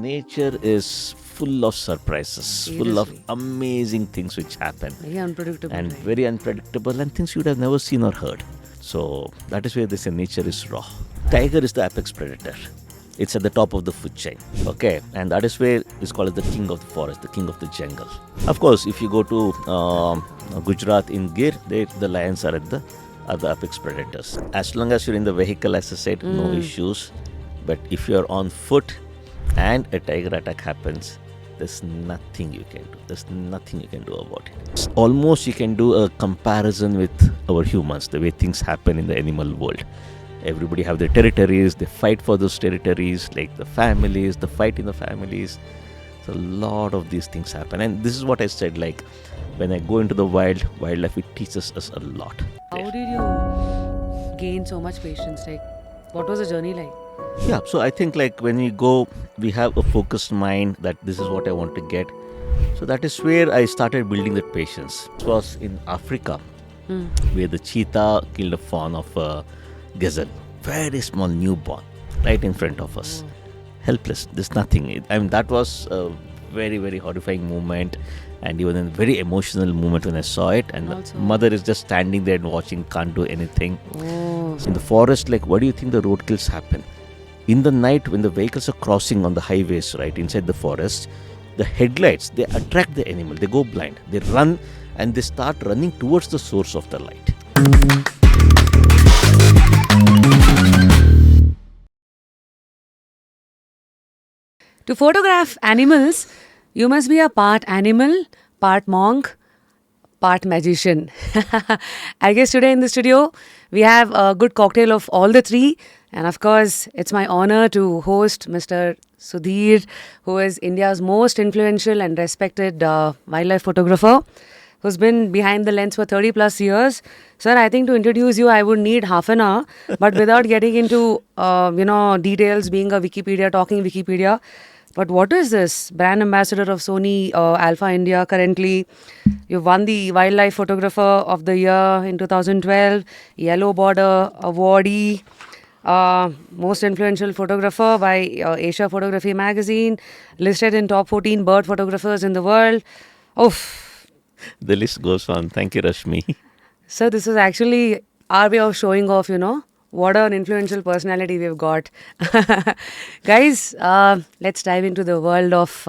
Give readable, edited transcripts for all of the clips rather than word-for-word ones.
nature is full of surprises, full of Seriously. amazing things which happen, Very unpredictable. and right? very unpredictable, and things you'd have never seen or heard. So that is where they say nature is raw. Tiger is the apex predator. It's at the top of the food chain, okay, and that is where it's called the king of the forest, the king of the jungle. Of course, if you go to Gujarat in Gir, the lions are at the apex predators. As long as you're in the vehicle, as I said, no issues. But if you're on foot and a tiger attack happens, there's nothing you can do. There's nothing you can do about it. It's almost you can do a comparison with our humans, the way things happen in the animal world. Everybody have their territories, they fight for those territories, like the families, the fight in the families. So a lot of these things happen. And this is what I said, like when I go into the wildlife, it teaches us a lot. How did you gain so much patience? Like, what was the journey like? Yeah, so I think like when we go, we have a focused mind that this is what I want to get. So that is where I started building that patience. It was in Africa, where the cheetah killed a fawn of a gazelle, very small newborn, right in front of us. Helpless, there's nothing. I mean, that was a very, very horrifying moment, and even a very emotional moment when I saw it. And Also- the mother is just standing there and watching, can't do anything. Oh, In the forest, like, what do you think the roadkills happen? In the night, when the vehicles are crossing on the highways, right inside the forest, the headlights, they attract the animal. They go blind. They run and they start running towards the source of the light. to photograph animals, you must be a part animal, part monk, part magician. I guess today in the studio, we have a good cocktail of all the three. And of course, it's my honor to host Mr. Sudhir, who is India's most influential and respected wildlife photographer, who's been behind the lens for 30 plus years. Sir, I think to introduce you, I would need half an hour. But without getting into, details, being a Wikipedia, talking Wikipedia, but what is this? Brand ambassador of Sony Alpha India currently. You've won the Wildlife Photographer of the Year in 2012, Yellow Border awardee, most influential photographer by Asia Photography magazine, listed in top 14 bird photographers in the world. Oof. The list goes on. Thank you, Rashmi. So this is actually our way of showing off, what an influential personality we've got. Guys, let's dive into the world of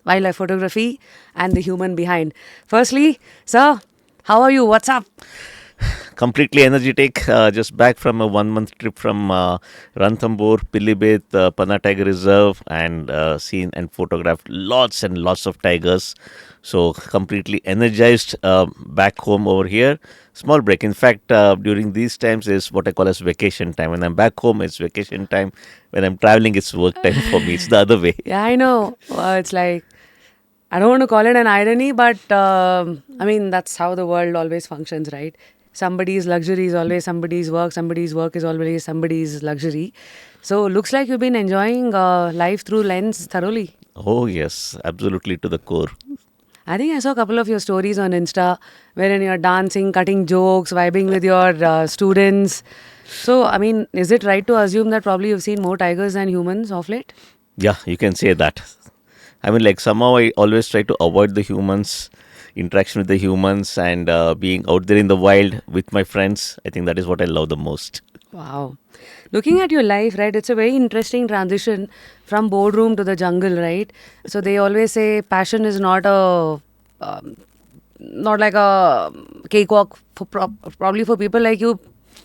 wildlife photography and the human behind. Firstly, sir, how are you? What's up? Completely energetic. Just back from a 1 month trip from Ranthambore, Pilibet, Panna Tiger Reserve, and seen and photographed lots and lots of tigers. So completely energized back home over here. Small break. In fact, during these times is what I call as vacation time. When I'm back home, it's vacation time. When I'm traveling, it's work time for me. It's the other way. Yeah, I know. It's like, I don't want to call it an irony, but I mean, that's how the world always functions, right? Somebody's luxury is always somebody's work is always somebody's luxury. So, looks like you've been enjoying life through lens thoroughly. Oh, yes. Absolutely to the core. I think I saw a couple of your stories on Insta wherein you're dancing, cutting jokes, vibing with your students. So, I mean, is it right to assume that probably you've seen more tigers than humans of late? Yeah, you can say that. I mean, like somehow I always try to avoid the humans, interaction with the humans, and being out there in the wild with my friends. I think that is what I love the most. Wow. Looking at your life, right, it's a very interesting transition from boardroom to the jungle, right? So they always say passion is not not like a cakewalk for probably for people like you.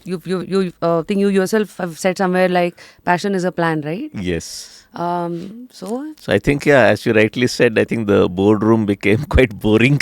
You think you yourself have said somewhere like passion is a plan, right? Yes. So So I think, yeah, as you rightly said, I think the boardroom became quite boring.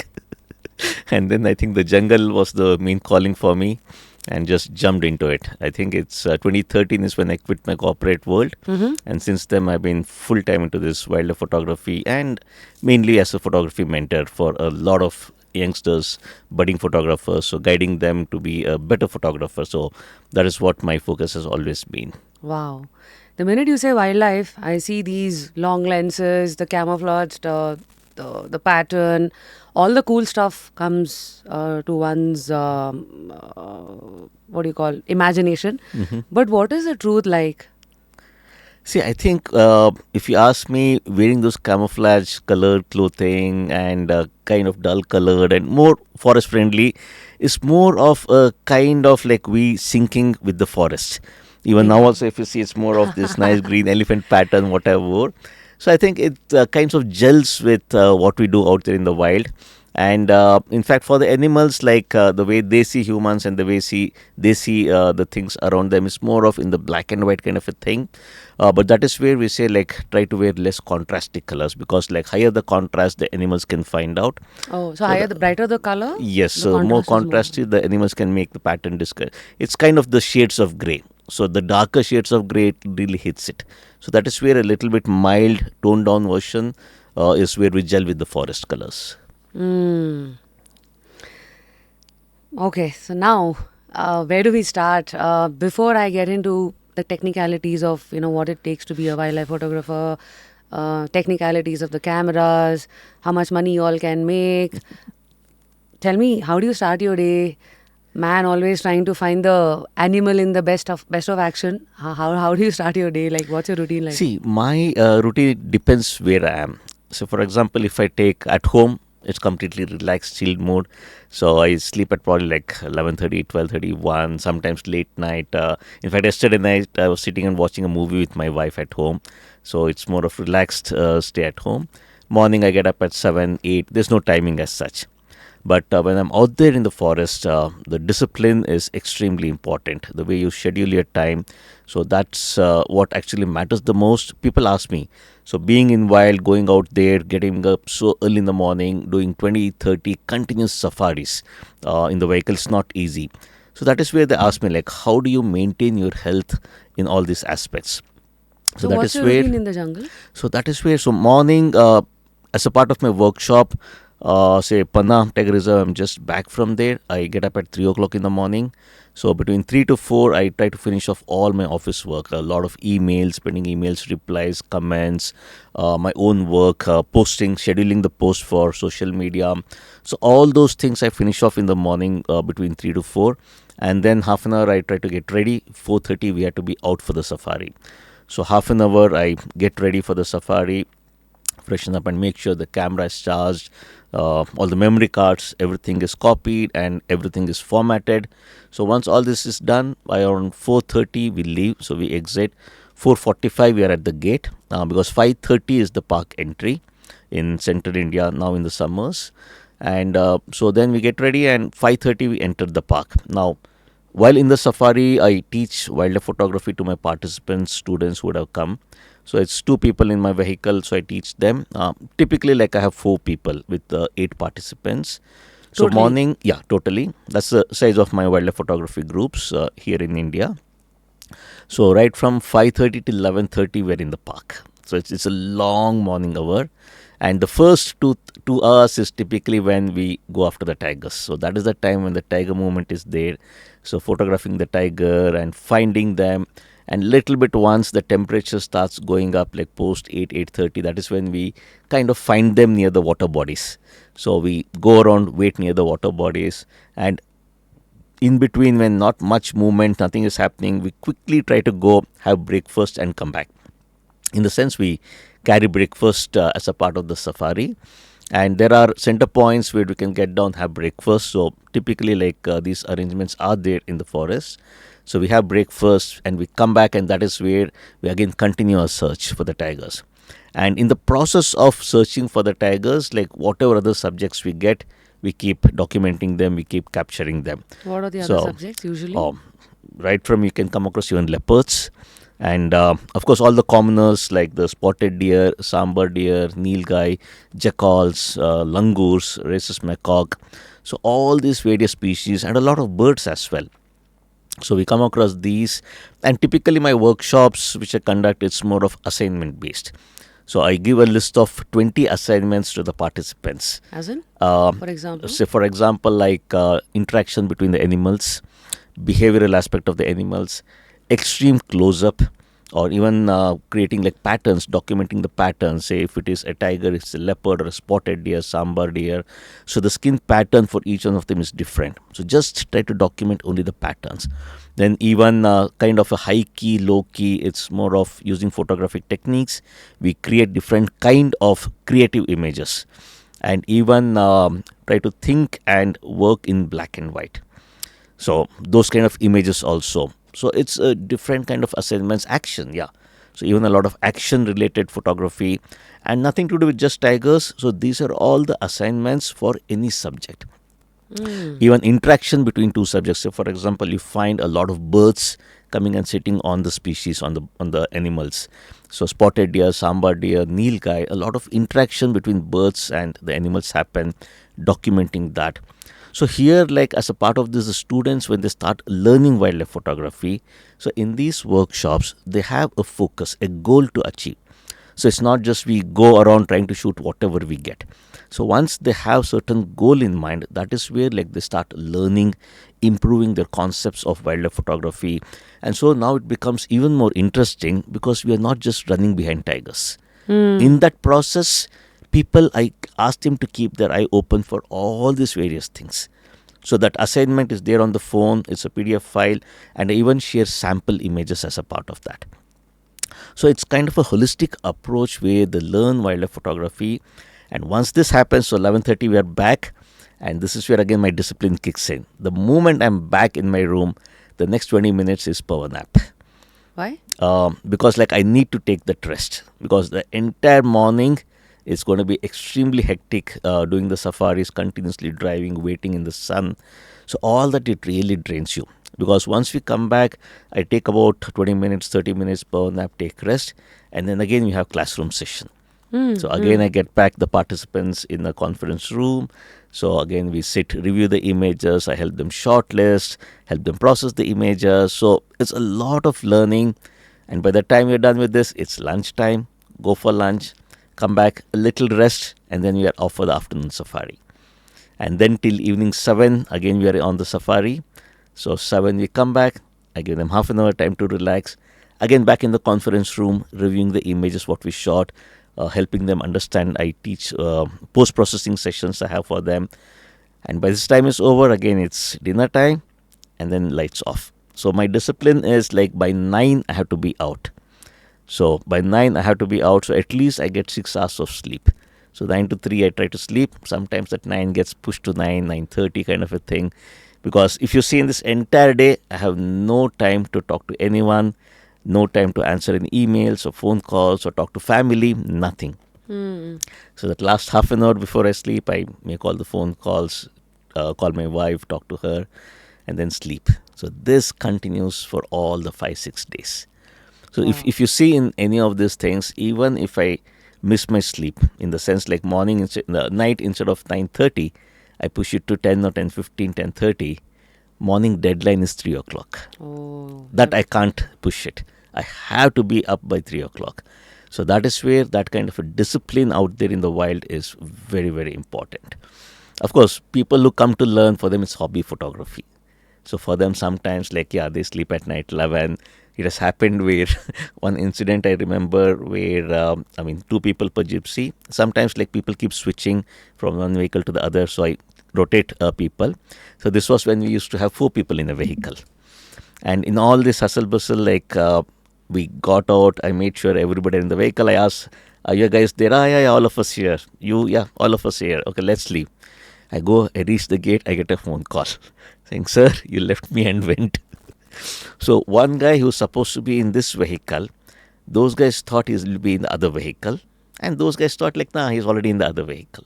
And then I think the jungle was the main calling for me and just jumped into it. I think it's 2013 is when I quit my corporate world. And since then, I've been full time into this wildlife photography and mainly as a photography mentor for a lot of youngsters, budding photographers, so guiding them to be a better photographer. So that is what my focus has always been. wow. The minute you say wildlife, I see these long lenses, the camouflaged, the pattern, all the cool stuff comes to one's what do you call imagination. But what is the truth like? See, I think if you ask me, wearing those camouflage colored clothing and kind of dull colored and more forest friendly is more of a kind of like we syncing with the forest. Even now, also, if you see, it's more of this nice green elephant pattern, what I wore. So I think it kinds of gels with what we do out there in the wild. And in fact, for the animals, like the way they see humans and the way they see the things around them is more of in the black and white kind of a thing. But that is where we say like try to wear less contrastic colors, because like higher the contrast, the animals can find out. Oh, so higher the brighter the color? Yes, The so more contrast is contrasty, the animals can make the pattern discover. It's kind of the shades of grey. So the darker shades of grey, it really hits it. So that is where a little bit mild, toned down version is where we gel with the forest colors. Mm. Okay, so now where do we start? Before I get into the technicalities of what it takes to be a wildlife photographer, technicalities of the cameras, how much money you all can make. Tell me, how do you start your day? Man, always trying to find the animal in the best of action. How do you start your day? Like, what's your routine like? See, my routine depends where I am. So, for example, if I take at home, it's completely relaxed, chilled mode. So I sleep at probably like 11:30, 12:30, 1, sometimes late night. In fact, yesterday night I was sitting and watching a movie with my wife at home. So it's more of relaxed stay at home. Morning I get up at 7, 8. There's no timing as such. But when I'm out there in the forest, the discipline is extremely important. The way you schedule your time. So that's what actually matters the most. People ask me, so being in wild, going out there, getting up so early in the morning, doing 20, 30 continuous safaris in the vehicle is not easy. So that is where they ask me, like, how do you maintain your health in all these aspects? So that what's is your where routine in the jungle? so that is where so morning as a part of my workshop, say Panna Tiger Reserve, I'm just back from there. I get up at 3 o'clock in the morning. So between 3 to 4, I try to finish off all my office work. A lot of emails, pending emails, replies, comments, my own work, posting, scheduling the post for social media. So all those things I finish off in the morning between 3 to 4, and then half an hour I try to get ready. 4:30 we have to be out for the safari. So half an hour I get ready for the safari, freshen up and make sure the camera is charged, all the memory cards, everything is copied and everything is formatted. So once all this is done, by around 4:30 we leave, so we exit. 4:45 we are at the gate, because 5:30 is the park entry in central India now in the summers. And so then we get ready and 5:30 we enter the park. Now, while in the safari, I teach wildlife photography to my participants, students who would have come. So it's 2 people in my vehicle, so I teach them. Typically, like I have 4 people with 8 participants. So Totally. morning, yeah, totally. That's the size of my wildlife photography groups here in India. So right from 5:30 to 11:30, we're in the park. So it's a long morning hour, and the first two hours is typically when we go after the tigers. So that is the time when the tiger movement is there. So photographing the tiger and finding them, and little bit once the temperature starts going up, like post 8:30, that is when we kind of find them near the water bodies. So we go around, wait near the water bodies, and in between, when not much movement, nothing is happening, we quickly try to go have breakfast and come back. In the sense, we carry breakfast as a part of the safari, and there are center points where we can get down, have breakfast. So typically, like these arrangements are there in the forest. So we have breakfast and we come back, and that is where we again continue our search for the tigers. And in the process of searching for the tigers, like whatever other subjects we get, we keep documenting them, we keep capturing them. What are the So, other subjects usually? Right from you can come across even leopards, and of course all the commoners like the spotted deer, sambar deer, nilgai, jackals, langurs, rhesus macaque. So all these various species and a lot of birds as well. So we come across these, and typically my workshops which I conduct, it's more of assignment based. So I give a list of 20 assignments to the participants. As in? Uh, For example? Say for example, like interaction between the animals, behavioral aspect of the animals, extreme close up, or even creating like patterns, documenting the patterns. Say if it is a tiger, it's a leopard, or a spotted deer, sambar deer. So the skin pattern for each one of them is different. So just try to document only the patterns. Then even kind of a high key, low key, it's more of using photographic techniques. We create different kind of creative images, and even try to think and work in black and white. So those kind of images also. So it's a different kind of assignments, action, yeah. So even a lot of action related photography, and nothing to do with just tigers. So these are all the assignments for any subject. Even interaction between two subjects. So for example, you find a lot of birds coming and sitting on the species, on the animals. So spotted deer, sambar deer, nilgai, a lot of interaction between birds and the animals happen, documenting that. So here, like as a part of this, the students, when they start learning wildlife photography, so in these workshops, they have a focus, a goal to achieve. So it's not just we go around trying to shoot whatever we get. So once they have certain goal in mind, that is where like they start learning, improving their concepts of wildlife photography. And so now it becomes even more interesting because we are not just running behind tigers. In that process, I asked them to keep their eye open for all these various things. So that assignment is there on the phone, it's a PDF file, and I even share sample images as a part of that. So it's kind of a holistic approach where they learn wildlife photography. And once this happens, so 11:30 we are back, and this is where again my discipline kicks in. The moment I'm back in my room, the next 20 minutes is power nap. Why? Because like I need to take that rest, because the entire morning it's going to be extremely hectic, doing the safaris, continuously driving, waiting in the sun. So all that, it really drains you. Because once we come back, I take about 20 minutes, 30 minutes power nap, take rest, and then again we have classroom session. So again I get back the participants in the conference room. So again we sit, review the images, I help them shortlist, help them process the images. So it's a lot of learning, and by the time we're done with this, it's lunchtime. Go for lunch, come back, a little rest, and then we are off for the afternoon safari. And then till evening 7, again we are on the safari. So 7 we come back, I give them half an hour time to relax. Again back in the conference room, reviewing the images what we shot, helping them understand. I teach post-processing sessions I have for them. And by this time is over, again it's dinner time, and then lights off. So my discipline is like by 9 I have to be out. So by 9 I have to be out, so at least I get 6 hours of sleep. So 9 to 3 I try to sleep. Sometimes that 9 gets pushed to 9:30 kind of a thing. Because if you see in this entire day, I have no time to talk to anyone, no time to answer any emails or phone calls or talk to family, nothing. So that last half an hour before I sleep, I make all the phone calls, call my wife, talk to her, and then sleep. So this continues for all the 5-6 days. So if you see in any of these things, even if I miss my sleep, in the sense like night instead of 9:30, I push it to 10 or 10:15, 10:30. Morning deadline is 3 o'clock. That I can't push it. I have to be up by 3 o'clock. So that is where that kind of a discipline out there in the wild is very, very important. Of course, people who come to learn, for them it's hobby photography. So for them sometimes like, yeah, they sleep at night 11. It has happened where one incident I remember where, 2 people per gypsy. Sometimes like people keep switching from one vehicle to the other. So I rotate people. So this was when we used to have 4 people in a vehicle. And in all this hustle bustle, like we got out, I made sure everybody in the vehicle. I asked, are you guys there? Yeah, all of us here. You, yeah, all of us here. Okay, let's leave. I reach the gate, I get a phone call saying, sir, you left me and went. So one guy who's supposed to be in this vehicle, those guys thought he'll be in the other vehicle. And those guys thought like, nah, he's already in the other vehicle.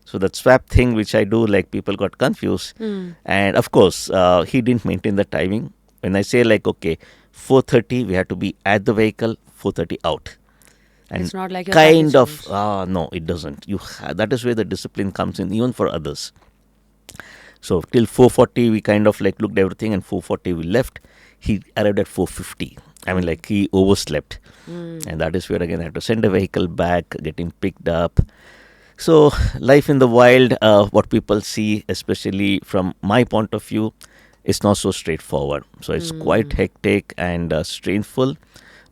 So that swap thing which I do, like people got confused. And of course, he didn't maintain the timing. When I say like, okay, 4:30 we have to be at the vehicle, 4:30 out. And it's not like your kind package of, no, it doesn't. That is where the discipline comes in, even for others. So till 4:40 we kind of like looked everything, and 4:40 we left. He arrived at 4:50. He overslept. And that is where again I had to send a vehicle back, get him picked up. So life in the wild, what people see, especially from my point of view, is not so straightforward. So it's quite hectic and strainful.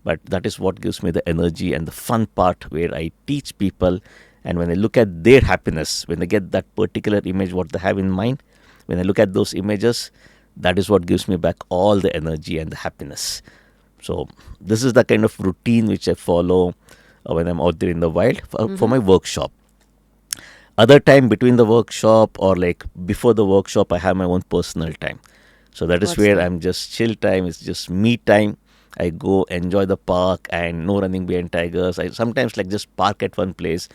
but that is what gives me the energy and the fun part where I teach people. And when I look at their happiness, when they get that particular image, what they have in mind, when I look at those images, that is what gives me back all the energy and the happiness. So this is the kind of routine which I follow when I'm out there in the wild for my workshop. Other time between the workshop or like before the workshop, I have my own personal time. So that is What's where that? I'm just chill time. It's just me time. I go enjoy the park and no running behind tigers. I sometimes like just park at one place,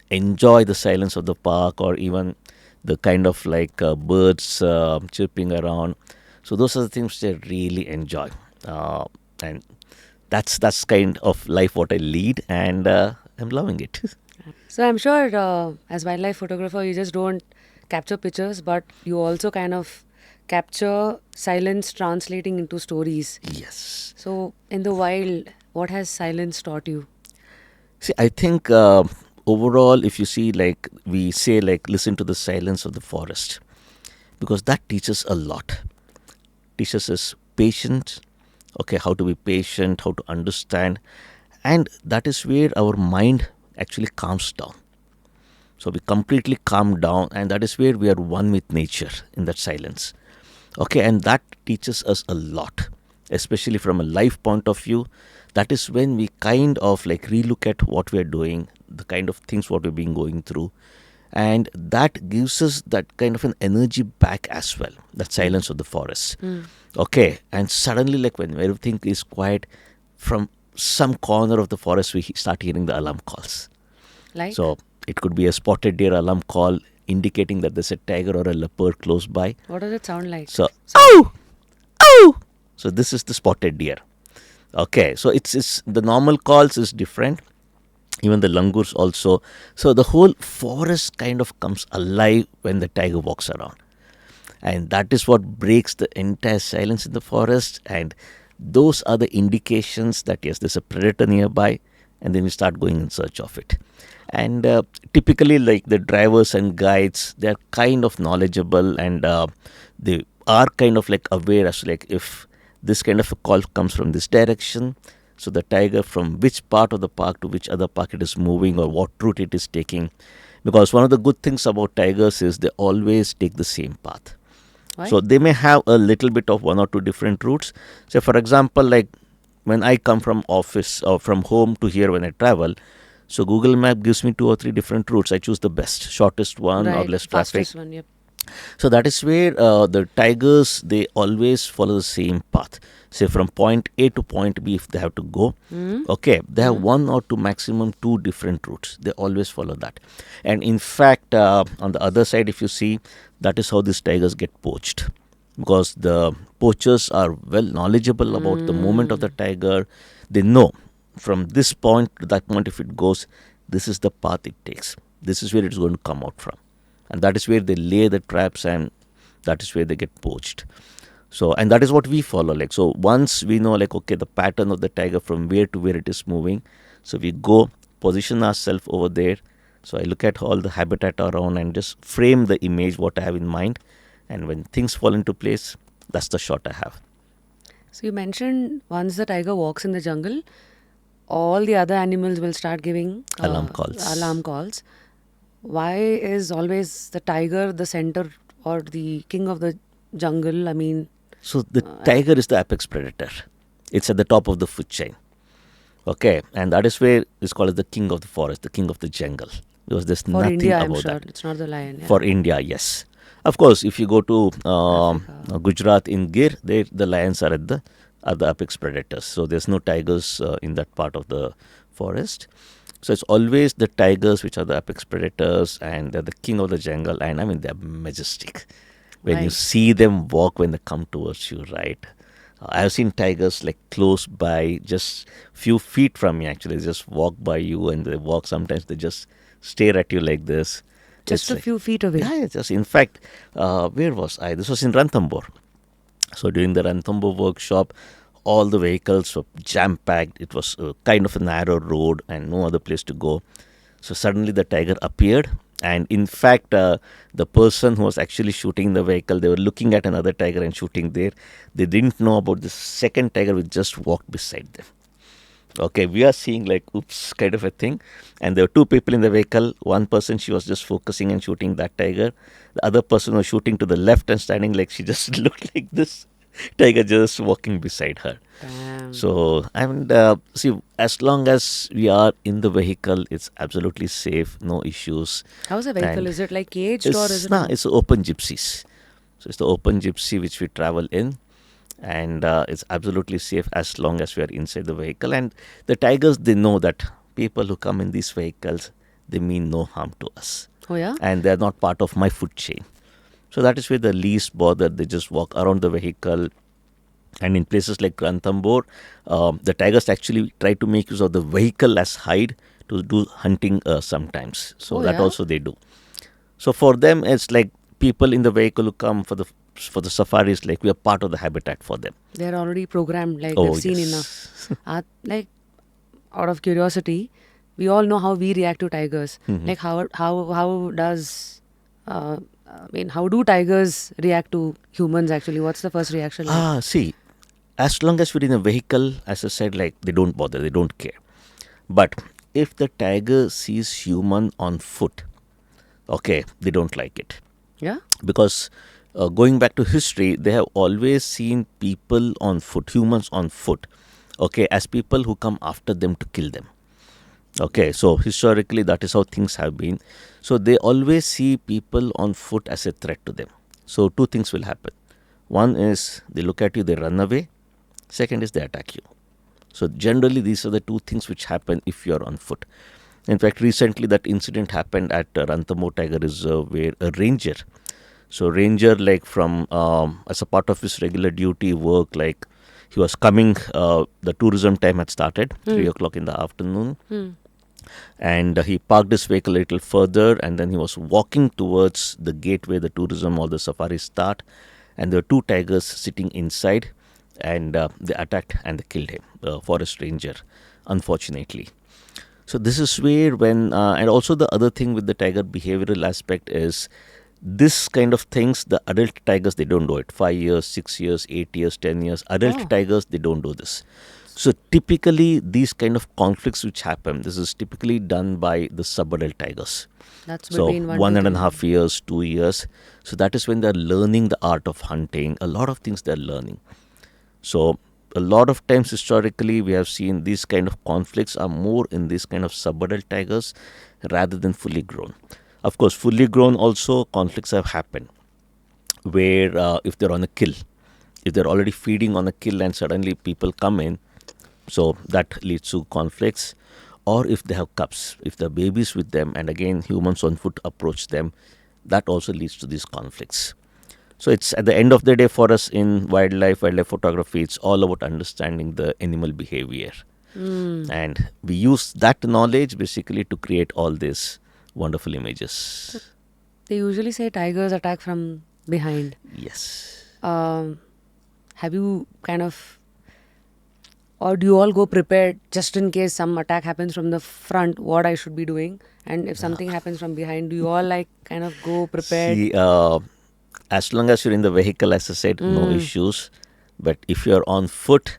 enjoy the silence of the park or even the kind of like birds chirping around. So those are the things which I really enjoy, and that's kind of life what I lead, and I'm loving it. So I'm sure as wildlife photographer, you just don't capture pictures, but you also kind of capture silence translating into stories. Yes. So in the wild, what has silence taught you? See, I think overall, if you see, like we say, like listen to the silence of the forest, because that teaches a lot. Teaches us patience. Okay, how to be patient, how to understand, and that is where our mind actually calms down. So we completely calm down, and that is where we are one with nature in that silence. Okay, and that teaches us a lot, especially from a life point of view. That is when we kind of like relook at what we are doing, the kind of things what we've been going through, and that gives us that kind of an energy back as well. That silence of the forest. Okay, and suddenly, like when everything is quiet, from some corner of the forest, we start hearing the alarm calls. Like? So it could be a spotted deer alarm call indicating that there's a tiger or a leopard close by. What does it sound like? So, oh, oh. So this is the spotted deer. Okay, so it's the normal calls is different. Even the langurs also. So the whole forest kind of comes alive when the tiger walks around, and that is what breaks the entire silence in the forest. And those are the indications that yes, there's a predator nearby, and then we start going in search of it. And typically, like the drivers and guides, they are kind of knowledgeable, and they are kind of like aware as to like if this kind of a call comes from this direction, so the tiger from which part of the park to which other park it is moving or what route it is taking. Because one of the good things about tigers is they always take the same path. Why? So they may have a little bit of one or two different routes. So for example, like when I come from office or from home to here when I travel, so Google Map gives me two or three different routes. I choose the best, shortest one or Right, less traffic. fastest one, yep. So that is where the tigers, they always follow the same path. Say from point A to point B if they have to go. Okay, they have one or two, maximum two different routes. They always follow that. And in fact, on the other side, if you see, that is how these tigers get poached. Because the poachers are well knowledgeable about the movement of the tiger. They know from this point to that point, if it goes, this is the path it takes. This is where it's going to come out from. And that is where they lay the traps, and that is where they get poached. So, and that is what we follow. Like, so once we know, like, okay, the pattern of the tiger from where to where it is moving, so we go position ourselves over there. So I look at all the habitat around and just frame the image what I have in mind. And when things fall into place, that's the shot I have. So you mentioned once the tiger walks in the jungle, all the other animals will start giving Alarm calls. Alarm calls. Why is always the tiger the center or the king of the jungle? I mean, So the tiger is the apex predator. It's at the top of the food chain. Okay, and that is where it's called as the king of the forest, the king of the jungle. Because there's for nothing India, I'm about sure that. it's not the lion. Yeah. For India, yes. Of course, if you go to Gujarat in Gir, there the lions are at the apex predators. So there's no tigers in that part of the forest. So it's always the tigers which are the apex predators, and they're the king of the jungle. And I mean, they're majestic. When you Right. see them walk when they come towards you, right? I have seen tigers like close by, just few feet from me. Actually, they just walk by you, and they walk. Sometimes they just stare at you like this. Just It's a like- few feet away. yeah, just in fact, where was I? This was in Ranthambore. So during the Ranthambore workshop, all the vehicles were jam packed. It was kind of a narrow road and no other place to go. So suddenly the tiger appeared, and in fact, the person who was actually shooting the vehicle, they were looking at another tiger and shooting there. They didn't know about the second tiger which just walked beside them. Okay, we are seeing like oops kind of a thing, and there were two people in the vehicle. One person, she was just focusing and shooting that tiger. The other person was shooting to the left and standing like she just looked like this tiger just walking beside her. Damn. So and see, as long as we are in the vehicle, it's absolutely safe, no issues. How's the vehicle? And Is it like caged or is it? it's open gypsies. So it's the open gypsy which we travel in, and it's absolutely safe as long as we are inside the vehicle. And the tigers, they know that people who come in these vehicles, they mean no harm to us, Oh yeah. and they are not part of my food chain. So that is why the least bothered. They just walk around the vehicle. And in places like Ranthambore, the tigers actually try to make use of the vehicle as hide to do hunting sometimes. So Oh, that yeah? also they do. So for them, it's like people in the vehicle who come for the safaris, like we are part of the habitat for them. They're already programmed. Like Oh, they've seen yes. enough. Like out of curiosity, we all know how we react to tigers. Mhm. Like how does how do tigers react to humans actually? What's the first reaction like? See, as long as we're in a vehicle, as I said, like they don't bother, they don't care. But if the tiger sees human on foot, okay, they don't like it. Yeah. Because going back to history, they have always seen people on foot, humans on foot, okay, as people who come after them to kill them. Okay, so historically, that is how things have been. So they always see people on foot as a threat to them. So two things will happen. One is they look at you, they run away. Second is they attack you. So generally, these are the two things which happen if you are on foot. In fact, recently that incident happened at Ranthambore Tiger Reserve where a ranger, so ranger like from as a part of his regular duty work, like he was coming, the tourism time had started, 3 o'clock in the afternoon, and he parked his vehicle a little further, and then he was walking towards the gate where the tourism or the safaris start, and there were two tigers sitting inside, and they attacked and they killed him, forest ranger, unfortunately. So this is where when and also the other thing with the tiger behavioral aspect is this kind of things, the adult tigers, they don't do it. 5 years, 6 years, 8 years, 10 years. Adult Oh. tigers, they don't do this. So typically these kind of conflicts which happen, this is typically done by the sub-adult tigers. That's So between 1.5 years, 2 years. So that is when they're learning the art of hunting. A lot of things they're learning. So a lot of times historically we have seen these kind of conflicts are more in these kind of sub-adult tigers rather than fully grown. Of course, fully grown also conflicts have happened where if they're on a kill, if they're already feeding on a kill and suddenly people come in, so that leads to conflicts. Or if they have cubs, if they're babies with them and again humans on foot approach them, that also leads to these conflicts. So it's at the end of the day for us in wildlife photography, it's all about understanding the animal behavior. And we use that knowledge basically to create all these wonderful images. They usually say tigers attack from behind. Yes. Have you kind of, or do you all go prepared just in case some attack happens from the front, what I should be doing? And if something happens from behind, do you all like kind of go prepared? See, as long as you're in the vehicle, as I said, no issues. But if you're on foot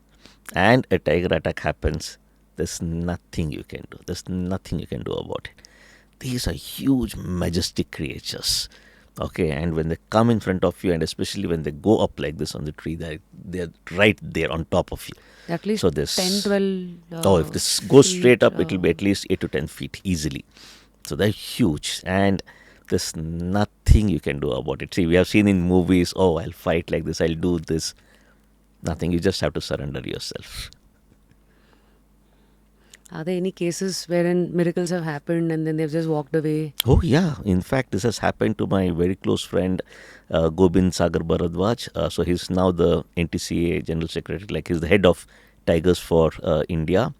and a tiger attack happens, there's nothing you can do. There's nothing you can do about it. These are huge, majestic creatures. Okay, and when they come in front of you, and especially when they go up like this on the tree, they're right there on top of you. At least So this 10, 12. if this goes straight feet, up, it will be at least 8 to 10 feet easily. So they're huge, and there's nothing you can do about it. See, we have seen in movies, oh, I'll fight like this, I'll do this. Nothing. You just have to surrender yourself. Are there any cases wherein miracles have happened and then they've just walked away? Oh, yeah. In fact, this has happened to my very close friend, Gobind Sagar Bharadwaj. So he's now the NTCA General Secretary, like he's the head of Tigers for India.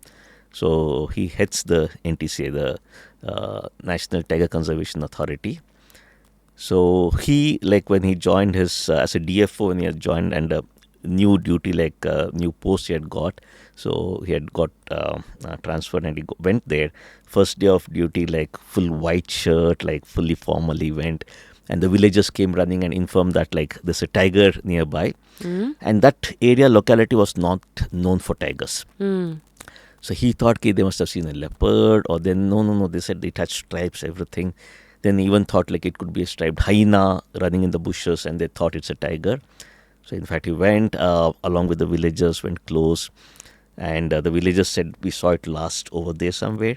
So he heads the NTCA, the National Tiger Conservation Authority. So he, like when he joined his, as a DFO, when he had joined and new duty, like new post he had got. So he had got transferred and he went there. First day of duty, like full white shirt, like fully formally went. And the villagers came running and informed that like there's a tiger nearby. And that area locality was not known for tigers. So he thought they must have seen a leopard, or then no. They said it had stripes, everything. Then he even thought like it could be a striped hyena running in the bushes, and they thought it's a tiger. So in fact, he went along with the villagers, went close, and the villagers said we saw it last over there somewhere.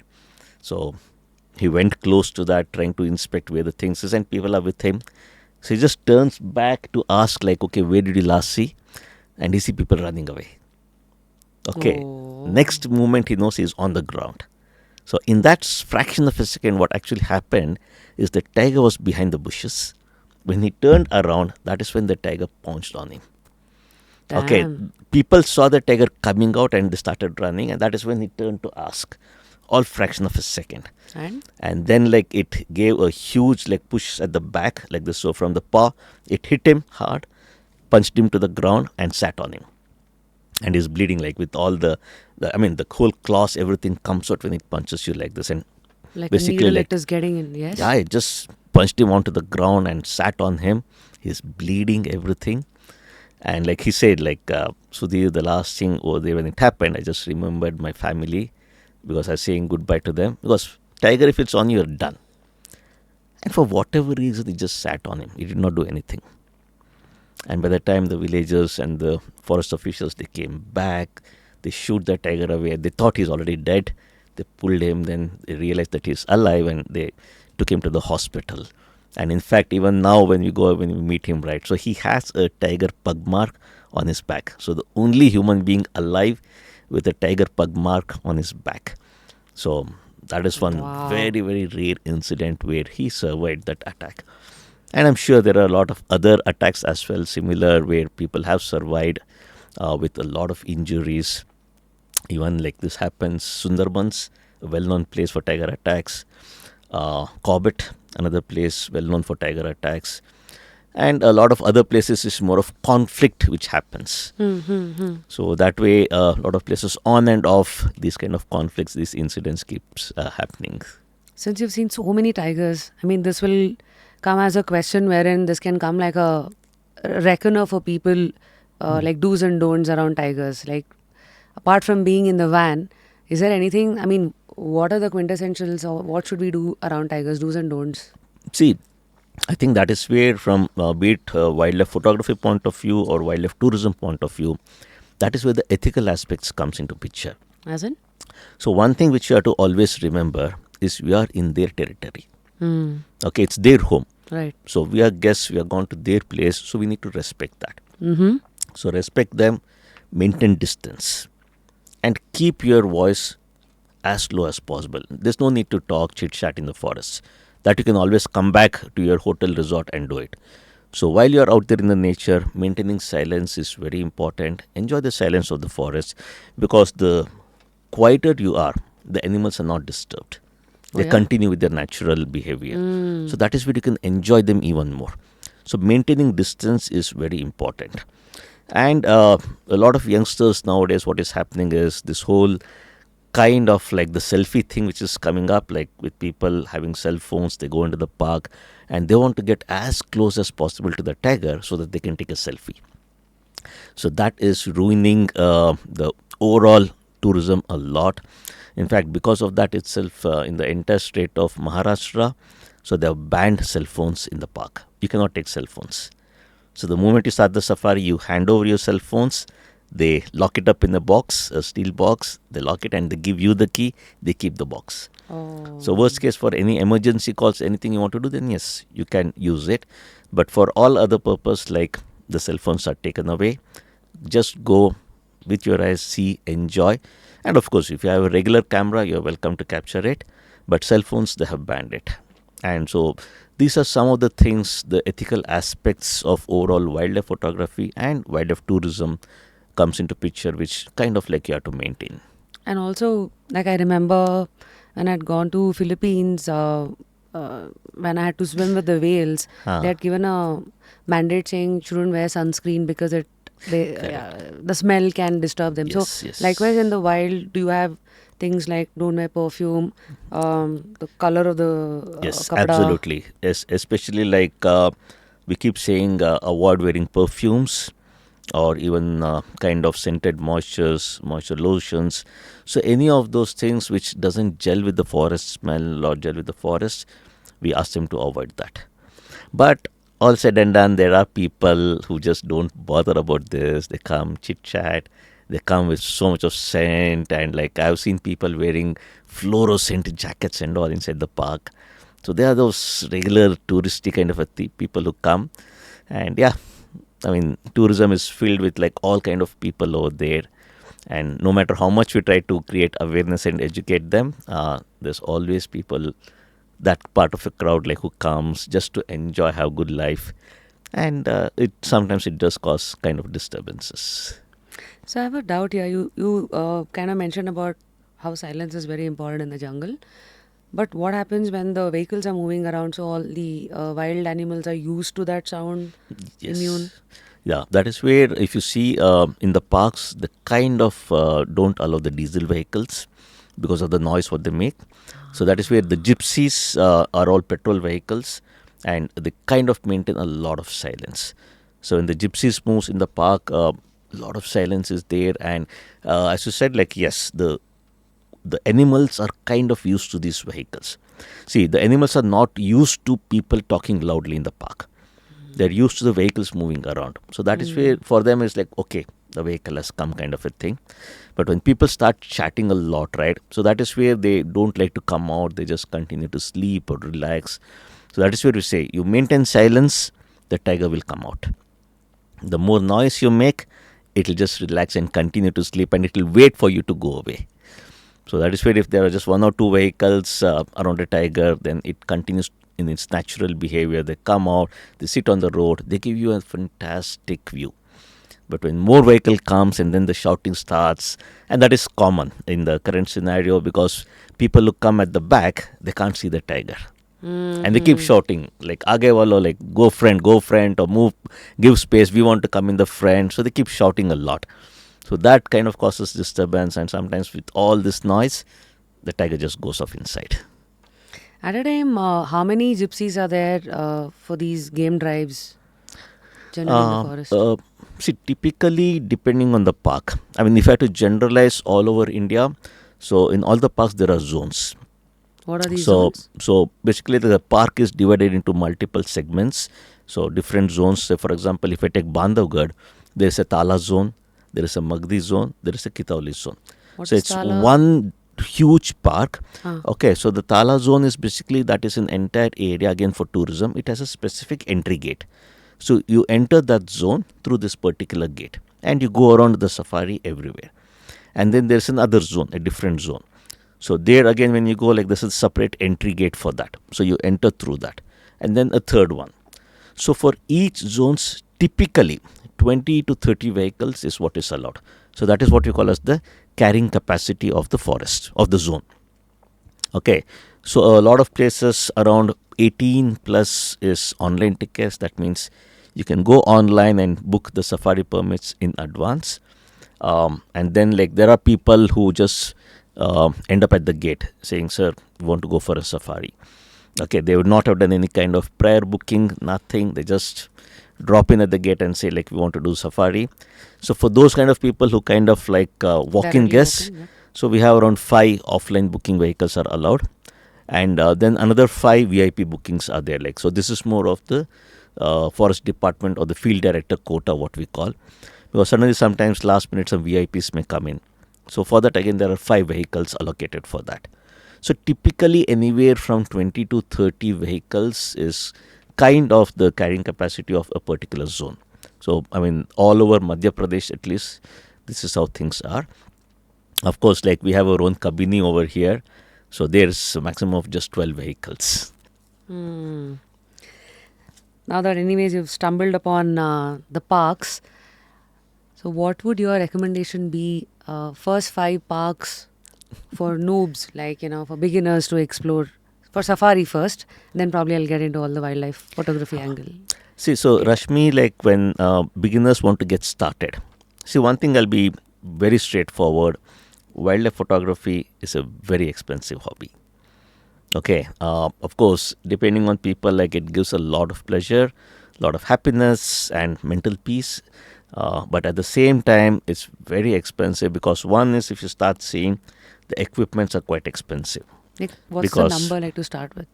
So he went close to that, trying to inspect where the things is, and people are with him. So he just turns back to ask like, okay, where did you last see? And he see people running away. Okay. Oh. Next moment he knows he's on the ground. So in that fraction of a second, what actually happened is the tiger was behind the bushes. When he turned around, that is when the tiger pounced on him. Okay, Damn. people saw the tiger coming out and they started running, and that is when he turned to ask. All fraction of a second. And then like it gave a huge like push at the back like this. So from the paw, it hit him hard, punched him to the ground and sat on him. And he's bleeding like with all the whole claws, everything comes out when it punches you like this. And Like basically needle like, it is getting in, yes? yeah, it just punched him onto the ground and sat on him. He's bleeding, everything. And like he said, like, Sudhir, the last thing over there when it happened, I just remembered my family because I was saying goodbye to them. Because tiger, if it's on you, you're done. And for whatever reason, he just sat on him. He did not do anything. And by the time the villagers and the forest officials, they came back, they shoot the tiger away. They thought he's already dead. They pulled him, then they realized that he's alive, and they took him to the hospital. And in fact, even now when we meet him, right, so he has a tiger pug mark on his back. So the only human being alive with a tiger pug mark on his back. So that is one Wow. very, very rare incident where he survived that attack. And I'm sure there are a lot of other attacks as well, similar, where people have survived with a lot of injuries. Even like this happens, Sundarbans, a well-known place for tiger attacks. Corbett, another place well-known for tiger attacks. And a lot of other places is more of conflict which happens. So that way, a lot of places on and off, these kind of conflicts, these incidents keeps happening. Since you've seen so many tigers, I mean, this will come as a question wherein this can come like a reckoner for people, like do's and don'ts around tigers. Like, apart from being in the van, is there anything, I mean, what are the quintessentials or what should we do around tigers, do's and don'ts? See, I think that is where from be it wildlife photography point of view or wildlife tourism point of view, that is where the ethical aspects comes into picture. As in? So one thing which you have to always remember is we are in their territory. Okay, it's their home. Right. So we are guests, we are gone to their place, so we need to respect that. Mm-hmm. So respect them, maintain distance, and keep your voice as low as possible. There's no need to talk, chit-chat in the forest. That you can always come back to your hotel resort and do it. So while you're out there in the nature, maintaining silence is very important. Enjoy the silence of the forest, because the quieter you are, the animals are not disturbed. They yeah? continue with their natural behavior. So that is where you can enjoy them even more. So maintaining distance is very important. And a lot of youngsters nowadays, what is happening is this whole kind of like the selfie thing which is coming up, like with people having cell phones, they go into the park and they want to get as close as possible to the tiger so that they can take a selfie. So that is ruining the overall tourism a lot. In fact, because of that itself, in the entire state of Maharashtra, so they have banned cell phones in the park. You cannot take cell phones. So the moment you start the safari, you hand over your cell phones, they lock it up in a box, a steel box, they lock it and they give you the key, they keep the box. Oh. So worst case, for any emergency calls, anything you want to do, then yes, you can use it. But for all other purpose, like the cell phones are taken away, just go with your eyes, see, enjoy. And of course, if you have a regular camera, you're welcome to capture it. But cell phones, they have banned it. And so these are some of the things, the ethical aspects of overall wildlife photography and wildlife tourism comes into picture, which kind of like you have to maintain. And also, like I remember when I'd gone to Philippines, when I had to swim with the whales, they had given a mandate saying shouldn't wear sunscreen because the smell can disturb them. Yes, so yes. likewise in the wild, do you have things like don't wear perfume, the color of the Yes, kapda? absolutely. Yes, especially like we keep saying avoid wearing perfumes, or even kind of scented moisture lotions. So any of those things which doesn't gel with the forest smell or gel with the forest, we ask them to avoid that. But all said and done, there are people who just don't bother about this. They come chit chat. They come with so much of scent, and like I've seen people wearing fluorescent jackets and all inside the park. So they are those regular touristy kind of people who come, and yeah, I mean tourism is filled with like all kind of people over there, and no matter how much we try to create awareness and educate them, there's always people, that part of a crowd like who comes just to enjoy, have good life, and it sometimes it does cause kind of disturbances. So I have a doubt here. You kind of mentioned about how silence is very important in the jungle. But what happens when the vehicles are moving around? So all the wild animals are used to that sound, immune. Yeah, that is where if you see in the parks, the kind of don't allow the diesel vehicles because of the noise what they make. So that is where the gypsies are all petrol vehicles, and they kind of maintain a lot of silence. So when the gypsies moves in the park, a lot of silence is there, and as you said, like yes, the animals are kind of used to these vehicles. See, the animals are not used to people talking loudly in the park. They're used to the vehicles moving around. So that is where for them it's like, okay, the vehicle has come kind of a thing. But when people start chatting a lot, right? So that is where they don't like to come out. They just continue to sleep or relax. So that is where we say, you maintain silence, the tiger will come out. The more noise you make, it will just relax and continue to sleep, and it will wait for you to go away. So that is where if there are just one or two vehicles around a tiger, then it continues in its natural behavior. They come out, they sit on the road, they give you a fantastic view. But when more vehicle comes and then the shouting starts, and that is common in the current scenario because people who come at the back, they can't see the tiger. And they keep shouting like aage walo, like go friend, or move, give space, we want to come in the front. So they keep shouting a lot. So that kind of causes disturbance, and sometimes with all this noise, the tiger just goes off inside. At a time, how many gypsies are there for these game drives generally in the forest? See, typically depending on the park. I mean, if I had to generalize all over India, so in all the parks there are zones. What are these So, zones? so basically the park is divided into multiple segments. So different zones. Say for example, if I take Bandhavgarh, there is a Tala zone, there is a Magdi zone, there is a Kitauli zone. What So is it's Tala? one huge park. Ah. Okay, so the Tala zone is basically that is an entire area again for tourism. It has a specific entry gate. So you enter that zone through this particular gate, and you go around the safari everywhere. And then there's another zone, a different zone. So there again, when you go, like this is a separate entry gate for that. So you enter through that, and then a third one. So for each zones, typically 20 to 30 vehicles is what is allowed. So that is what we call as the carrying capacity of the forest, of the zone. Okay, so a lot of places around 18 plus is online tickets. That means you can go online and book the safari permits in advance. And then like there are people who just end up at the gate saying, sir, we want to go for a safari. Okay, they would not have done any kind of prior booking, nothing. They just drop in at the gate and say like we want to do safari. So for those kind of people who kind of like walk-in Directly guests, walk-in, yeah. so we have around 5 offline booking vehicles are allowed, and then another 5 VIP bookings are there. Like so, this is more of the forest department or the field director quota, what we call, because suddenly sometimes last minute some VIPs may come in. So for that again there are 5 vehicles allocated for that. So typically anywhere from 20 to 30 vehicles is kind of the carrying capacity of a particular zone. So I mean all over Madhya Pradesh at least this is how things are. Of course, like we have our own Kabini over here, so there's a maximum of just 12 vehicles. Now that anyways you've stumbled upon the parks, so what would your recommendation be? First 5 parks for noobs, like for beginners to explore. For safari first, then probably I'll get into all the wildlife photography angle. See, so Rashmi, like when beginners want to get started, see one thing I'll be very straightforward. Wildlife photography is a very expensive hobby. Okay, of course, depending on people, like it gives a lot of pleasure, lot of happiness and mental peace. But at the same time, it's very expensive because one is if you start seeing the equipments are quite expensive. Like, what's Because the number like to start with?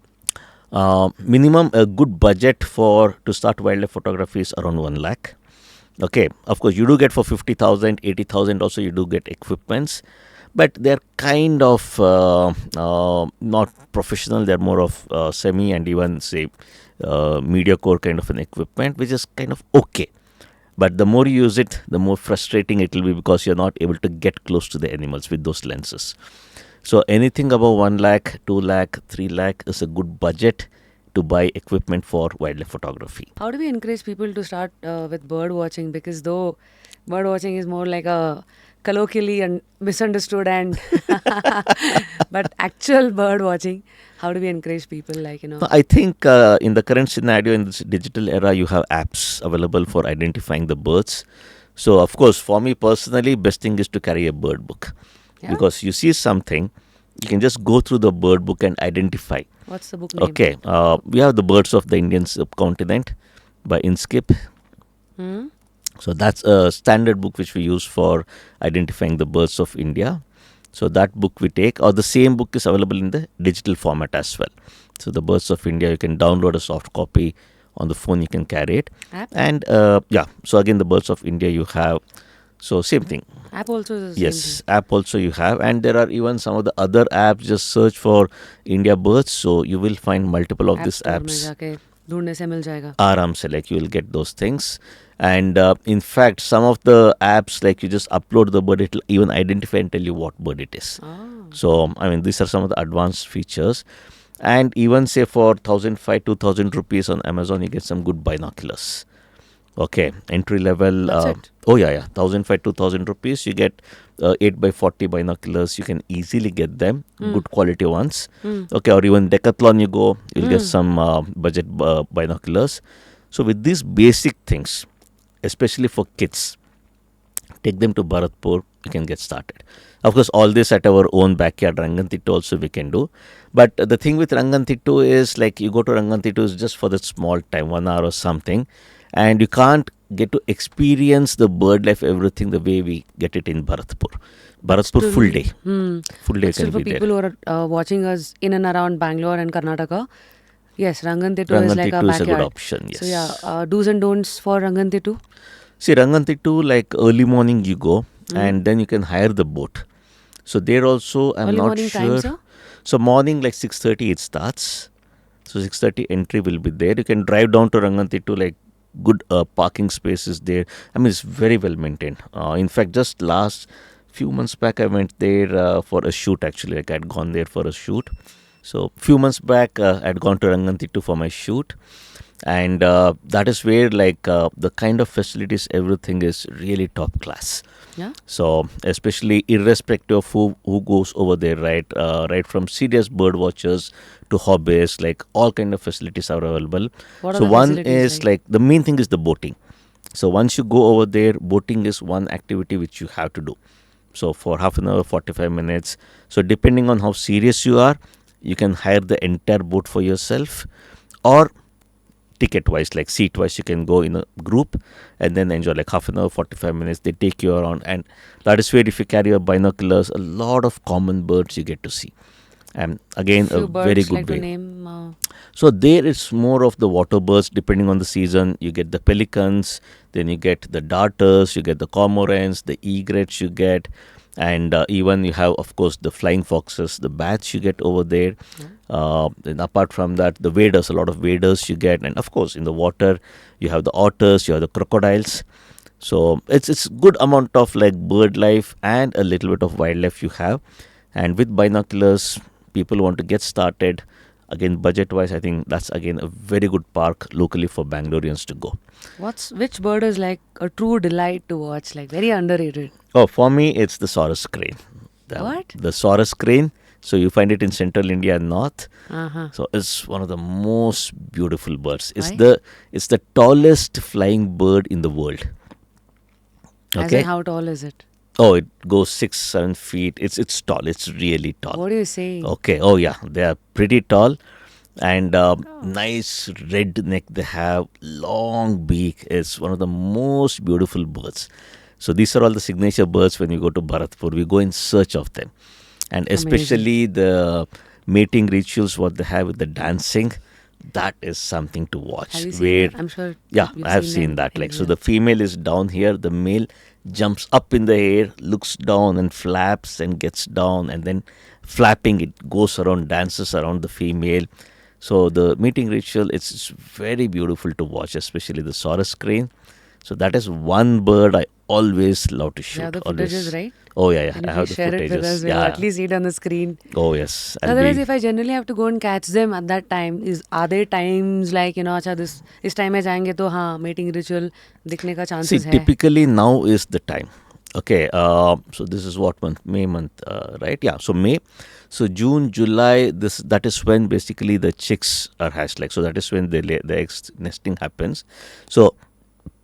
Minimum a good budget for to start wildlife photography is around 1 lakh. Okay, of course you do get for 50,000, 80,000 also you do get equipments, but they're kind of not professional. They're more of semi and even say media core kind of an equipment, which is kind of okay. But the more you use it, the more frustrating it will be because you're not able to get close to the animals with those lenses. So anything above 1 lakh, 2 lakh, 3 lakh is a good budget to buy equipment for wildlife photography. How do we encourage people to start with bird watching? Because though bird watching is more like a colloquially and misunderstood and but actual bird watching, how do we encourage people like, No, I think in the current scenario, in this digital era, you have apps available for identifying the birds. So, of course, for me personally, best thing is to carry a bird book. Yeah? Because you see something, you can just go through the bird book and identify. What's the book name? Okay, we have the Birds of the Indian Subcontinent by Inskip. Hmm? So that's a standard book which we use for identifying the birds of India. So that book we take, or the same book is available in the digital format as well. So the Birds of India, you can download a soft copy on the phone, you can carry it. App? And yeah, so again the Birds of India you have. So same thing. App also is the same Yes, app also you have, and there are even some of the other apps. Just search for India birds, so you will find multiple of thing. these Store में apps. जाके ढूंढने से मिल जाएगा. Aram se, like you will get those things. And in fact, some of the apps, like you just upload the bird, it will even identify and tell you what bird it is. Oh. So I mean, these are some of the advanced features. And even say for 1,500 to 2,000 rupees on Amazon, you get some good binoculars. Okay, entry level. That's it. Oh yeah. 1,500 to 2,000 rupees. You get 8x40 binoculars. You can easily get them, good quality ones. Okay, or even Decathlon you go, you'll get some budget binoculars. So with these basic things, especially for kids, take them to Bharatpur, you can get started. Of course, all this at our own backyard, Rangantittu also we can do. But the thing with Rangantittu is like you go to Rangantittu is just for the small time, 1 hour or something, and you can't get to experience the bird life, everything the way we get it in Bharatpur. Bharatpur full day. Full day Still can for be people there. who are watching us in and around Bangalore and Karnataka, yes, Rangantittu is like a Rangantittu is a backyard. good option, yes. So yeah, do's and don'ts for Rangantittu. See, Rangantittu, like early morning you go and then you can hire the boat. So there also, I'm Early not morning sure. time, sir? So morning like 6:30 it starts. So 6:30 entry will be there. You can drive down to Rangantittu, like good parking spaces there. I mean, it's very well maintained. In fact, just last few months back, I went there for a shoot actually. Like I'd gone there for a shoot. So few months back, I'd gone to Rangantittu for my shoot. And that is where like the kind of facilities, everything is really top class. Yeah. So especially irrespective of who goes over there, right? Right from serious bird watchers to hobbyists, like all kind of facilities are available. What are So the one facilities is like the main thing is the boating. So once you go over there, boating is one activity which you have to do. So for half an hour, 45 minutes. So depending on how serious you are, you can hire the entire boat for yourself, or ticket wise, like seat wise, you can go in a group and then enjoy like half an hour, 45 minutes. They take you around, and that is where if you carry your binoculars, a lot of common birds you get to see. And again, Few a birds very good like to way. name. So there it's more of the water birds depending on the season. You get the pelicans, then you get the darters, you get the cormorants, the egrets you get, and even you have of course the flying foxes, the bats you get over there. Then apart from that, the waders, a lot of waders you get, and of course in the water you have the otters, you have the crocodiles. So it's good amount of like bird life and a little bit of wildlife you have. And with binoculars, people want to get started. Again, budget wise, I think that's again a very good park locally for Bangaloreans to go. Which bird is like a true delight to watch, like very underrated? Oh, for me, it's the Saurus crane. What? The Saurus crane. So you find it in central India and north. Uh-huh. So it's one of the most beautiful birds. Why? It's the tallest flying bird in the world. As Okay. in how tall is it? Oh, it goes 6-7 feet. It's tall. It's really tall. What are you saying? Okay. Oh yeah, they are pretty tall. and nice red neck they have, long beak. It's one of the most beautiful birds. So these are all the signature birds. When we go to Bharatpur, we go in search of them, and Amazing. especially the mating rituals what they have with the dancing, that is something to watch. Have you seen Where that? I'm sure yeah, you've I have seen seen them that. in Like, so real. the female is down here, the male jumps up in the air, looks down and flaps and gets down, and then flapping it goes around, dances around the female. So the mating ritual, it's very beautiful to watch, especially the Saurus crane. So that is one bird I always love to You shoot. have the Always. footages, right? Oh yeah, And I if you have the share it with us, footages. we'll at Yeah. least see it on the screen. Oh yes, I'll Otherwise, be. if I generally have to go and catch them at that time, are there times like अच्छा this इस time में जाएंगे तो हाँ mating ritual दिखने का See, chances है. typically now is the time. Okay, so this is what month? May month, right? Yeah, so May. So June, July, that is when basically the chicks are hatched. Like, so that is when the eggs nesting happens. So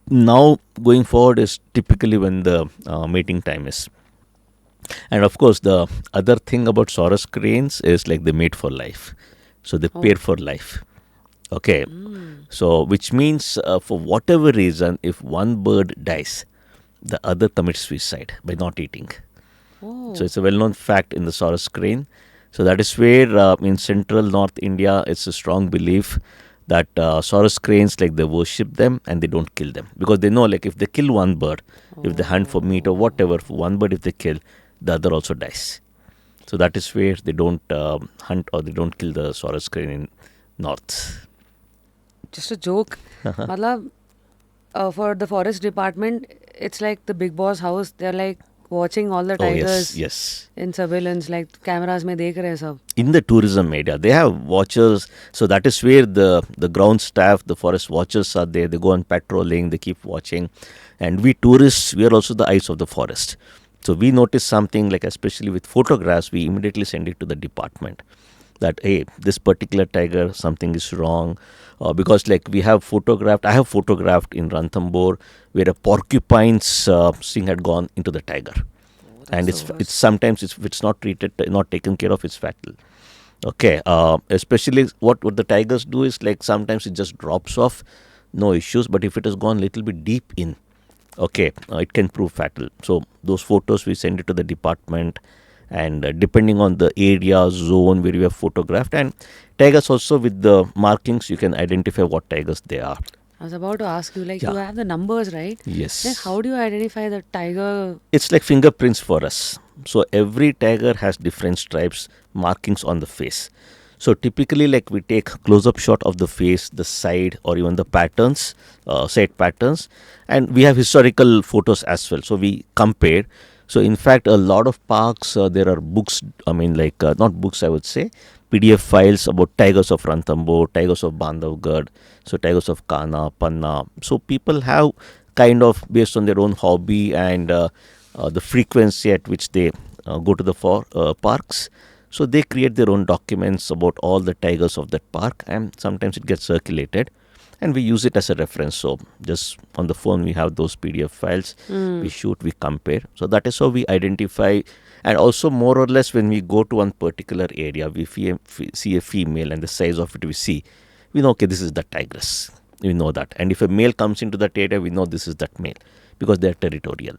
now going forward is typically when the mating time is. And of course, the other thing about Saurus cranes is like they mate for life. So they pair for life. Okay. So, which means for whatever reason, if one bird dies, the other commits suicide by not eating. Oh. So, it's a well known fact in the Saurus crane. So, that is where in central North India, it's a strong belief that Saurus cranes, like, they worship them and they don't kill them. Because they know, like, if they kill one bird, if they hunt for meat or whatever, for one bird, if they kill, the other also dies. So, that is where they don't hunt or they don't kill the Saurus crane in North. Just a joke. मतलब for the forest department, it's like the big boss house. They're like watching all the Oh, tigers yes. in surveillance, like cameras में देख रहे हैं सब. In the tourism area, they have watchers. So that is where the ground staff, the forest watchers are there. They go on patrolling, they keep watching. And we tourists, we are also the eyes of the forest. So we notice something, like especially with photographs, we immediately send it to the department that, hey, this particular tiger, something is wrong. Because like I have photographed in Ranthambore where a porcupine's thing had gone into the tiger. And it's sometimes if it's not treated, not taken care of, it's fatal. Okay, especially what the tigers do is like sometimes it just drops off, no issues. But if it has gone little bit deep in, okay, it can prove fatal. So those photos we send it to the department, and depending on the area zone where you have photographed, and tigers also with the markings, you can identify what tigers they are. I was about to ask you, like, Yeah. you have the numbers, right? Yes. Then how do you identify the tiger? It's like fingerprints for us. So every tiger has different stripes, markings on the face. So typically, like we take close-up shot of the face, the side, or even the patterns, side patterns, and we have historical photos as well. So we compare. So in fact, a lot of parks there are books. I mean, like not books, I would say, PDF files about tigers of Ranthambore, tigers of Bandhavgarh, so tigers of Kana, Panna. So people have kind of based on their own hobby and the frequency at which they go to the parks. So they create their own documents about all the tigers of that park, and sometimes it gets circulated, and we use it as a reference. So just on the phone we have those PDF files, we shoot, we compare. So that is how we identify. And also more or less when we go to one particular area, we see a female and the size of it we see, we know, okay, this is the tigress. We know that. And if a male comes into that area, we know this is that male because they are territorial.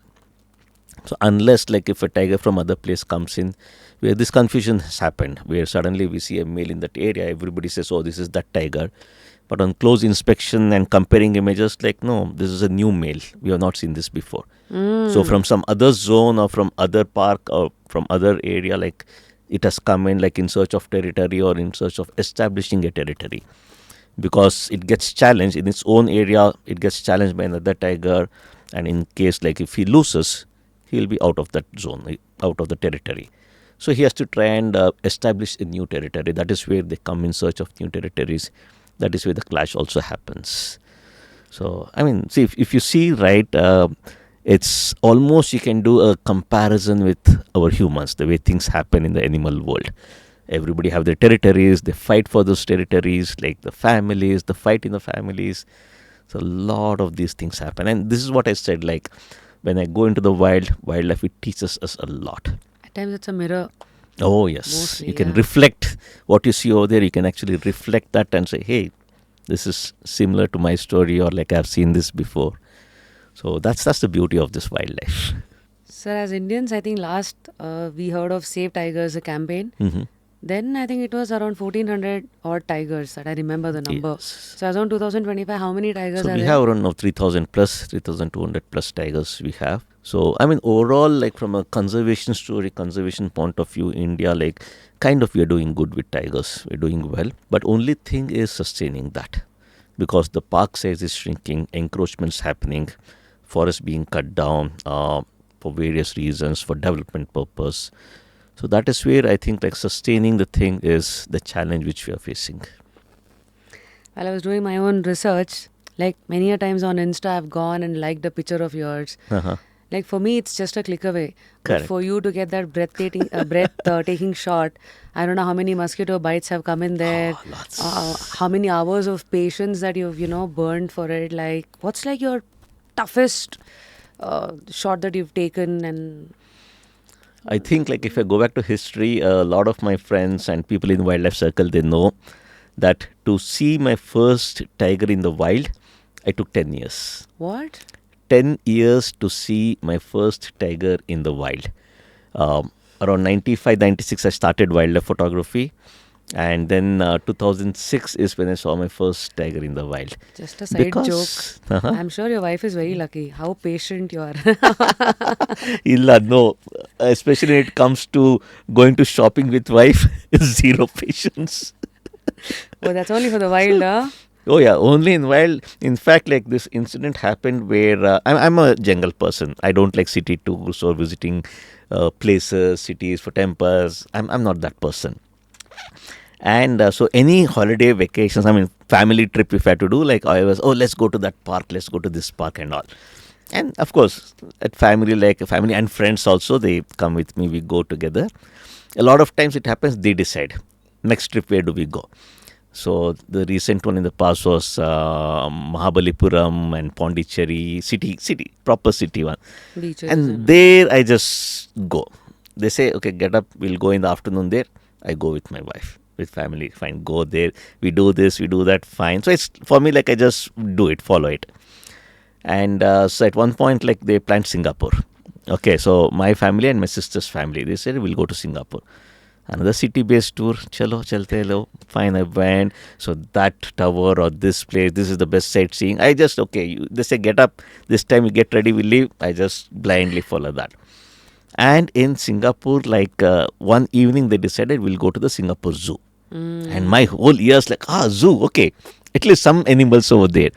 So unless like if a tiger from other place comes in, where this confusion has happened, where suddenly we see a male in that area, everybody says, oh, this is that tiger. But on close inspection and comparing images, like, no, this is a new male. We have not seen this before. So from some other zone or from other park or from other area, like it has come in like in search of territory or in search of establishing a territory. Because it gets challenged in its own area, it gets challenged by another tiger. And in case like if he loses, he will be out of that zone, out of the territory. So he has to try and establish a new territory. That is where they come in search of new territories. That is where the clash also happens. So, I mean, see, if you see, right, it's almost you can do a comparison with our humans, the way things happen in the animal world. Everybody have their territories, they fight for those territories, like the families, the fight in the families. So, a lot of these things happen. And this is what I said, like, when I go into the wildlife, it teaches us a lot. At times it's a mirror. Oh, yes. Mostly, You can yeah. reflect what you see over there. You can actually reflect that and say, hey, this is similar to my story, or like I've seen this before. So that's the beauty of this wildlife. Sir, as Indians, I think last we heard of Save Tigers, a campaign. Hmm. Then I think it was around 1400 odd tigers that I remember the number. Yes. So as on 2025, how many tigers So are we there? have around now 3,000 plus, 3,200 plus tigers we have. So I mean overall, like from a conservation story, conservation point of view, India, like kind of we are doing good with tigers. We're doing well. But only thing is sustaining that, because the park size is shrinking, encroachments happening, forests being cut down for various reasons, for development purpose. So that is where I think like sustaining the thing is the challenge which we are facing. While I was doing my own research, like many a times on Insta, I've gone and liked a picture of yours. Uh-huh. Like for me, it's just a click away. But Correct. for you to get that breath-taking shot, I don't know how many mosquito bites have come in there. Oh, lots. How many hours of patience that you've burned for it. Like, what's like your toughest shot that you've taken? And I think like if I go back to history, a lot of my friends and people in wildlife circle, they know that to see my first tiger in the wild, I took 10 years. what? 10 years to see my first tiger in the wild. Around 95, 96, I started wildlife photography. And then 2006 is when I saw my first tiger in the wild. Just a side joke. Because, I'm sure your wife is very lucky. How patient you are. Illa, no, especially when it comes to going to shopping with wife, zero patience. Oh, that's only for the wild, huh? Oh yeah, only in wild. In fact, like this incident happened where I'm a jungle person. I don't like city tours or visiting places, cities for temples. I'm not that person. And so any holiday vacations, I mean family trip if I had to do, like I was, oh let's go to that park, let's go to this park and all. And of course, at family, like family and friends also, they come with me, we go together. A lot of times it happens, they decide, next trip where do we go. So the recent one in the past was Mahabalipuram and Pondicherry, city, proper city one. Beaches. And there I just go. They say, okay, get up, we'll go in the afternoon there. I go with my wife, with family, fine, go there. We do this, we do that, fine. So it's for me like I just do it, follow it. And so at one point, like they planned Singapore. Okay, so my family and my sister's family, they said we'll go to Singapore. Another city-based tour, chalo, chalte lo, fine, I went. So that tower or this place, this is the best sightseeing. I just, okay, they say get up, this time you get ready, we leave. I just blindly follow that. And in Singapore, like one evening they decided we'll go to the Singapore Zoo. And my whole year's like, zoo, okay, at least some animals over there.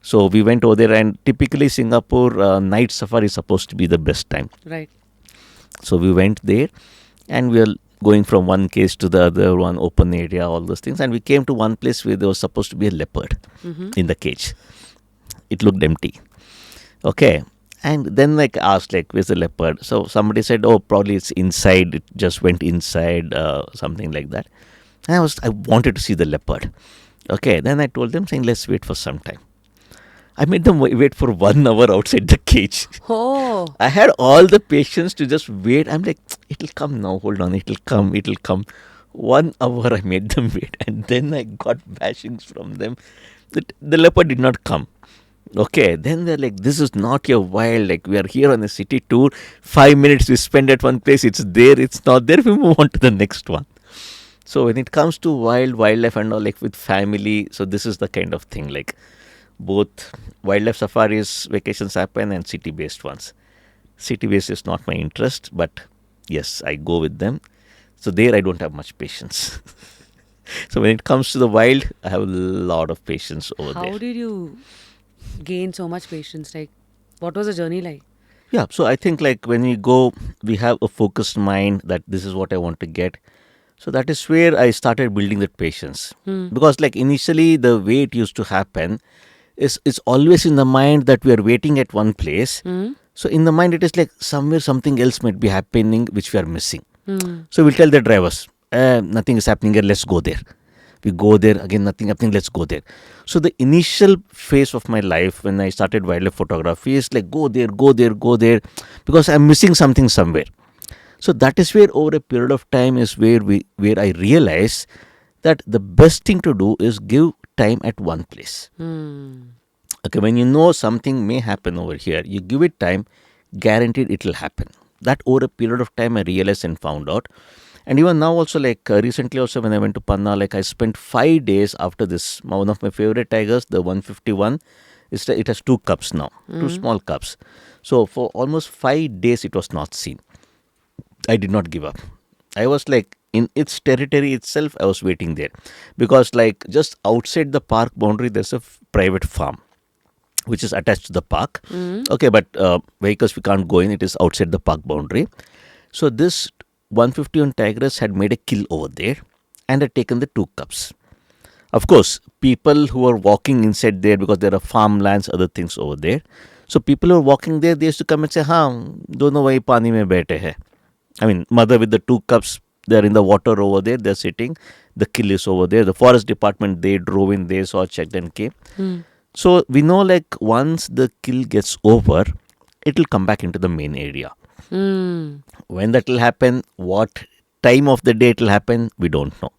So we went over there, and typically Singapore night safari is supposed to be the best time. Right. So we went there, and we were going from one cage to the other, one open area, all those things. And we came to one place where there was supposed to be a leopard in the cage. It looked empty. Okay. And then like asked like, where's the leopard? So somebody said, oh, probably it's inside. It just went inside, something like that. And I wanted to see the leopard. Okay. Then I told them saying, let's wait for some time. I made them wait for 1 hour outside the cage. Oh. I had all the patience to just wait. I'm like, it'll come now. Hold on. It'll come. 1 hour I made them wait. And then I got bashings from them. The leopard did not come. Okay. Then they're like, this is not your wild. Like, we are here on a city tour. 5 minutes we spend at one place. It's there. It's not there. We move on to the next one. So when it comes to wildlife and all, like with family, so this is the kind of thing, like both wildlife safaris, vacations happen, and city-based ones. City-based is not my interest, but yes, I go with them. So there I don't have much patience. So when it comes to the wild, I have a lot of patience over there. How did you gain so much patience? Like, what was the journey like? Yeah, so I think like when we go, we have a focused mind that this is what I want to get. So that is where I started building that patience. Because like initially the way it used to happen is it's always in the mind that we are waiting at one place. So in the mind it is like somewhere something else might be happening which we are missing. So we'll tell the drivers, nothing is happening here, let's go there. We go there, again nothing happening, let's go there. So the initial phase of my life when I started wildlife photography is like go there, because I'm missing something somewhere. So that is where over a period of time is where I realize that the best thing to do is give time at one place. Okay, when you know something may happen over here, you give it time, guaranteed it will happen. That over a period of time I realized and found out. And even now also, like recently also when I went to Panna, like I spent 5 days after this. One of my favorite tigers, the 151, it has 2 cubs now, 2 small cubs. So for almost 5 days it was not seen. I did not give up. I was like in its territory itself, I was waiting there. Because like just outside the park boundary, there's a private farm which is attached to the park. Okay, but vehicles we can't go in, it is outside the park boundary. So this 151 tigress had made a kill over there and had taken the 2 cubs. Of course, people who are walking inside there, because there are farmlands, other things over there. So people who are walking there, they used to come and say, "Haan, dono wahi pani mein baithe hai." I mean, mother with the 2 cubs, they are in the water over there, they are sitting. The kill is over there. The forest department, they drove in, they saw, checked and came. So we know like once the kill gets over, it will come back into the main area. When that will happen, what time of the day it will happen, we don't know.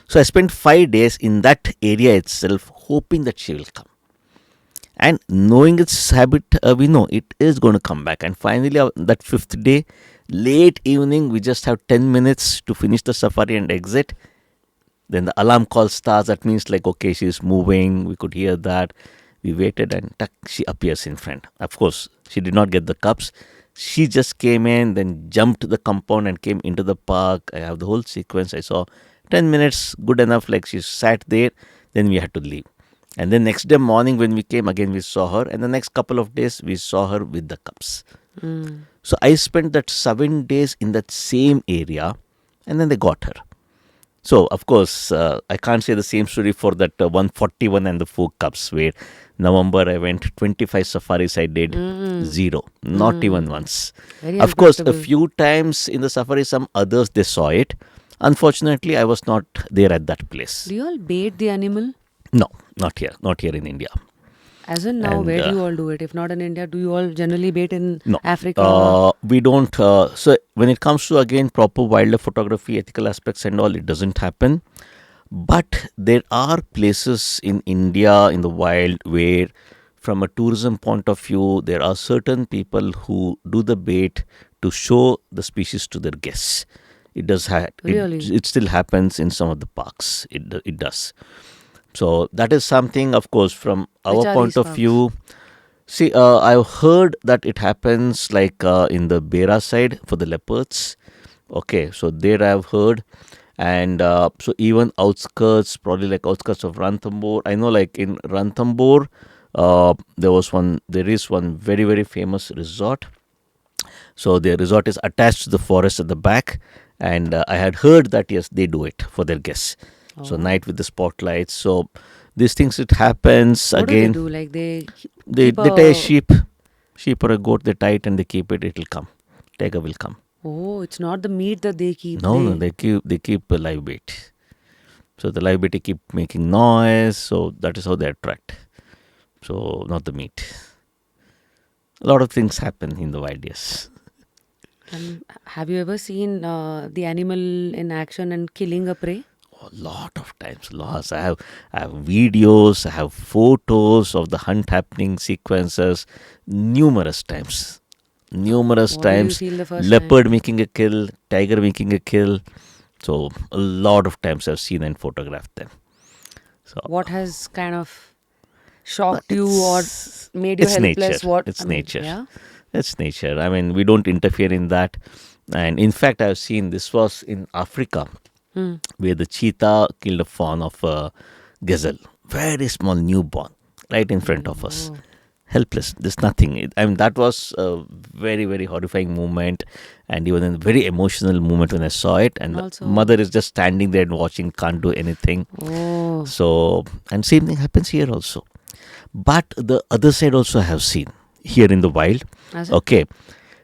So I spent 5 days in that area itself, hoping that she will come. And knowing its habit, we know it is going to come back. And finally, that 5th day, late evening, we just have 10 minutes to finish the safari and exit. Then the alarm call starts. That means like, okay, she's moving. We could hear that. We waited and tuck, she appears in front. Of course, she did not get the cubs. She just came in, then jumped the compound and came into the park. I have the whole sequence. I saw 10 minutes, good enough. Like she sat there. Then we had to leave. And then next day morning when we came, again we saw her. And the next couple of days, we saw her with the cubs. So I spent that 7 days in that same area. And then they got her. So, of course, I can't say the same story for that 141 and the 4 cubs, where November I went 25 safaris, I did 0, not even once. Very Of course, a uncomfortable. few times in the safari, some others, they saw it. Unfortunately, I was not there at that place. Do you all bait the animal? No, not here in India. As in now, And, where do you all do it? If not in India, do you all generally bait in No. Africa? We don't. So when it comes to again proper wildlife photography, ethical aspects and all, it doesn't happen. But there are places in India in the wild where, from a tourism point of view, there are certain people who do the bait to show the species to their guests. It does. Really? It still happens in some of the parks. It does. So that is something, of course, from our Which are point these of parks? view. See, I've heard that it happens like in the Bera side for the leopards. Okay, so there I've heard. And so even outskirts, probably like outskirts of Ranthambore. I know like in Ranthambore, there is one very, very famous resort. So the resort is attached to the forest at the back. And I had heard that, yes, they do it for their guests. So night with the spotlights. So these things, it happens What again. do they do? Like they They keep tie a sheep or a goat. They tie it and they keep it. It will come. Tiger will come. Oh, it's not the meat that they keep. No, they keep a live bait. So the live bait, they keep making noise. So that is how they attract. So not the meat. A lot of things happen in the wild. Yes. And have you ever seen the animal in action and killing a prey? A lot of times, lots. I have videos, I have photos of the hunt happening sequences, numerous times. Numerous What do you times. feel the first Leopard making a kill, tiger making a kill. So a lot of times I've seen and photographed them. So What has kind of shocked you or made you it's helpless? nature. What It's I mean, nature. Yeah. It's nature. I mean, we don't interfere in that. And in fact, I've seen this was in Africa, where the cheetah killed a fawn of a gazelle, very small newborn, right in front of us. Helpless. There's nothing. I mean, that was a very, very horrifying moment, and even a very emotional moment when I saw it. And Also- the mother is just standing there and watching, can't do anything. Oh, So, and same thing happens here also. But the other side also I have seen here in the wild. Has it? Okay,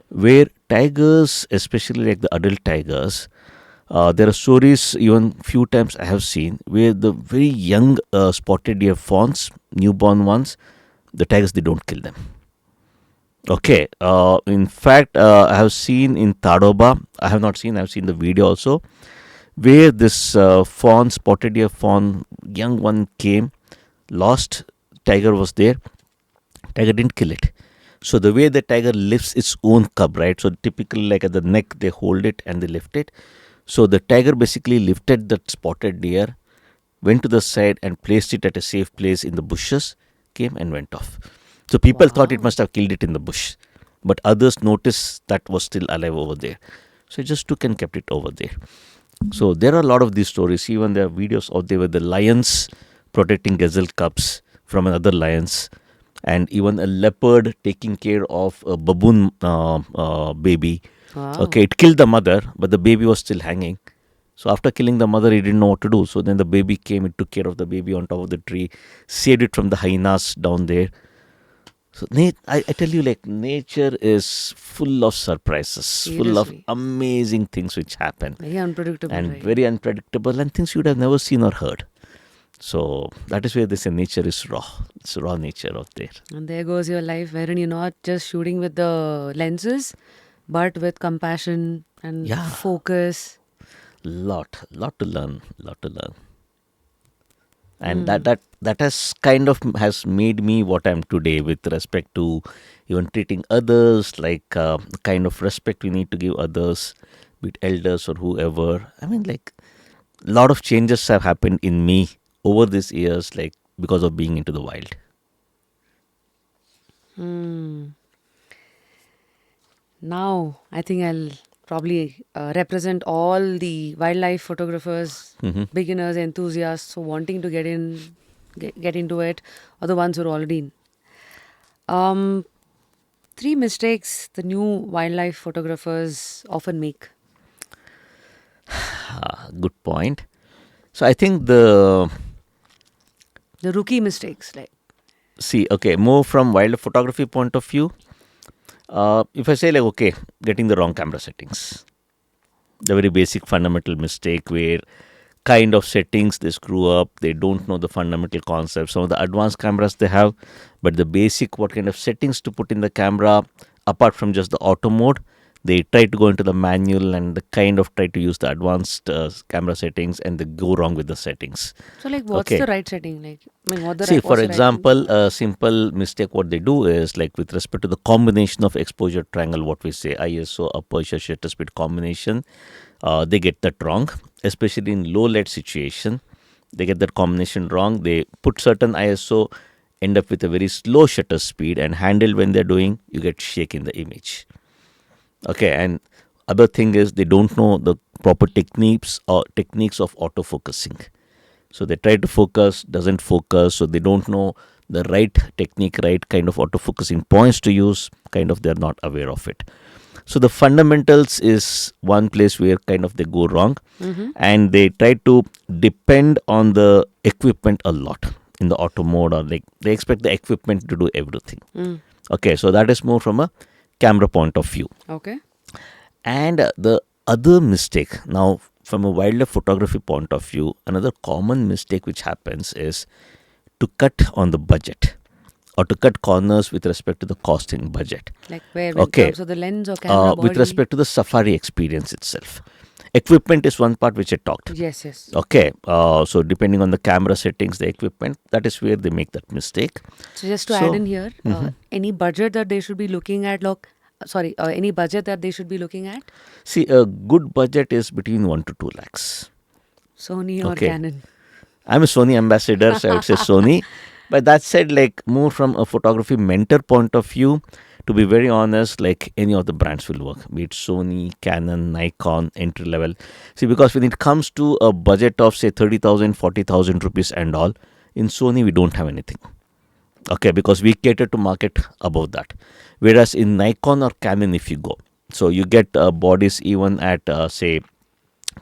where tigers, especially like the adult tigers, there are stories, even few times I have seen, where the very young spotted deer fawns, newborn ones, the tigers, they don't kill them. Okay. In fact, I have seen in Tadoba. I have not seen. I have seen the video also, where this fawn, spotted deer fawn, young one came, lost. Tiger was there. Tiger didn't kill it. So the way the tiger lifts its own cub, right? So typically, like at the neck, they hold it and they lift it. So the tiger basically lifted that spotted deer, went to the side and placed it at a safe place in the bushes, came and went off. So people thought it Wow. must have killed it in the bush, but others noticed that was still alive over there. So it just took and kept it over there. So there are a lot of these stories. Even there are videos out there with the lions protecting gazelle cubs from another lions, and even a leopard taking care of a baboon baby. Wow. Okay, it killed the mother, but the baby was still hanging. So after killing the mother, he didn't know what to do. So then the baby came, it took care of the baby on top of the tree, saved it from the hyenas down there. So I tell you, like nature is full of surprises, full of Seriously. amazing things which happen, Very unpredictable, and right? very unpredictable, and things you'd have never seen or heard. So that is where they say nature is raw. It's raw nature out there. And there goes your life, wherein you're not just shooting with the lenses, but with compassion and Yeah, focus. lot to learn, lot to learn. And that Mm. that that has kind of has made me what I'm today with respect to even treating others, like kind of respect we need to give others, be it elders or whoever. I mean, like a lot of changes have happened in me over these years, like because of being into the wild. Mm. Now, I think I'll probably represent all the wildlife photographers, Hmm. beginners, enthusiasts who wanting to get into it, or the ones who are already in. Um, Three mistakes the new wildlife photographers often make. Good point. So I think the The rookie mistakes, like see, okay, more from wildlife photography point of view. If I say like, okay, getting the wrong camera settings, the very basic fundamental mistake where kind of settings they screw up, they don't know the fundamental concepts. Some of the advanced cameras they have, but the basic what kind of settings to put in the camera, apart from just the auto mode, they try to go into the manual and the kind of try to use the advanced camera settings, and they go wrong with the settings. so. Like, what's Okay. the right setting? Like, I mean, See, for what's the right thing? example, a simple mistake what they do is like with respect to the combination of exposure triangle, what we say ISO, aperture, shutter speed combination, they get that wrong, especially in low light situation. They get that combination wrong. They put certain ISO, end up with a very slow shutter speed, and handle when they're doing, you get shake in the image. Okay, and other thing is they don't know the proper techniques of autofocusing. So they try to focus, doesn't focus, so they don't know the right technique, right kind of autofocusing points to use, kind of they're not aware of it. So the fundamentals is one place where kind of they go wrong, Mm-hmm. and they try to depend on the equipment a lot in the auto mode, or like they expect the equipment to do everything. Mm. Okay, so that is more from a camera point of view. Okay. And the other mistake, now from a wildlife photography point of view, another common mistake which happens is to cut on the budget, or to cut corners with respect to the costing budget. Like where, in Okay, terms of the lens or camera with body? respect to the safari experience itself. Equipment is one part which I talked. Yes, yes. Okay, so depending on the camera settings, the equipment, that is where they make that mistake. So just to add So, in here, any budget that they should be looking at, any budget that they should be looking at? see, a good budget is between 1 to 2 lakhs. Sony or Okay. Canon? I'm a Sony ambassador, so I would say Sony. But that said, like more from a photography mentor point of view, to be very honest, like any of the brands will work, be it Sony, Canon, Nikon, entry level. See, because when it comes to a budget of say 30,000, 40,000 rupees and all, in Sony we don't have anything. Okay, because we cater to market above that. Whereas in Nikon or Canon, if you go, so you get bodies even at say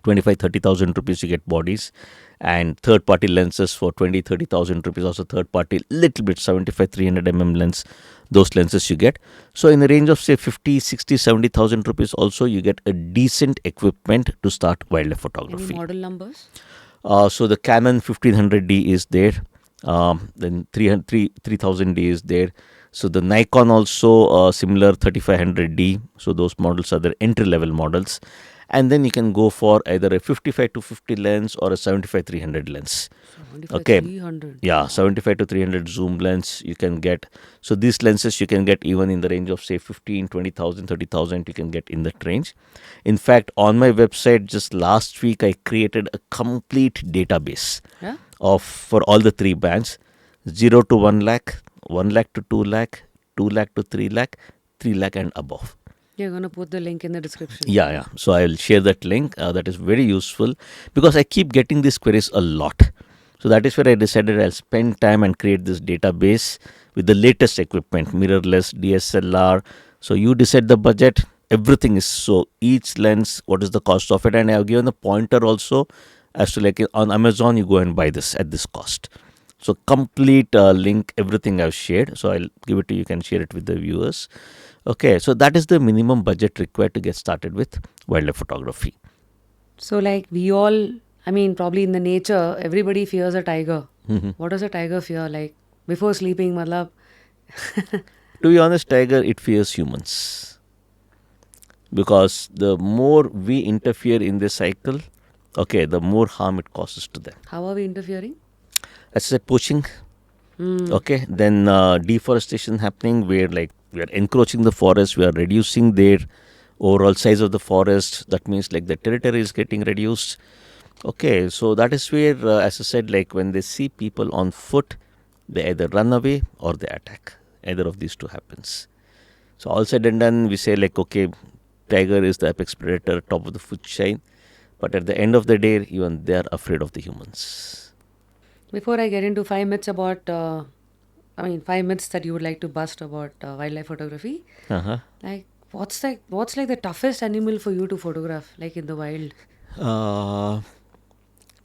25-30,000 rupees, you get bodies, and third party lenses for 20-30,000 rupees, also third party little bit 75-300 lens, those lenses you get. So in the range of say 50-60-70,000 rupees also, you get a decent equipment to start wildlife Any photography. model numbers? So the Canon 1500D is there, then 3000D is there. So the Nikon also similar 3500D. So those models are the entry level models. And then you can go for either a 55 to 50 lens or a 75 300 lens. 75, Okay. 300. Yeah, 75 to 300 zoom lens you can get. So these lenses you can get even in the range of say 15, 20,000, 30,000 you can get in that range. In fact, on my website just last week I created a complete database Yeah? of for all the three bands 0 to 1 lakh, 1 lakh to 2 lakh, 2 lakh to 3 lakh, 3 lakh and above. You're going to put the link in the description. Yeah. So I'll share that link. That is very useful because I keep getting these queries a lot. So that is where I decided I'll spend time and create this database with the latest equipment, mirrorless, DSLR. So you decide the budget. Everything is so each lens, what is the cost of it, and I have given a pointer also as to like on Amazon you go and buy this at this cost. So complete link, everything I've shared. So I'll give it to you. You can share it with the viewers. Okay, so that is the minimum budget required to get started with wildlife photography. So, like, we all, I mean, probably in the nature, everybody fears a tiger. What does a tiger fear? Like, before sleeping, matlab. To be honest, tiger, it fears humans. Because the more we interfere in this cycle, okay, the more harm it causes to them. How are we interfering? As I said, poaching. Okay, then deforestation happening where like we are encroaching the forest, we are reducing their overall size of the forest. That means like the territory is getting reduced. Okay, so that is where, as I said, like when they see people on foot, they either run away or they attack. Either of these two happens. So all said and done, we say like, okay, tiger is the apex predator, top of the food chain. But at the end of the day, even they are afraid of the humans. Before I get into 5 myths about, 5 myths that you would like to bust about wildlife photography, Uh-huh. like, what's like the toughest animal for you to photograph, like in the wild?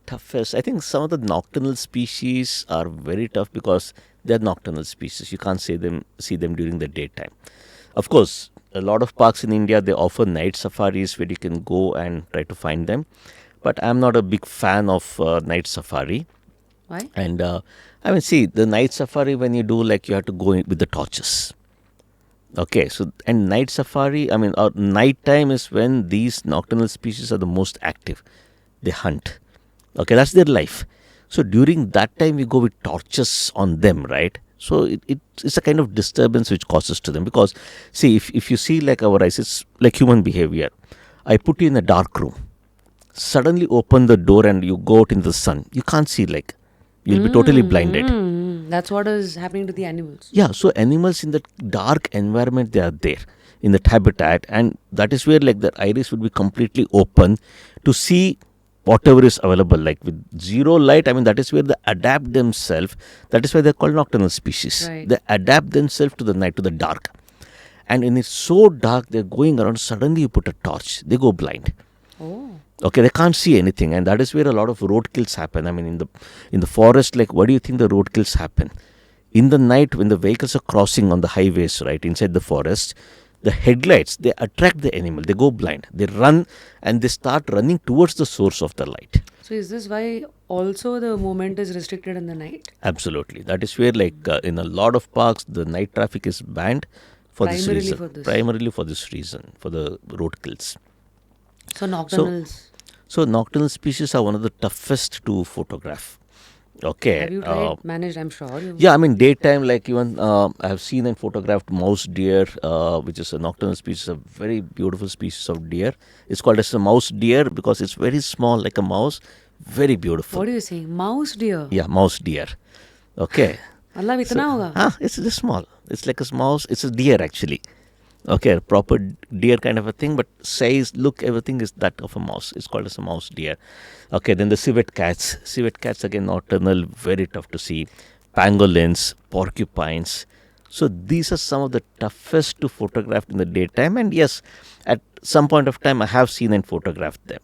Toughest. I think some of the nocturnal species are very tough because they're nocturnal species. You can't see them during the daytime. Of course, a lot of parks in India, they offer night safaris where you can go and try to find them. But I'm not a big fan of night safari. Why? And see, the night safari, when you do, like, you have to go in with the torches. Okay, so, and night safari, night time is when these nocturnal species are the most active. They hunt. Okay, that's their life. So during that time, we go with torches on them, right? So it's a kind of disturbance which causes to them. Because, see, if you see like our eyes, it's like human behavior. I put you in a dark room. Suddenly open the door and you go out in the sun. You can't see, like, you'll be totally blinded. That's what is happening to the animals. Yeah, so animals in that dark environment, they are there in that habitat, and that is where like their iris would be completely open to see whatever is available. Like with zero light, that is where they adapt themselves. That is why they're called nocturnal species. Right. They adapt themselves to the night, to the dark. And when it's so dark, they're going around, suddenly you put a torch, they go blind. Oh. Okay, they can't see anything, and that is where a lot of roadkills happen. In the forest, like, what do you think the roadkills happen? In the night, when the vehicles are crossing on the highways, right, inside the forest, the headlights, they attract the animal. They go blind. They run, and they start running towards the source of the light. So is this why also the movement is restricted in the night? Absolutely. That is where, like, in a lot of parks, the night traffic is banned for this reason. Primarily for this reason, for the roadkills. So nocturnals. So nocturnal species are one of the toughest to photograph. Okay. Have you tried managed? I'm sure. Yeah, daytime, like even I have seen and photographed mouse deer, which is a nocturnal species, a very beautiful species of deer. It's called as a mouse deer because it's very small, like a mouse, very beautiful. What are you saying? Mouse deer? Yeah, mouse deer. Okay. Allah, itna hoga? It's just small. It's like a mouse. It's a deer actually. Okay, proper deer kind of a thing, but size, look, everything is that of a mouse. It's called as a mouse deer. Okay, then the civet cats. Civet cats, again, nocturnal, very tough to see. Pangolins, porcupines. So these are some of the toughest to photograph in the daytime. And yes, at some point of time, I have seen and photographed them.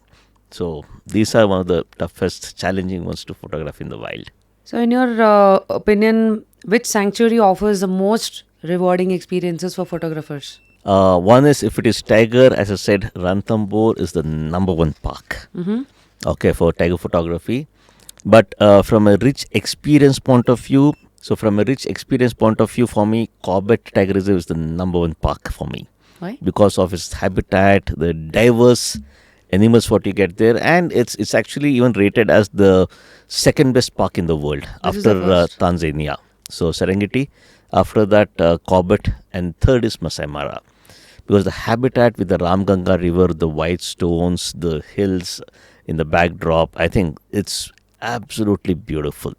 So these are one of the toughest, challenging ones to photograph in the wild. So in your opinion, which sanctuary offers the most rewarding experiences for photographers? One is, if it is tiger, as I said, Ranthambore is the number one park. Okay, for tiger photography. But from a rich experience point of view, So from a rich experience point of view, for me, Corbett Tiger Reserve is the number one park for me Why? because of its habitat, the diverse animals what you get there, and it's actually even rated as the second best park in the world Which is after the first? Tanzania. So Serengeti, after that Corbett, and third is Masai Mara because the habitat with the Ramganga River, the white stones, the hills in the backdrop, I think it's absolutely beautiful.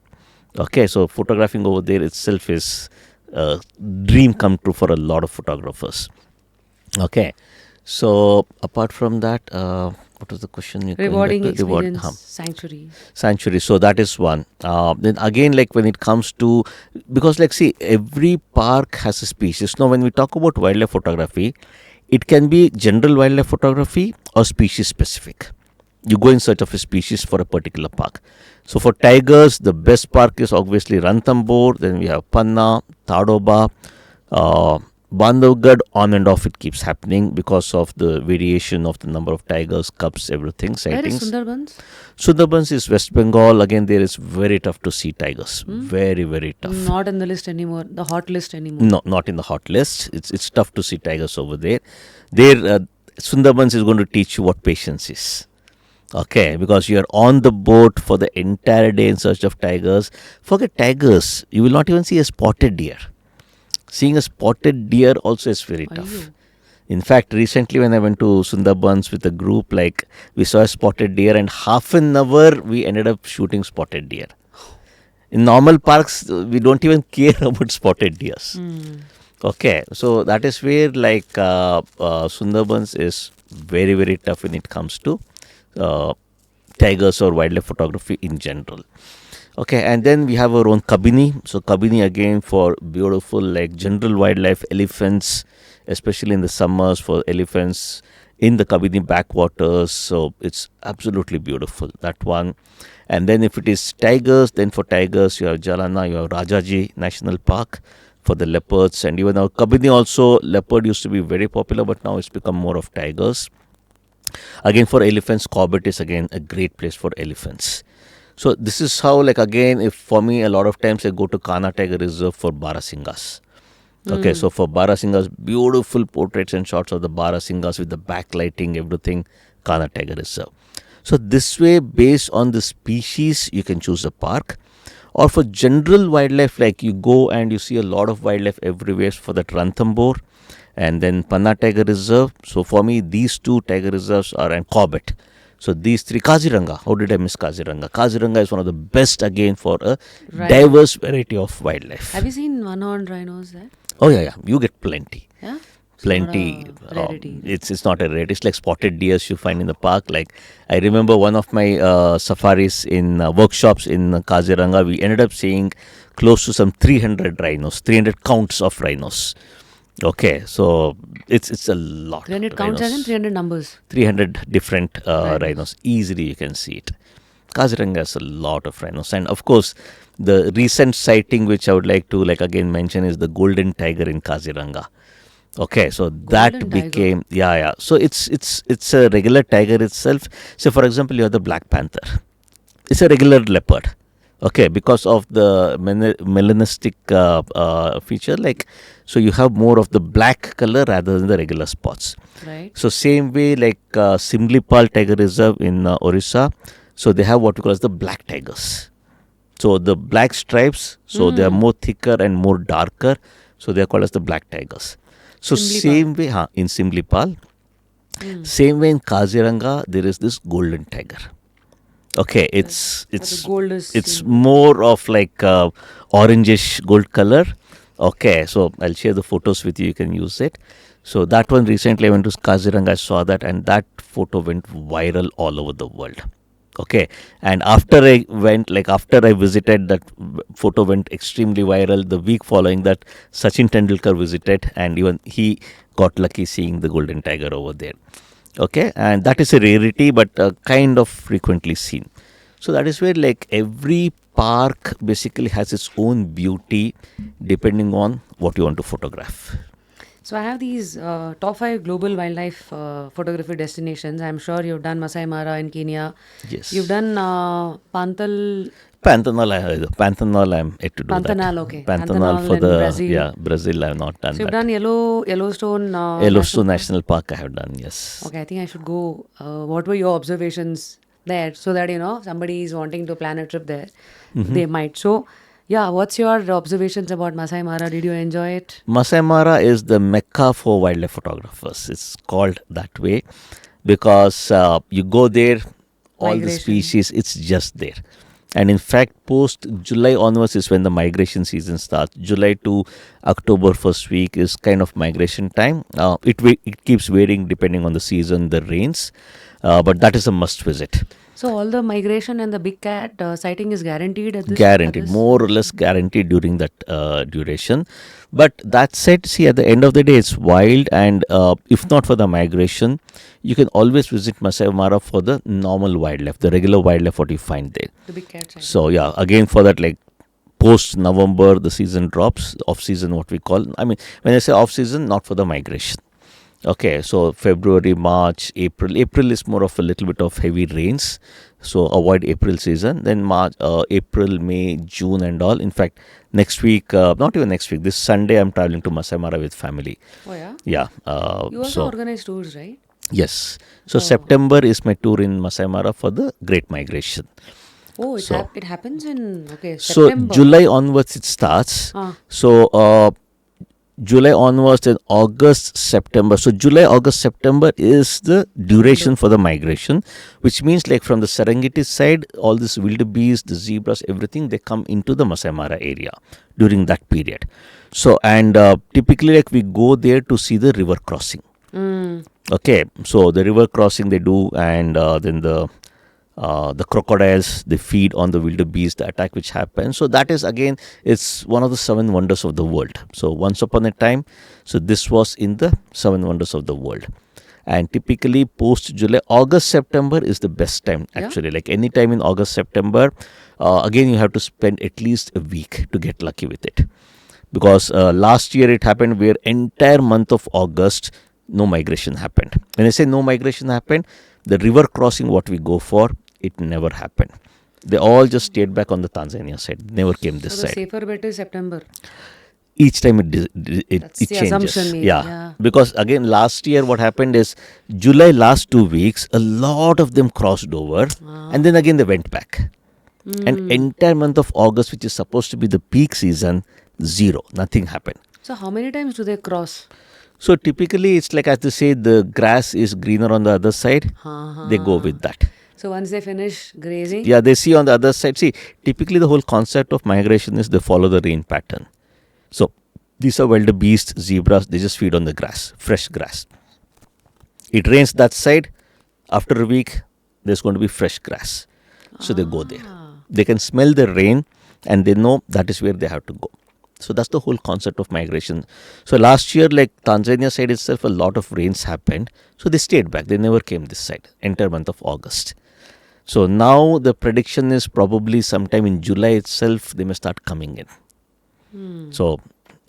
Okay, so photographing over there itself is a dream come true for a lot of photographers. Okay, so apart from that, what was the question? Rewarding Reward, experience, sanctuary. sanctuary. So that is one. Then again, like when it comes to, because like see, every park has a species. Now when we talk about wildlife photography, it can be general wildlife photography or species specific. You go in search of a species for a particular park. So for tigers, the best park is obviously Ranthambore. Then we have Panna, Tadoba, Bandhavgarh. On and off it keeps happening because of the variation of the number of tigers, cubs, everything, Where is sightings. Sundarbans? Sundarbans is West Bengal. Again, there is very tough to see tigers. Very, very tough. Not in the list anymore, the hot list anymore. No, not in the hot list. It's tough to see tigers over there. There, Sundarbans is going to teach you what patience is. Okay, because you are on the boat for the entire day in search of tigers. Forget tigers, you will not even see a spotted deer. Seeing a spotted deer also is very tough. Ayyo. In fact, recently when I went to Sundarbans with a group, like we saw a spotted deer, and half an hour we ended up shooting spotted deer. In normal parks, we don't even care about spotted deers. Okay, so that is where like Sundarbans is very, very tough when it comes to uh, tigers or wildlife photography in general. Okay, and then we have our own Kabini. So Kabini again for beautiful like general wildlife, elephants, especially in the summers for elephants in the Kabini backwaters. So it's absolutely beautiful, that one. And then if it is tigers, then for tigers you have Jalana, you have Rajaji National Park for the leopards, and even now Kabini also leopard used to be very popular, but now it's become more of tigers. Again for elephants, Corbett is again a great place for elephants. So this is how like again if for me a lot of times I go to Kana Tiger Reserve for Barasingas. Okay, so for Barasingas, beautiful portraits and shots of the Barasingas with the backlighting, everything, Kana Tiger Reserve. So this way, based on the species, you can choose a park. Or for general wildlife, like you go and you see a lot of wildlife everywhere for that Ranthambore and then Panna Tiger Reserve. So for me, these two tiger reserves are and Corbett. So these three, Kaziranga. How did I miss Kaziranga? Kaziranga is one of the best again for a Right. diverse variety of wildlife. Have you seen one-horned rhinos there? Oh yeah, you get plenty. Yeah? Plenty. Not a rarity. It's not a rarity. It's like spotted deers you find in the park. Like I remember one of my safaris in workshops in Kaziranga, we ended up seeing close to some 300 rhinos, 300 counts of rhinos. Okay, so it's a lot. 300 counts as in 300 numbers. 300 different Rhinos. rhinos. Easily you can see it. Kaziranga has a lot of rhinos, and of course the recent sighting which I would like to like again mention is the golden tiger in Kaziranga. Okay, so that Golden tiger. became yeah. So it's a regular tiger itself. So for example, you have the black panther. It's a regular leopard. Okay, because of the melanistic feature, like so you have more of the black color rather than the regular spots. Right? So same way like Simlipal Tiger Reserve in Orissa. So they have what we call as the black tigers. So the black stripes, so they are more thicker and more darker. So they are called as the black tigers. So Simlipal. same way in Simlipal, same way in Kaziranga, there is this golden tiger. Okay, But the gold is it's in- more of like orangish gold color. Okay, so I'll share the photos with you. You can use it. So that one recently I went to Kaziranga. I saw that, and that photo went viral all over the world. Okay, and after I went, like after I visited, that photo went extremely viral. The week following that, Sachin Tendulkar visited, and even he got lucky seeing the golden tiger over there. Okay, and that is a rarity, but kind of frequently seen. So that is where like every park basically has its own beauty depending on what you want to photograph. So I have these top 5 global wildlife photography destinations. I'm sure you've done Masai Mara in Kenya. Yes. You've done Pantal Panthenol I'm yet to do Pantanal, that. okay. Panthenol Panthenol for in the Brazil. Brazil I've not done So you've that. done Yellowstone. Yellowstone National Park I have done, yes. Okay, I think I should go. What were your observations there? So that, somebody is wanting to plan a trip there, they might. So, yeah, what's your observations about Masai Mara? Did you enjoy it? Masai Mara is the mecca for wildlife photographers. It's called that way because you go there, all the Migration. species, it's just there. And in fact, post July onwards is when the migration season starts. July to October first week is kind of migration time. It keeps varying depending on the season, the rains, but that is a must visit. So all the migration and the big cat sighting is guaranteed at this? Guaranteed, at this? more or less guaranteed during that duration. But that said, see, at the end of the day, it's wild, and if not for the migration, you can always visit Masai Mara for the normal wildlife, the regular wildlife what you find there. The big cat sighting. So yeah, again for that, like post November the season drops, off season what we call. I mean, when I say off season, not for the migration. Okay, so February, March, April. April is more of a little bit of heavy rains, so avoid April season. Then March, April, May, June, and all. In fact, next week, not even next week, this Sunday, I'm traveling to Masai Mara with family. Oh, yeah? Yeah. You also So organize tours, right? yes. So Oh. September is my tour in Masai Mara for the Great Migration. Oh, So- it happens in, So September. July onwards it starts. Ah. So July onwards, then August, September. So July, August, September is the duration for the migration, which means like from the Serengeti side, all these wildebeest, the zebras, everything, they come into the Masai Mara area during that period. So, and typically like we go there to see the river crossing. Mm. Okay, so the river crossing they do, and then the crocodiles, they feed on the wildebeest, the attack which happens. So that is again, it's one of the seven wonders of the world. So once upon a time, so this was in the seven wonders of the world. And typically post July, August, September is the best time Yeah. actually. Like any time in August, September, again you have to spend at least a week to get lucky with it. Because last year it happened where entire month of August, no migration happened. When I say no migration happened, the river crossing what we go for, it never happened. They all just stayed back on the Tanzania side, never came this So the side. safer bet is September. Each time it That's the changes. assumption maybe, yeah. Because again last year what happened is July last 2 weeks, a lot of them crossed over, and then again they went back. And entire month of August, which is supposed to be the peak season, zero, nothing happened. So how many times do they cross? So typically it's like, as they say, the grass is greener on the other side, they go with that. So once they finish grazing, Yeah, they see on the other side. See, typically the whole concept of migration is they follow the rain pattern. So these are wildebeest, zebras, they just feed on the grass, fresh grass. It rains that side, after a week there's going to be fresh grass. So they go there. They can smell the rain and they know that is where they have to go. So that's the whole concept of migration. So last year, like Tanzania side itself, a lot of rains happened. So they stayed back. They never came this side, entire month of August. So now the prediction is probably sometime in July itself, they may start coming in. So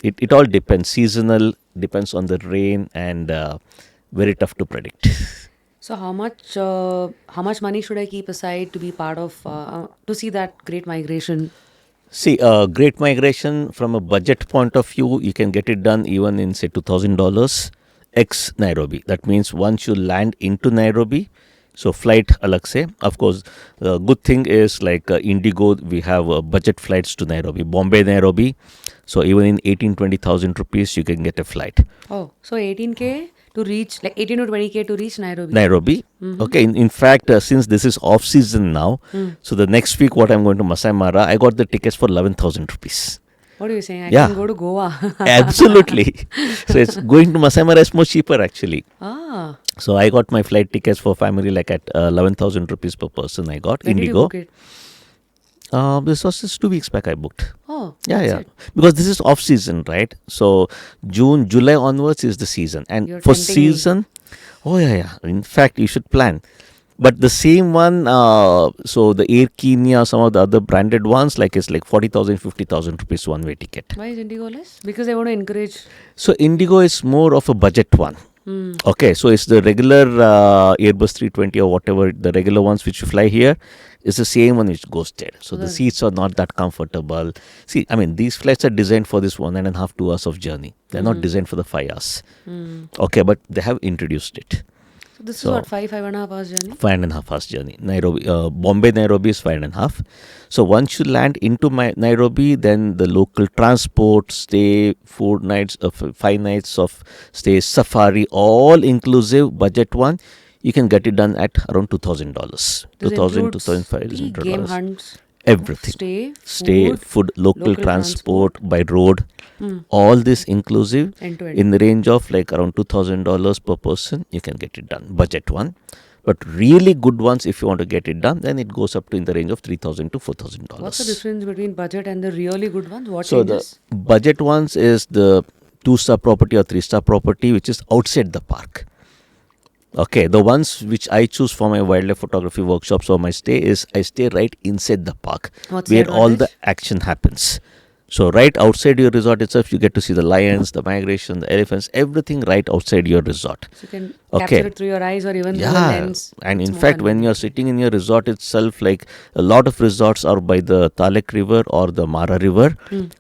it all depends. Seasonal, depends on the rain, and very tough to predict. so how much money should I keep aside to be part of to see that great migration? See, Great Migration, from a budget point of view, you can get it done even in, say, $2,000 ex Nairobi. That means once you land into Nairobi, so flight alag se. Of course, the good thing is like Indigo, we have budget flights to Nairobi, Bombay, Nairobi. So even in 18,000-20,000 rupees, you can get a flight. Oh, so 18K to reach, like 18 to 20K to reach Nairobi. Nairobi. Okay, in fact, since this is off season now, so the next week what I'm going to Masai Mara, I got the tickets for 11,000 rupees. What are you saying? I Yeah. can go to Goa. Absolutely. So it's going to Masai Mara is more cheaper actually. Ah, So I got my flight tickets for family like at 11,000 rupees per person. I got when did you Indigo. book it? This was just 2 weeks back I booked. Oh, Yeah, that's yeah. it. Because this is off season, right? So June, July onwards is the season. And You're for tempting me. season, oh yeah. In fact, you should plan. But the same one, so the Air Kenya, some of the other branded ones, like it's like 40,000, 50,000 rupees one way ticket. Why is Indigo less? Because they want to encourage. So Indigo is more of a budget one. Hmm. Okay, so it's the regular Airbus 320 or whatever, the regular ones which you fly here. is the same one which goes there. So the seats are not that comfortable. See, I mean, these flights are designed for this 1.5, 2 hours of journey. They're not designed for the 5 hours. Okay, but they have introduced it. So this is what, 5.5 hours journey? 5.5 hours journey. Nairobi, Bombay, Nairobi is 5.5. So once you land into Nairobi, then the local transport, stay, 4 nights, 5 nights of stay, safari, all inclusive, budget one, you can get it done at around $2,000. $2,000, $2,500. Game hunts, Everything. stay, food, local transport by road. All this inclusive end to end. in the range of like around $2,000 per person, you can get it done. Budget one. But really good ones, if you want to get it done, then it goes up to in the range of $3,000 to $4,000. What's the difference between budget and the really good ones? What So changes? the budget ones is the 2-star property or 3-star property, which is outside the park. Okay, the ones which I choose for my wildlife photography workshops or my stay is I stay right inside the park, What's the where all the advantage? action happens. So right outside your resort itself, you get to see the lions, the migration, the elephants, everything right outside your resort. So you can Okay. capture it through your eyes or even through a Yeah, lens. and It's in more fact, when you're sitting in your resort itself, like a lot of resorts are by the Talek River or the Mara River.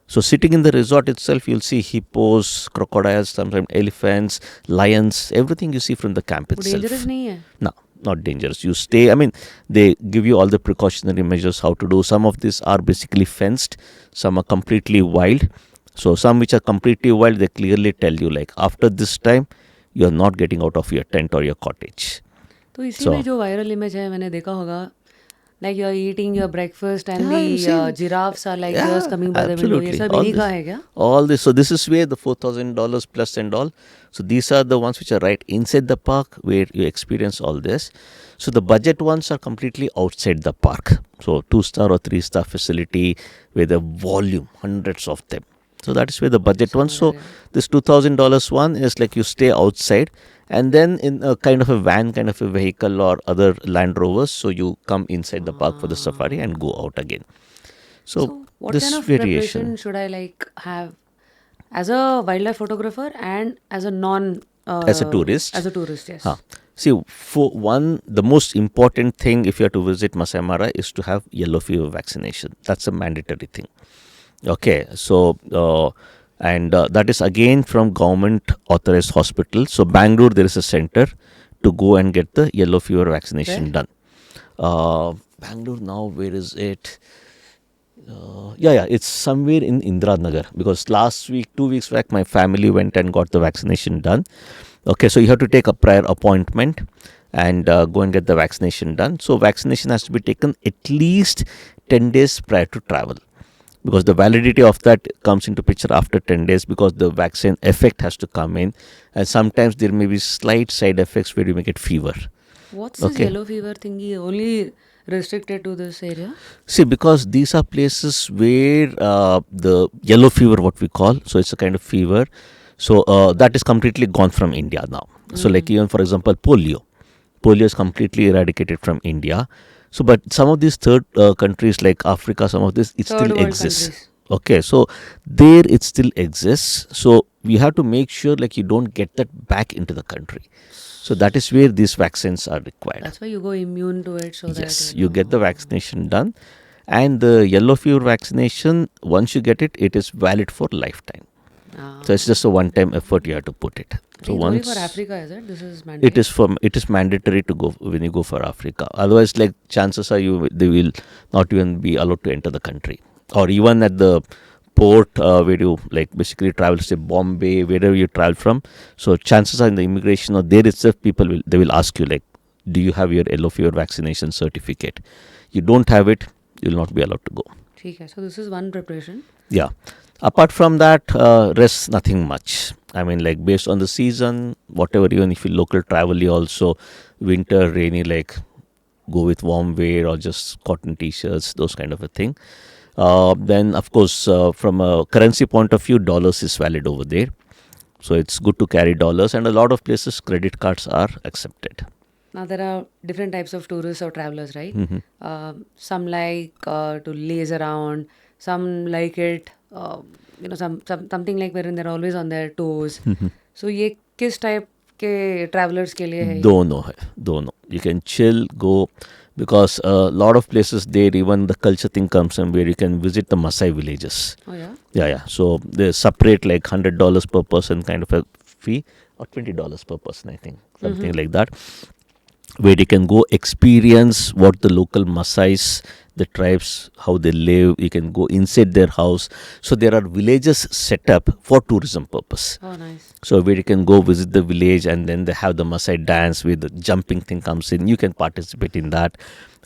So sitting in the resort itself, you'll see hippos, crocodiles, sometimes elephants, lions, everything you see from the camp वो itself. dangerous नहीं है. No, not dangerous. You stay, I mean, they give you all the precautionary measures how to do. Some of these are basically fenced, some are completely wild. So some which are completely wild, they clearly tell you like after this time, you're not getting out of your tent or your cottage. तो इसी So- में जो viral image है मैंने देखा होगा, like you're eating your breakfast and Yeah, you the see. giraffes are like Yeah, just coming by the window. ये absolutely. सब All इन्हीं this- का है क्या? All this. So this is where the $4,000 plus and all. So these are the ones which are right inside the park where you experience all this. So the budget ones are completely outside the park. So 2-star or 3-star facility with the volume, hundreds of them. So that is where the budget one. So this $2,000 one is like you stay outside and then in a kind of a van, kind of a vehicle or other Land Rovers. So you come inside the park for the safari and go out again. So, what this kind of variation. preparation should I like have as a wildlife photographer and as a non As a tourist? As a tourist, yes. Huh. See, for one, the most important thing if you have to visit Masai Mara is to have yellow fever vaccination. That's a mandatory thing. Okay, so that is again from government authorized hospital. So Bangalore, there is a center to go and get the yellow fever vaccination done. Bangalore now, where is it? It's somewhere in Indiranagar because last week, 2 weeks back, my family went and got the vaccination done. Okay, so you have to take a prior appointment and go and get the vaccination done. So vaccination has to be taken at least 10 days prior to travel because the validity of that comes into picture after 10 days because the vaccine effect has to come in and sometimes there may be slight side effects where you may get fever. What's this Okay. yellow fever thingy? Only restricted to this area? See, because these are places where the yellow fever, what we call, so it's a kind of fever. So that is completely gone from India now. So like even for example, polio is completely eradicated from India. So but some of these third countries like Africa, some of this, it Third still world exists. countries. Okay, so there it still exists. So we have to make sure like you don't get that back into the country. So that is where these vaccines are required. That's why you go immune to it. So Yes, that you get the vaccination done. And the yellow fever vaccination, once you get it, it is valid for lifetime. So it's just a one-time effort you have to put it. So only once for Africa, is it? This is mandatory. it is mandatory to go when you go for Africa. Otherwise, like chances are they will not even be allowed to enter the country. Or even at the port where you like basically travel, say Bombay, wherever you travel from. So chances are in the immigration or there itself, they will ask you like, do you have your yellow fever vaccination certificate? You don't have it, you will not be allowed to go. Okay, so this is one preparation. Yeah. Apart from that, rest nothing much. I mean, like based on the season, whatever, even if you local travel, you also winter, rainy, like go with warm wear or just cotton t-shirts, those kind of a thing. Then, of course, from a currency point of view, dollars is valid over there. So it's good to carry dollars, and a lot of places credit cards are accepted. Now there are different types of tourists or travelers, right? Mm-hmm. Some like to laze around. Some like it, something like wherein they're always on their toes. So ये किस type के travelers के लिए है? दोनों. You can chill, go, because a lot of places there, even the culture thing comes in where you can visit the Maasai villages. Oh yeah. Yeah. So they separate like $100 per person kind of a fee, or $20 per person, I think, something like that, where you can go experience what the local Maasais, the tribes, how they live. You can go inside their house. So there are villages set up for tourism purpose. Oh nice. So where you can go visit the village, and then they have the Maasai dance where the jumping thing comes in. You can participate in that,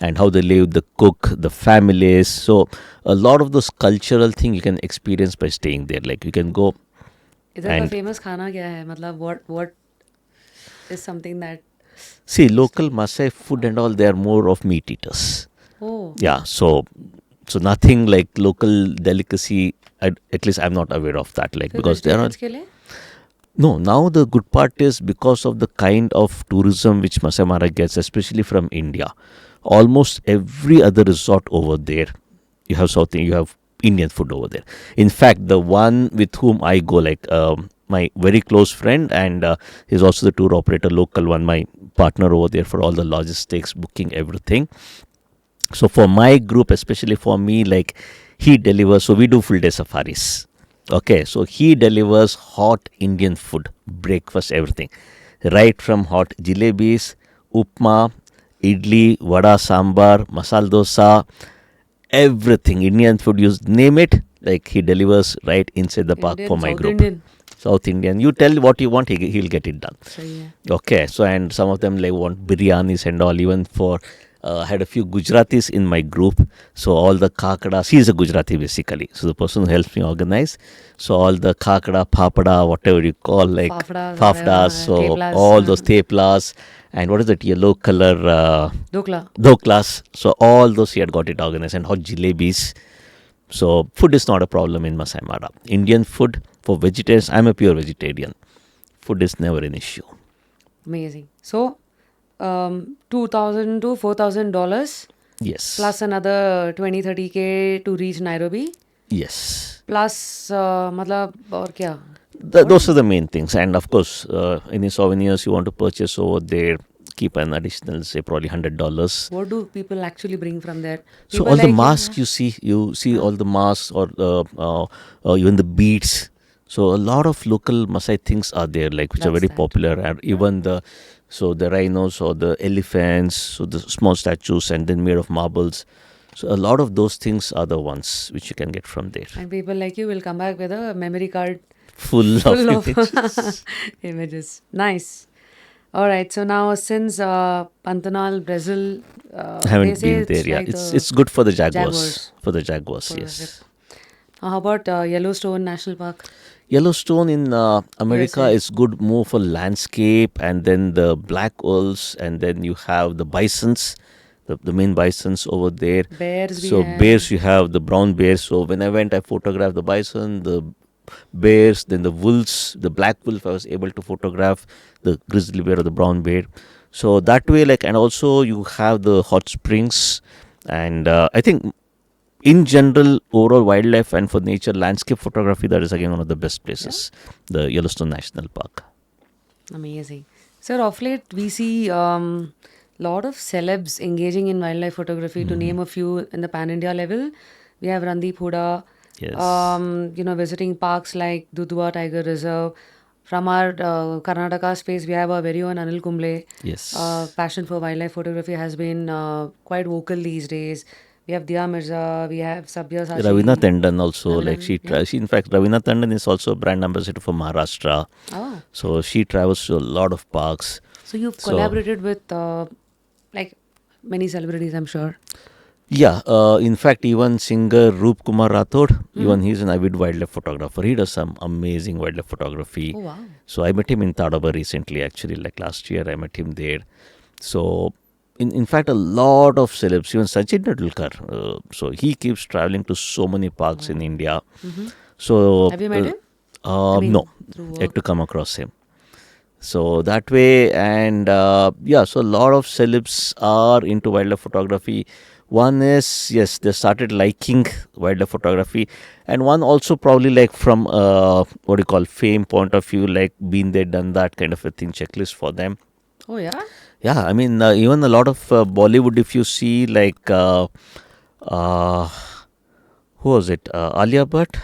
and how they live, the cook, the families. So a lot of those cultural thing you can experience by staying there. Like you can go. इधर का And- famous खाना क्या है? मतलब what is something that See, local Maasai food and all, they are more of meat eaters. oh Yeah, so nothing like local delicacy. At least I'm not aware of that. Like फिर because there are vegetables के लिए? no. Now the good part is because of the kind of tourism which Masai Mara gets, especially from India. Almost every other resort over there, you have you have Indian food over there. In fact, the one with whom I go, like my very close friend, and he's also the tour operator, local one, my partner over there for all the logistics, booking, everything. So for my group, especially for me, like he delivers. So we do full day safaris. Okay, so he delivers hot Indian food, breakfast, everything, right from hot jalebis, upma, idli, vada, sambar, masala dosa, everything Indian food. You name it, like he delivers right inside the park Indian, for my South group. Indian. South Indian. You tell what you want, he'll get it done. सही है. Okay, so and some of them like want biryanis and all. Even for I had a few Gujaratis in my group. So all the kakada, she is a Gujarati basically. So the person who helps me organize. So all the kakada, papada, whatever you call, like Fafdas, fafdas, so theplas, all those theplas, and what is that yellow color Dokla. doklas. So all those he had got it organized, and hot jalebis. So food is not a problem in Masai Mara. Indian food for vegetarians. I'm a pure vegetarian. Food is never an issue. Amazing. So, $2,000 to $4,000 Yes. plus another 20-30K to reach Nairobi. Yes. Plus, मतलब और क्या? Those are the main things. And of course, any souvenirs you want to purchase over there, keep an additional, say, probably $100. What do people actually bring from there? So People all the like, masks you see all the masks, or even the beads. So a lot of local Maasai things are there, like which are That's very that. popular, and even the rhinos or the elephants, so the small statues, and then made of marbles. So a lot of those things are the ones which you can get from there. And people like you will come back with a memory card Full full of of images. images. Nice. All right. So now since Pantanal, Brazil, I they haven't say been there. it's Yeah, like it's good for the jaguars. jaguars. For the jaguars, For the yes. how about Yellowstone National Park? Yellowstone in America USA. is good more for landscape, and then the black wolves, and then you have the bisons, the main bisons over there. Bears we So have. bears, you have the brown bears. So when I went, I photographed the bison, the bears, then the wolves, the black wolf. I was able to photograph the grizzly bear or the brown bear. So that way, like, and also you have the hot springs, and I think in general, overall wildlife and for nature landscape photography, that is again one of the best places, the Yellowstone National Park. Amazing. Sir, of late we see lot of celebs engaging in wildlife photography. To name a few in the pan-India level, we have Randeep Hooda, Yes. visiting parks like Dudhwa Tiger Reserve. From our Karnataka space, we have our very own Anil Kumble. Yes. Passion for wildlife photography has been quite vocal these days. We have Dia Mirza, we have Sabya Sachi. Ravina Tandon also, like Ravina, she in fact, Ravina Tandon is also a brand ambassador for Maharashtra. Oh. So she travels to a lot of parks. So you've So- collaborated with like many celebrities, I'm sure. Yeah, in fact, even singer Roop Kumar Rathod, even he's an avid wildlife photographer. He does some amazing wildlife photography. Oh wow. So I met him in Tadaba recently, actually, like last year I met him there. So in fact, a lot of celebs, even Sachin Tendulkar, so he keeps traveling to so many parks in India. So Have you met him? I mean, no, through yet to come across him. So that way, and so a lot of celebs are into wildlife photography. One is, yes, they started liking wildlife photography, and one also probably like from what do you call fame point of view, like been there, done that kind of a thing, checklist for them. Oh yeah. Yeah, I mean, even a lot of Bollywood, if you see, like, uh, who was it? Alia Bhatt,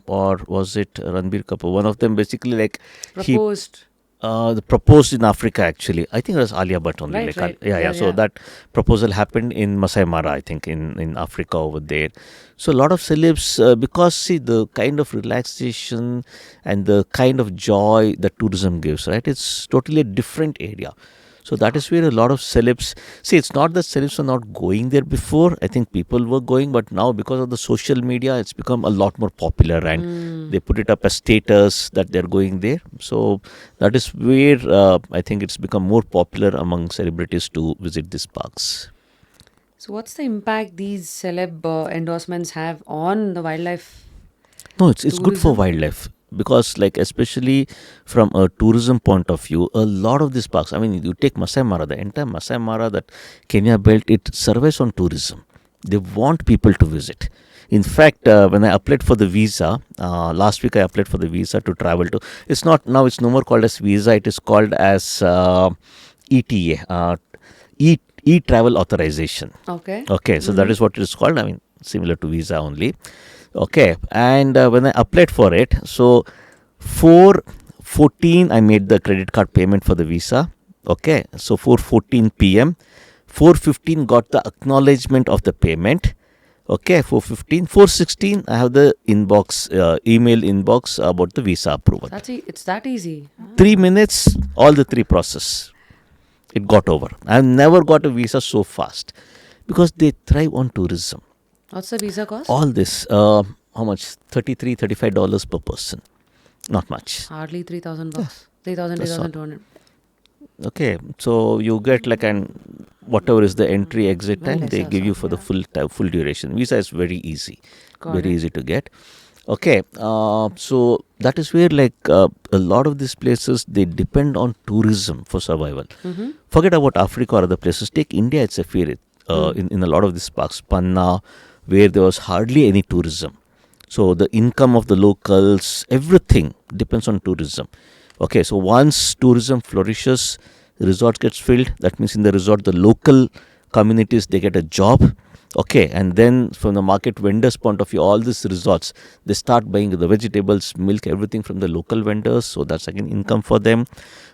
or was it Ranbir Kapoor? One of them, basically, like, he Proposed. proposed in Africa, actually. I think it was Alia Bhatt only. Right, Like, right. yeah, yeah. Yeah, So yeah. that proposal happened in Masai Mara, I think, in Africa over there. So a lot of celebs, because see the kind of relaxation and the kind of joy that tourism gives, right? It's totally a different area. So that is where a lot of celebs, see, it's not that celebs are not going there before. I think people were going, but now because of the social media, it's become a lot more popular, and they put it up as status that they're going there. So that is where I think it's become more popular among celebrities to visit these parks. So, what's the impact these celeb endorsements have on the wildlife No, it's good for tourism? wildlife because, like, especially from a tourism point of view, a lot of these parks. I mean, you take Masai Mara, the entire Masai Mara that Kenya built, it survives on tourism. They want people to visit. In fact, when I applied for the visa last week, I applied for the visa to travel to. It's not now. It's no more called as visa. It is called as ETA, e travel authorization. Okay. Okay, so that is what it is called. I mean, similar to visa only. Okay, and when I applied for it, so 4:14 I made the credit card payment for the visa. Okay, so 4:14 p.m. 4:15 got the acknowledgement of the payment. Okay, 4:15, 4:16 I have the inbox, email inbox about the visa approval. It's that easy. 3 minutes, all the three process. It got over. I've never got a visa so fast because they thrive on tourism. What's the visa cost? All this, how much? $33-$35 per person. Not much. Hardly 3,000 bucks. 3,000, That's all. 3,200. Okay, so you get like an whatever is the entry exit Well, time they lesser, give you so, for the yeah. full duration. Visa is very easy, Got very it. easy to get. Okay, so that is where, like, a lot of these places they depend on tourism for survival. Forget about Africa or other places. Take India itself here. In a lot of these parks, Panna, where there was hardly any tourism. So the income of the locals, everything depends on tourism. Okay, so once tourism flourishes, resort gets filled. That means in the resort, the local communities they get a job. Okay, and then from the market vendors' point of view, all these resorts they start buying the vegetables, milk, everything from the local vendors. So that's again income for them.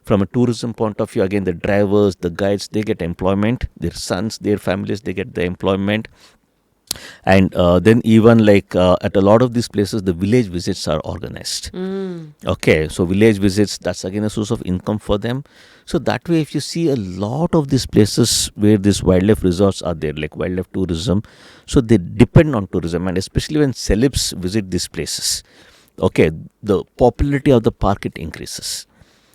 From a tourism point of view, again the drivers, the guides, they get employment. Their sons, their families, they get the employment. And then even like at a lot of these places the village visits are organized. Okay, so village visits, that's again a source of income for them. So that way, if you see a lot of these places where these wildlife resorts are there, like wildlife tourism, so they depend on tourism, and especially when celebs visit these places, okay, the popularity of the park it increases.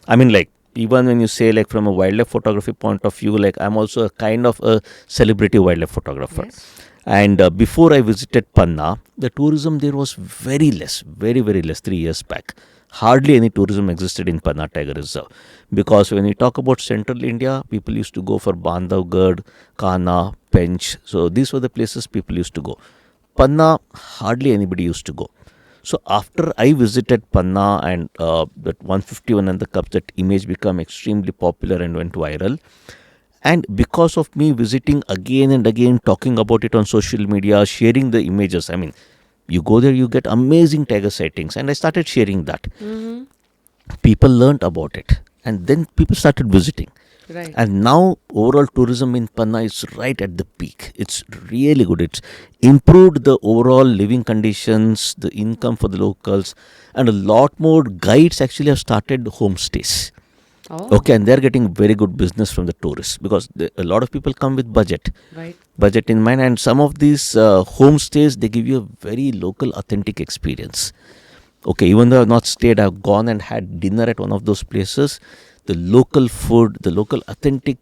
I mean, like, even when you say, like, from a wildlife photography point of view, like, I'm also a kind of a celebrity wildlife photographer. Yes. And before I visited Panna, the tourism there was very less, very, very less 3 years back. Hardly any tourism existed in Panna Tiger Reserve. Because when we talk about central India, people used to go for Bandhavgarh, Kana, Pench. So these were the places people used to go. Panna, hardly anybody used to go. So after I visited Panna and that 151 and the Cups, that image became extremely popular and went viral. And because of me visiting again and again, talking about it on social media, sharing the images, I mean, you go there, you get amazing tiger sightings. And I started sharing that. People learned about it. And then people started visiting. Right. And now overall tourism in Panna is right at the peak. It's really good. It's improved the overall living conditions, the income for the locals, and a lot more guides actually have started homestays. Oh, Okay, and they're getting very good business from the tourists because a lot of people come with right. budget in mind, and some of these homestays they give you a very local, authentic experience. Okay, even though I've not stayed, I've gone and had dinner at one of those places. The local food, the local authentic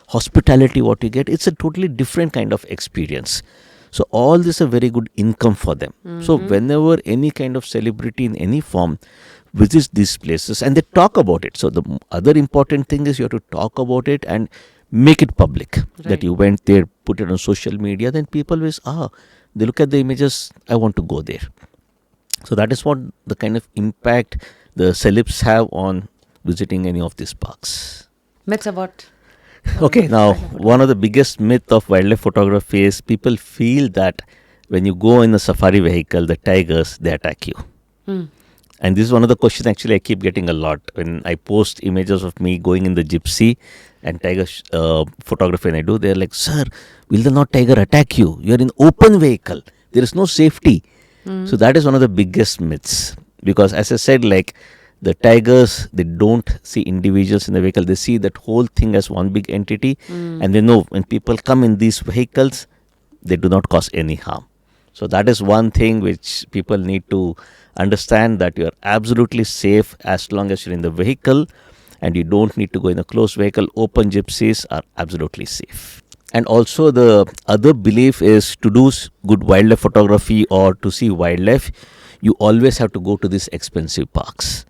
hospitality, what you get, it's a totally different kind of experience. So all this a very good income for them. So whenever any kind of celebrity in any form visits these places and they talk about it. So the other important thing is you have to talk about it and make it public. Right. That you went there, put it on social media, then people will they look at the images, I want to go there. So that is what the kind of impact the celebs have on visiting any of these parks. Myths about Okay, now one of the biggest myth of wildlife photography is people feel that when you go in a safari vehicle, the tigers they attack you. Hmm. And this is one of the questions actually I keep getting a lot when I post images of me going in the gypsy and tiger photography and I do. They're like, sir, will the not tiger attack you? You're in open vehicle. There is no safety. So that is one of the biggest myths because as I said, like the tigers, they don't see individuals in the vehicle. They see that whole thing as one big entity and they know when people come in these vehicles, they do not cause any harm. So that is one thing which people need to understand, that you are absolutely safe as long as you're in the vehicle and you don't need to go in a closed vehicle. Open gypsies are absolutely safe. And also the other belief is to do good wildlife photography or to see wildlife, you always have to go to these expensive parks.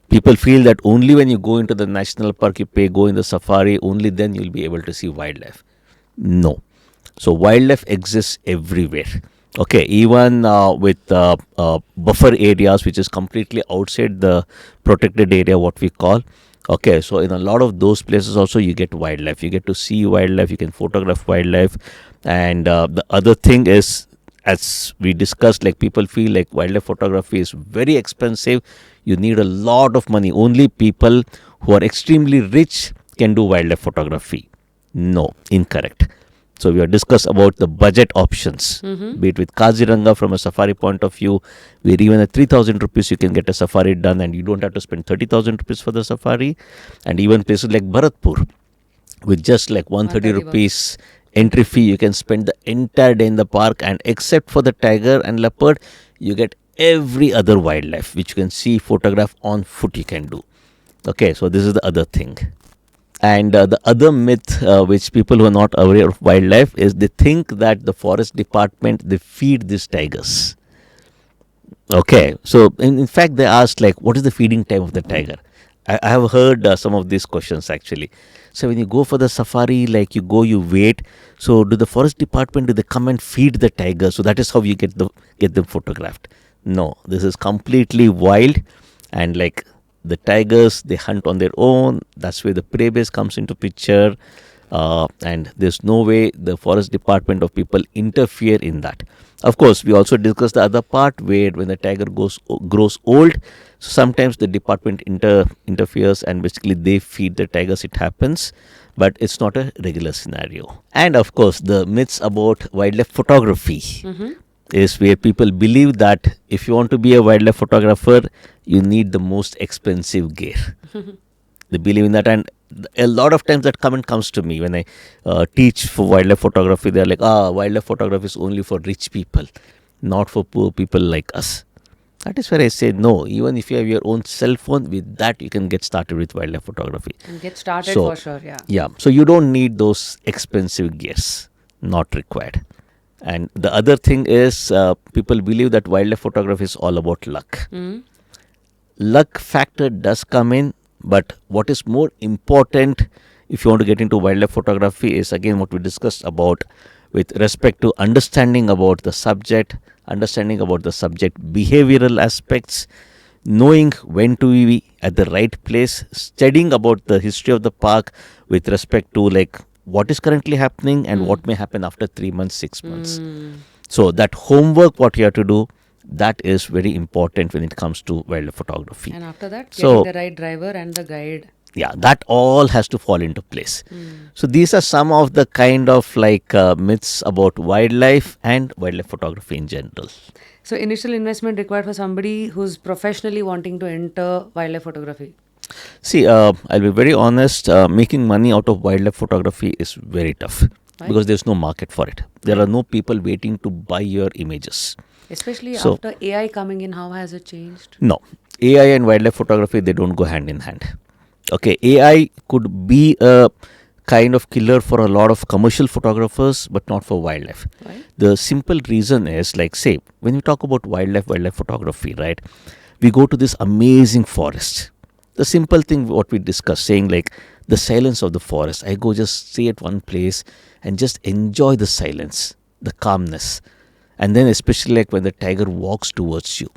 People feel that only when you go into the national park, you go in the safari, only then you'll be able to see wildlife. No. So wildlife exists everywhere. Okay, even with buffer areas, which is completely outside the protected area, what we call. Okay, so in a lot of those places also you get wildlife. You get to see wildlife, you can photograph wildlife. And the other thing is, as we discussed, like people feel like wildlife photography is very expensive. You need a lot of money. Only people who are extremely rich can do wildlife photography. No, incorrect. So we have discussed about the budget options, be it with Kaziranga from a safari point of view, where even at 3,000 rupees you can get a safari done and you don't have to spend 30,000 rupees for the safari. And even places like Bharatpur, with just like 130 rupees entry fee, you can spend the entire day in the park, and except for the tiger and leopard, you get every other wildlife which you can see, photograph on foot you can do. Okay, so this is the other thing. And the other myth which people who are not aware of wildlife is they think that the forest department, they feed these tigers. Okay, so in fact they asked like, what is the feeding time of the tiger? I have heard some of these questions actually. So when you go for the safari, like you go, you wait. So do the forest department, do they come and feed the tiger? So that is how you get them photographed. No, this is completely wild, and like the tigers, they hunt on their own. That's where the prey base comes into picture, and there's no way the forest department or people interfere in that. Of course, we also discussed the other part where when the tiger grows old, so sometimes the department interferes and basically they feed the tigers. It happens, but it's not a regular scenario. And of course, the myths about wildlife photography is where people believe that if you want to be a wildlife photographer, you need the most expensive gear. They believe in that, and a lot of times that comment comes to me when I teach for wildlife photography. They're like, wildlife photography is only for rich people, not for poor people like us. That is where I say no. Even if you have your own cell phone, with that you can get started with wildlife photography. And get started for sure, yeah. Yeah, so you don't need those expensive gears, not required. And the other thing is, people believe that wildlife photography is all about luck. Luck factor does come in, but what is more important if you want to get into wildlife photography is again what we discussed about with respect to understanding about the subject, understanding about the subject behavioral aspects, knowing when to be at the right place, studying about the history of the park with respect to like what is currently happening and what may happen after 3 months, 6 months. So that homework what you have to do, that is very important when it comes to wildlife photography. And after that, getting the right driver and the guide. Yeah, that all has to fall into place. So these are some of the kind of like myths about wildlife and wildlife photography in general. So initial investment required for somebody who's professionally wanting to enter wildlife photography. See, I'll be very honest, making money out of wildlife photography is very tough. Why? Because there's no market for it. There are no people waiting to buy your images. Especially after AI coming in, how has it changed? No, AI and wildlife photography, they don't go hand in hand. Okay, AI could be a kind of killer for a lot of commercial photographers, but not for wildlife. Why? The simple reason is like, say, when we talk about wildlife photography, right, we go to this amazing forest. The simple thing what we discussed, saying like the silence of the forest. I go just stay at one place and just enjoy the silence, the calmness. And then especially like when the tiger walks towards you,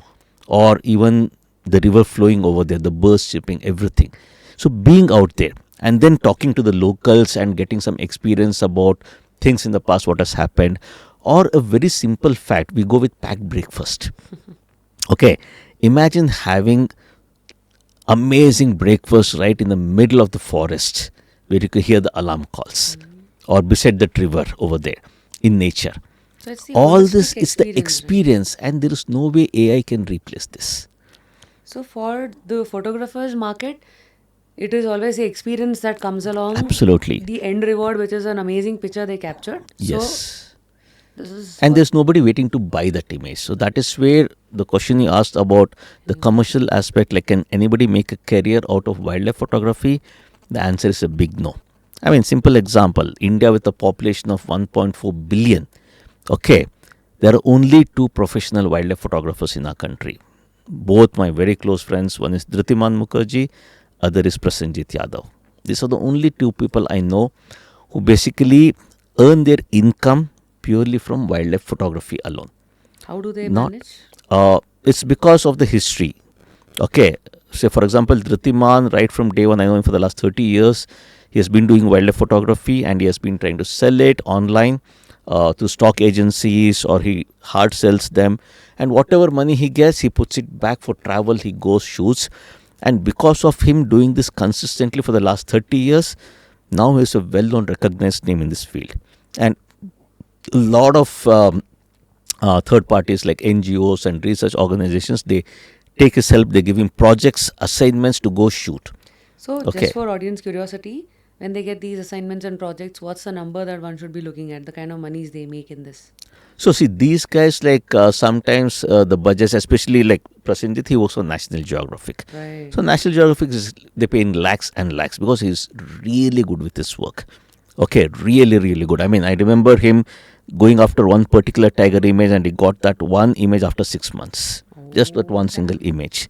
or even the river flowing over there, the birds chirping, everything. So being out there, and then talking to the locals and getting some experience about things in the past, what has happened. Or a very simple fact, we go with packed breakfast. Okay, imagine having amazing breakfast right in the middle of the forest where you could hear the alarm calls, or beside that river over there in nature. So it's the All holistic this is the right? experience, and there is no way AI can replace this. So for the photographers market, it is always the experience that comes along. Absolutely. The end reward, which is an amazing picture they captured. Yes. So this is And there's nobody waiting to buy that image. So that is where the question you asked about the commercial aspect, like can anybody make a career out of wildlife photography? The answer is a big no. I mean, simple example, India with a population of 1.4 billion. Okay, there are only 2 professional wildlife photographers in our country. Both my very close friends, one is Dhritiman Mukherjee, other is Prasenjit Yadav. These are the only 2 people I know who basically earn their income purely from wildlife photography alone. how do they Not- manage? It's because of the history. Okay, say for example, Dhritiman, right from day one, I know him for the last 30 years. He has been doing wildlife photography and he has been trying to sell it online to stock agencies, or he hard sells them. And whatever money he gets, he puts it back for travel. He goes, shoots. And because of him doing this consistently for the last 30 years, now he is a well known, recognized name in this field. And a lot of third parties like NGOs and research organizations, they take his help, they give him projects, assignments to go shoot. So Okay. just for audience curiosity, when they get these assignments and projects, what's the number that one should be looking at? The kind of monies they make in this? So see, these guys, like sometimes the budgets, especially like Prasenjit, he works for National Geographic. Right. So National Geographic, they pay in lakhs and lakhs because he's really good with his work. Okay, really, really good. I mean, I remember him going after one particular tiger image, and he got that one image after 6 months. Just that one single image.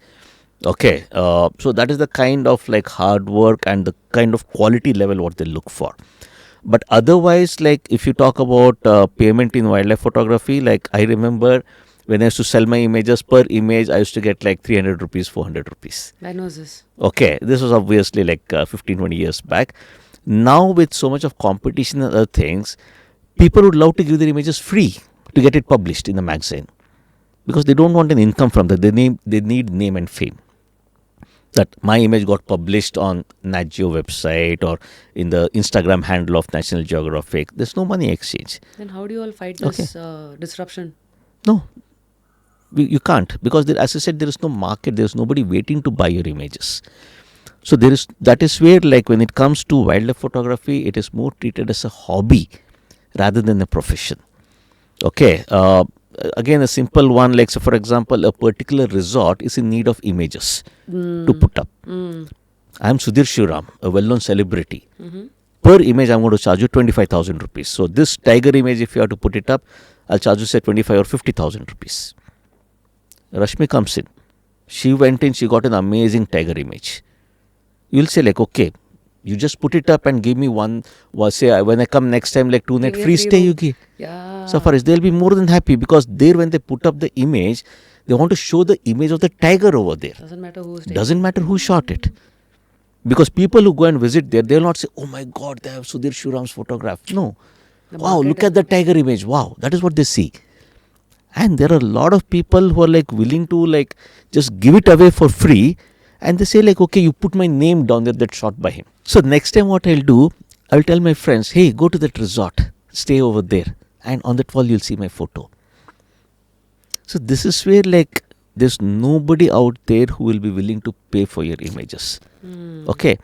Okay, so that is the kind of like hard work and the kind of quality level what they look for. But otherwise, like if you talk about payment in wildlife photography, like I remember when I used to sell my images, per image I used to get like 300 rupees, 400 rupees. When was this? Okay, this was obviously like 15, 20 years back. Now with so much of competition and other things, people would love to give their images free to get it published in the magazine, because they don't want an income from that. They need name and fame. That my image got published on Nat Geo website or in the Instagram handle of National Geographic. There's no money exchange. Then how do you all fight this disruption? No, you can't, because there, as I said, there is no market. There is nobody waiting to buy your images. So that is where, like when it comes to wildlife photography, it is more treated as a hobby rather than a profession. Okay. Again, a simple one, like so for example, a particular resort is in need of images to put up. I am Sudhir Shivram, a well-known celebrity. Per image, I'm going to charge you 25,000 rupees. So this tiger image, if you have to put it up, I'll charge you say 25 or 50,000 rupees. Rashmi comes in. She went in, she got an amazing tiger image. You'll say like, okay, you just put it up and give me one, say when I come next time, like 2 night Give me a free free stay room. you give. Yeah. Safaris, they'll be more than happy, because there when they put up the image, they want to show the image of the tiger over there. Doesn't matter who's taking. Doesn't matter who shot it. Because people who go and visit there, they'll not say, oh my God, they have Sudhir Shivram's photograph. No. The Wow, market look at the tiger image. Wow, that is what they see. And there are a lot of people who are like willing to like just give it away for free. And they say like, okay, you put my name down there that's shot by him. So next time what I'll do, I'll tell my friends, hey, go to that resort, stay over there. And on that wall, you'll see my photo. So this is where like there's nobody out there who will be willing to pay for your images. Okay.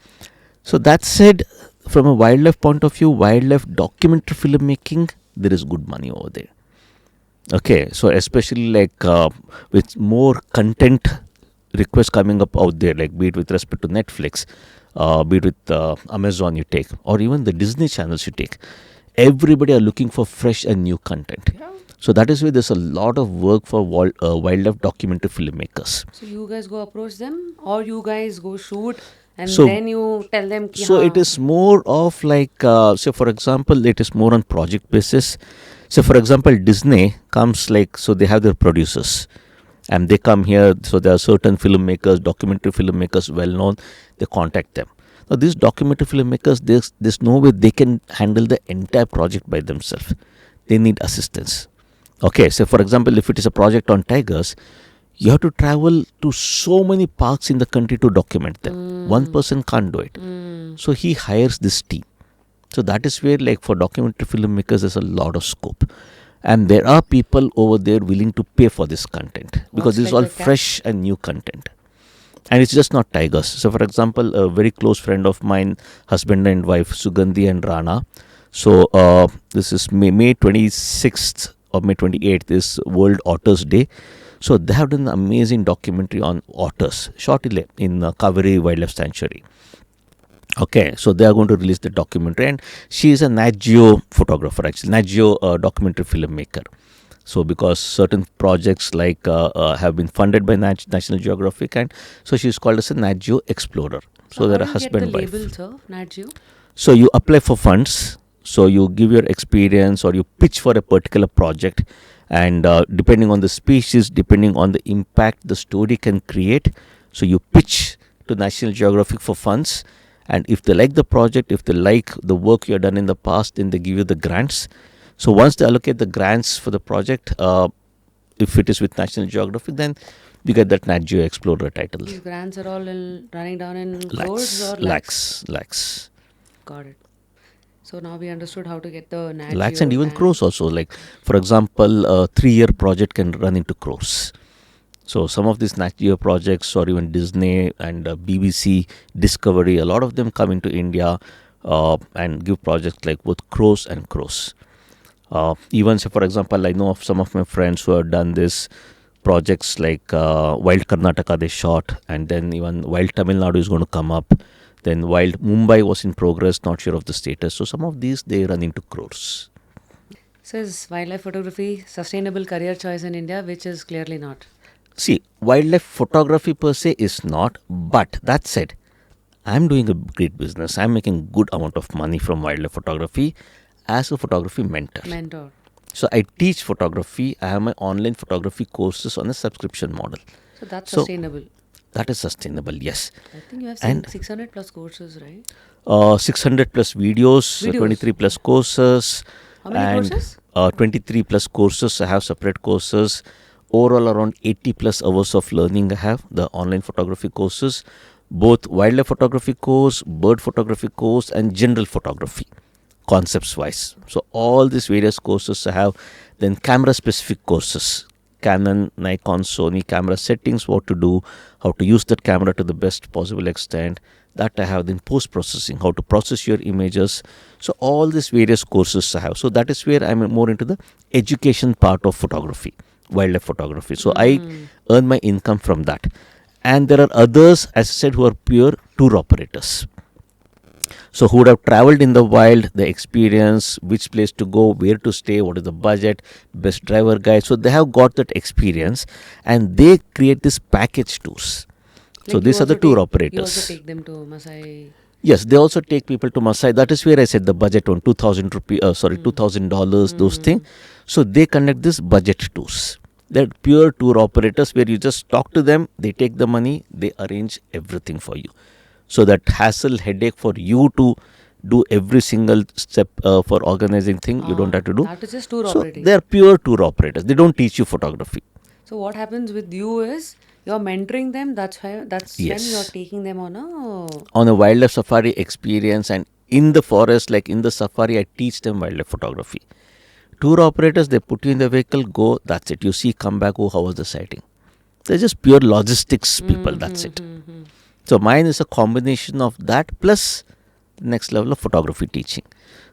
So that said, from a wildlife point of view, wildlife documentary filmmaking, there is good money over there. Okay. So especially like with more content requests coming up out there, like be it with respect to Netflix, be it with Amazon you take, or even the Disney channels you take. Everybody are looking for fresh and new content. Yeah. So that is why there's a lot of work for wildlife documentary filmmakers. So you guys go approach them, or you guys go shoot, and So- then you tell them. Ki, So हाँ, it is more of like, say for example, it is more on project basis. So for example, Disney comes like, so they have their producers and they come here. So there are certain filmmakers, documentary filmmakers, well known, they contact them. Now, these documentary filmmakers, there's no way they can handle the entire project by themselves. They need assistance. Okay, so for example, if it is a project on tigers, you have to travel to so many parks in the country to document them. One person can't do it. So he hires this team. So that is where, like, for documentary filmmakers, there's a lot of scope. And there are people over there willing to pay for this content because this is all fresh and new content. And it's just not tigers. So, for example, a very close friend of mine, husband and wife, Sugandhi and Rana. So, this is May 26th or May 28th is World Otters Day. So, they have done an amazing documentary on otters, shot in Kaveri Wildlife Sanctuary. Okay, so they are going to release the documentary, and she is a Nat Geo photographer, actually, Nat Geo documentary filmmaker. So, because certain projects like have been funded by National Geographic, and so she is called as a Nat Geo explorer. So they're a husband and wife. Label, sir, Nat Geo? So you apply for funds. So you give your experience or you pitch for a particular project, and depending on the species, depending on the impact the story can create, so you pitch to National Geographic for funds. And if they like the project, if they like the work you have done in the past, then they give you the grants. So once they allocate the grants for the project, if it is with National Geographic, then you get that Nat Geo Explorer title. These grants are all running down in crores or lakhs? Lakhs. Got it. So now we understood how to get the Nat Lakhs Geo and even crores also. Like, for example, a 3-year project can run into crores. So some of these Nat Geo projects, or even Disney and BBC, Discovery, a lot of them come into India and give projects like both crores and crores. Even, say, for example, I know of some of my friends who have done this projects like Wild Karnataka they shot, and then even Wild Tamil Nadu is going to come up. Then Wild Mumbai was in progress, not sure of the status. So some of these, they run into crores. So is wildlife photography sustainable career choice in India, which is clearly not? See, wildlife photography per se is not, but that said, I'm doing a great business. I'm making good amount of money from wildlife photography as a photography mentor. So I teach photography. I have my online photography courses on a subscription model. So that's sustainable. That is sustainable, yes. I think you have 600 plus courses, right? 600 plus videos, 23 plus courses. How many courses? 23 plus courses. I have separate courses. Overall, around 80 plus hours of learning I have, the online photography courses, both wildlife photography course, bird photography course, and general photography, concepts wise. So all these various courses I have. Then camera specific courses, Canon, Nikon, Sony camera settings, what to do, how to use that camera to the best possible extent. That I have. Then post processing, how to process your images. So all these various courses I have. So that is where I'm more into the education part of photography, wildlife photography. So I earn my income from that. And there are others, as I said, who are pure tour operators. So who would have traveled in the wild, the experience, which place to go, where to stay, what is the budget, best driver guide. So they have got that experience, and they create these package tours. Like, so these are the tour operators. You also take them to Masai? Yes, they also take people to Masai. That is where I said the budget on $2,000, those things. So they conduct this budget tours. They're pure tour operators where you just talk to them, they take the money, they arrange everything for you. So that hassle, headache for you to do every single step for organizing thing, you don't have to do. That is just tour operating. They're pure tour operators. They don't teach you photography. So what happens with you is, you're mentoring them. That's when you're taking them on a wildlife safari experience, and in the forest, like in the safari, I teach them wildlife photography. Tour operators, they put you in the vehicle, go, that's it. You see, come back, oh, how was the sighting? They're just pure logistics people, that's it. So mine is a combination of that plus next level of photography teaching.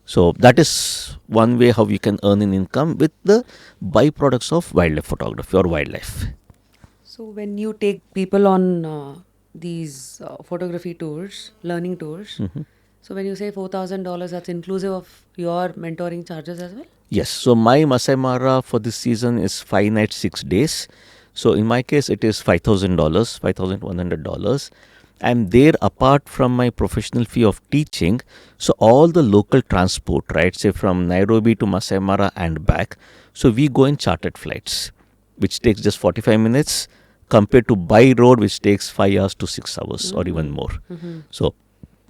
So that is one way how you can earn an income with the byproducts of wildlife photography or wildlife. So when you take people on these photography tours, learning tours, so when you say $4,000, that's inclusive of your mentoring charges as well? Yes. So my Masai Mara for this season is 5 nights, 6 days. So in my case, it is $5,000, $5,100. I'm there apart from my professional fee of teaching. So all the local transport, right, say from Nairobi to Masai Mara and back. So we go in chartered flights, which takes just 45 minutes compared to by road, which takes 5 hours to 6 hours or even more. So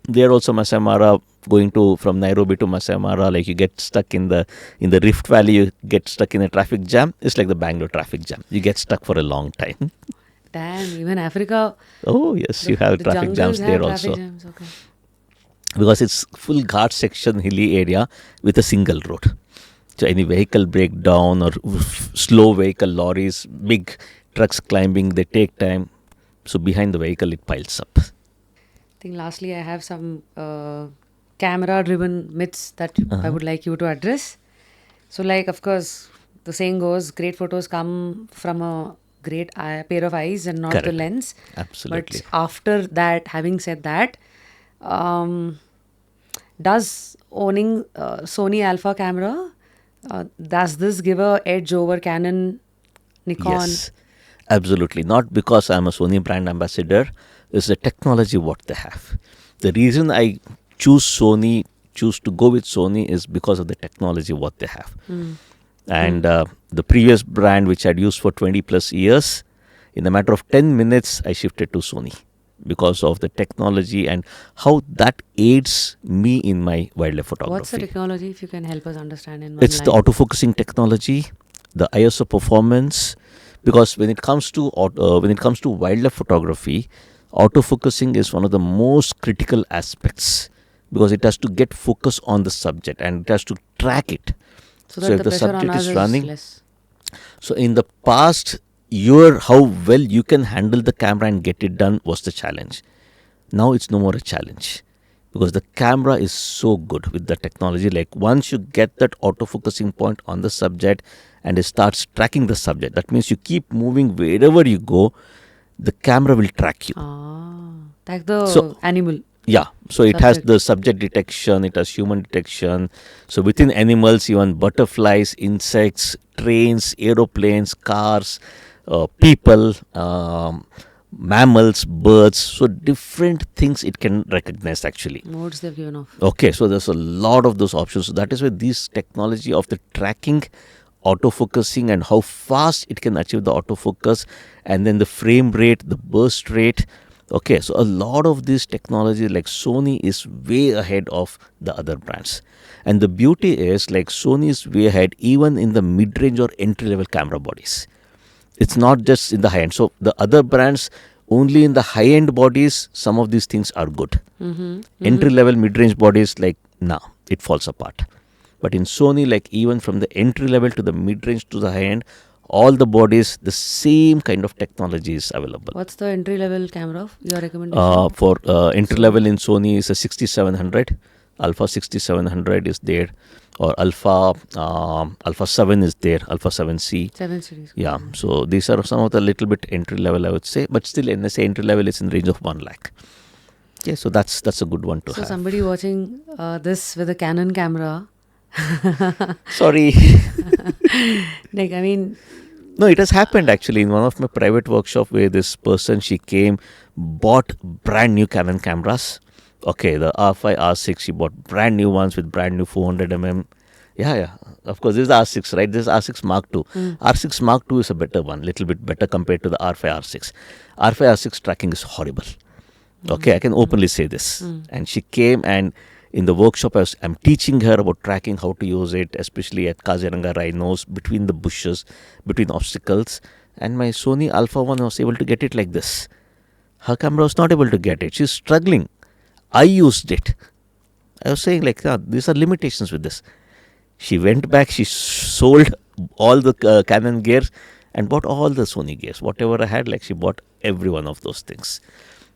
there also Masai Mara, going to from Nairobi to Masai Mara, like you get stuck in the Rift Valley, you get stuck in a traffic jam. It's like the Bangalore traffic jam. You get stuck for a long time. Damn, even Africa. Oh yes, you have the traffic jungles jams there have also. traffic jams. Okay. Because it's full ghat section, hilly area with a single road. So any vehicle breakdown or slow vehicle, lorries, big trucks climbing, they take time. So behind the vehicle, it piles up. I think lastly, I have some camera-driven myths that I would like you to address. So, like, of course, the saying goes, great photos come from a great pair of eyes and not the Correct. lens. Absolutely. But after that, having said that, does owning Sony Alpha camera, does this give a edge over Canon, Nikon? Yes, absolutely. Not because I'm a Sony brand ambassador. It's the technology what they have. The reason I choose to go with Sony is because of the technology what they have. And the previous brand which I'd used for 20 plus years, in a matter of 10 minutes, I shifted to Sony because of the technology and how that aids me in my wildlife photography. What's the technology, if you can help us understand in one It's the line? autofocusing technology, the ISO performance, because when it comes to wildlife photography, autofocusing is one of the most critical aspects because it has to get focus on the subject and it has to track it. So that if the the pressure on subject us is is running, less. so in the past year, how well you can handle the camera and get it done was the challenge. Now it's no more a challenge because the camera is so good with the technology. Like once you get that autofocusing point on the subject and it starts tracking the subject, that means you keep moving wherever you go, the camera will track you. Like the So- animal. Yeah, so it has Subject. the subject detection, it has human detection. So within animals, even butterflies, insects, trains, aeroplanes, cars, people, mammals, birds. So different things it can recognize actually. Modes they've given off. Okay, so there's a lot of those options. So that is where this technology of the tracking, autofocusing, and how fast it can achieve the autofocus, and then the frame rate, the burst rate. Okay, so a lot of this technology, like Sony, is way ahead of the other brands. And the beauty is, like Sony is way ahead even in the mid-range or entry-level camera bodies. It's not just in the high-end. So the other brands, only in the high-end bodies, some of these things are good. Entry-level, mid-range bodies, like, nah, it falls apart. But in Sony, like even from the entry-level to the mid-range to the high-end, all the bodies, the same kind of technology is available. What's the entry level camera of your recommendation? For entry level in Sony is a 6700, Alpha 6700 is there, or Alpha 7 is there, Alpha 7C. 7 series. Yeah, so these are some of the little bit entry level, I would say, but still NSA entry level is in the range of 1 lakh. Yeah, so that's a good one to So have. somebody watching this with a Canon camera, Sorry. like, I mean, No, it has happened actually in one of my private workshop where this person, she came, bought brand new Canon cameras. Okay, the R5, R6, she bought brand new ones with brand new 400mm. Yeah. Of course, this is R6, right? This is R6 Mark II. R6 Mark II is a better one, little bit better compared to the R5, R6. R5, R6 tracking is horrible. Okay, I can openly say this. And she came and in the workshop, I'm teaching her about tracking, how to use it, especially at Kaziranga rhinos, between the bushes, between obstacles. And my Sony Alpha 1 was able to get it like this. Her camera was not able to get it. She's struggling. I used it. I was saying like, these are limitations with this. She went back, she sold all the Canon gears and bought all the Sony gears. Whatever I had, like she bought every one of those things.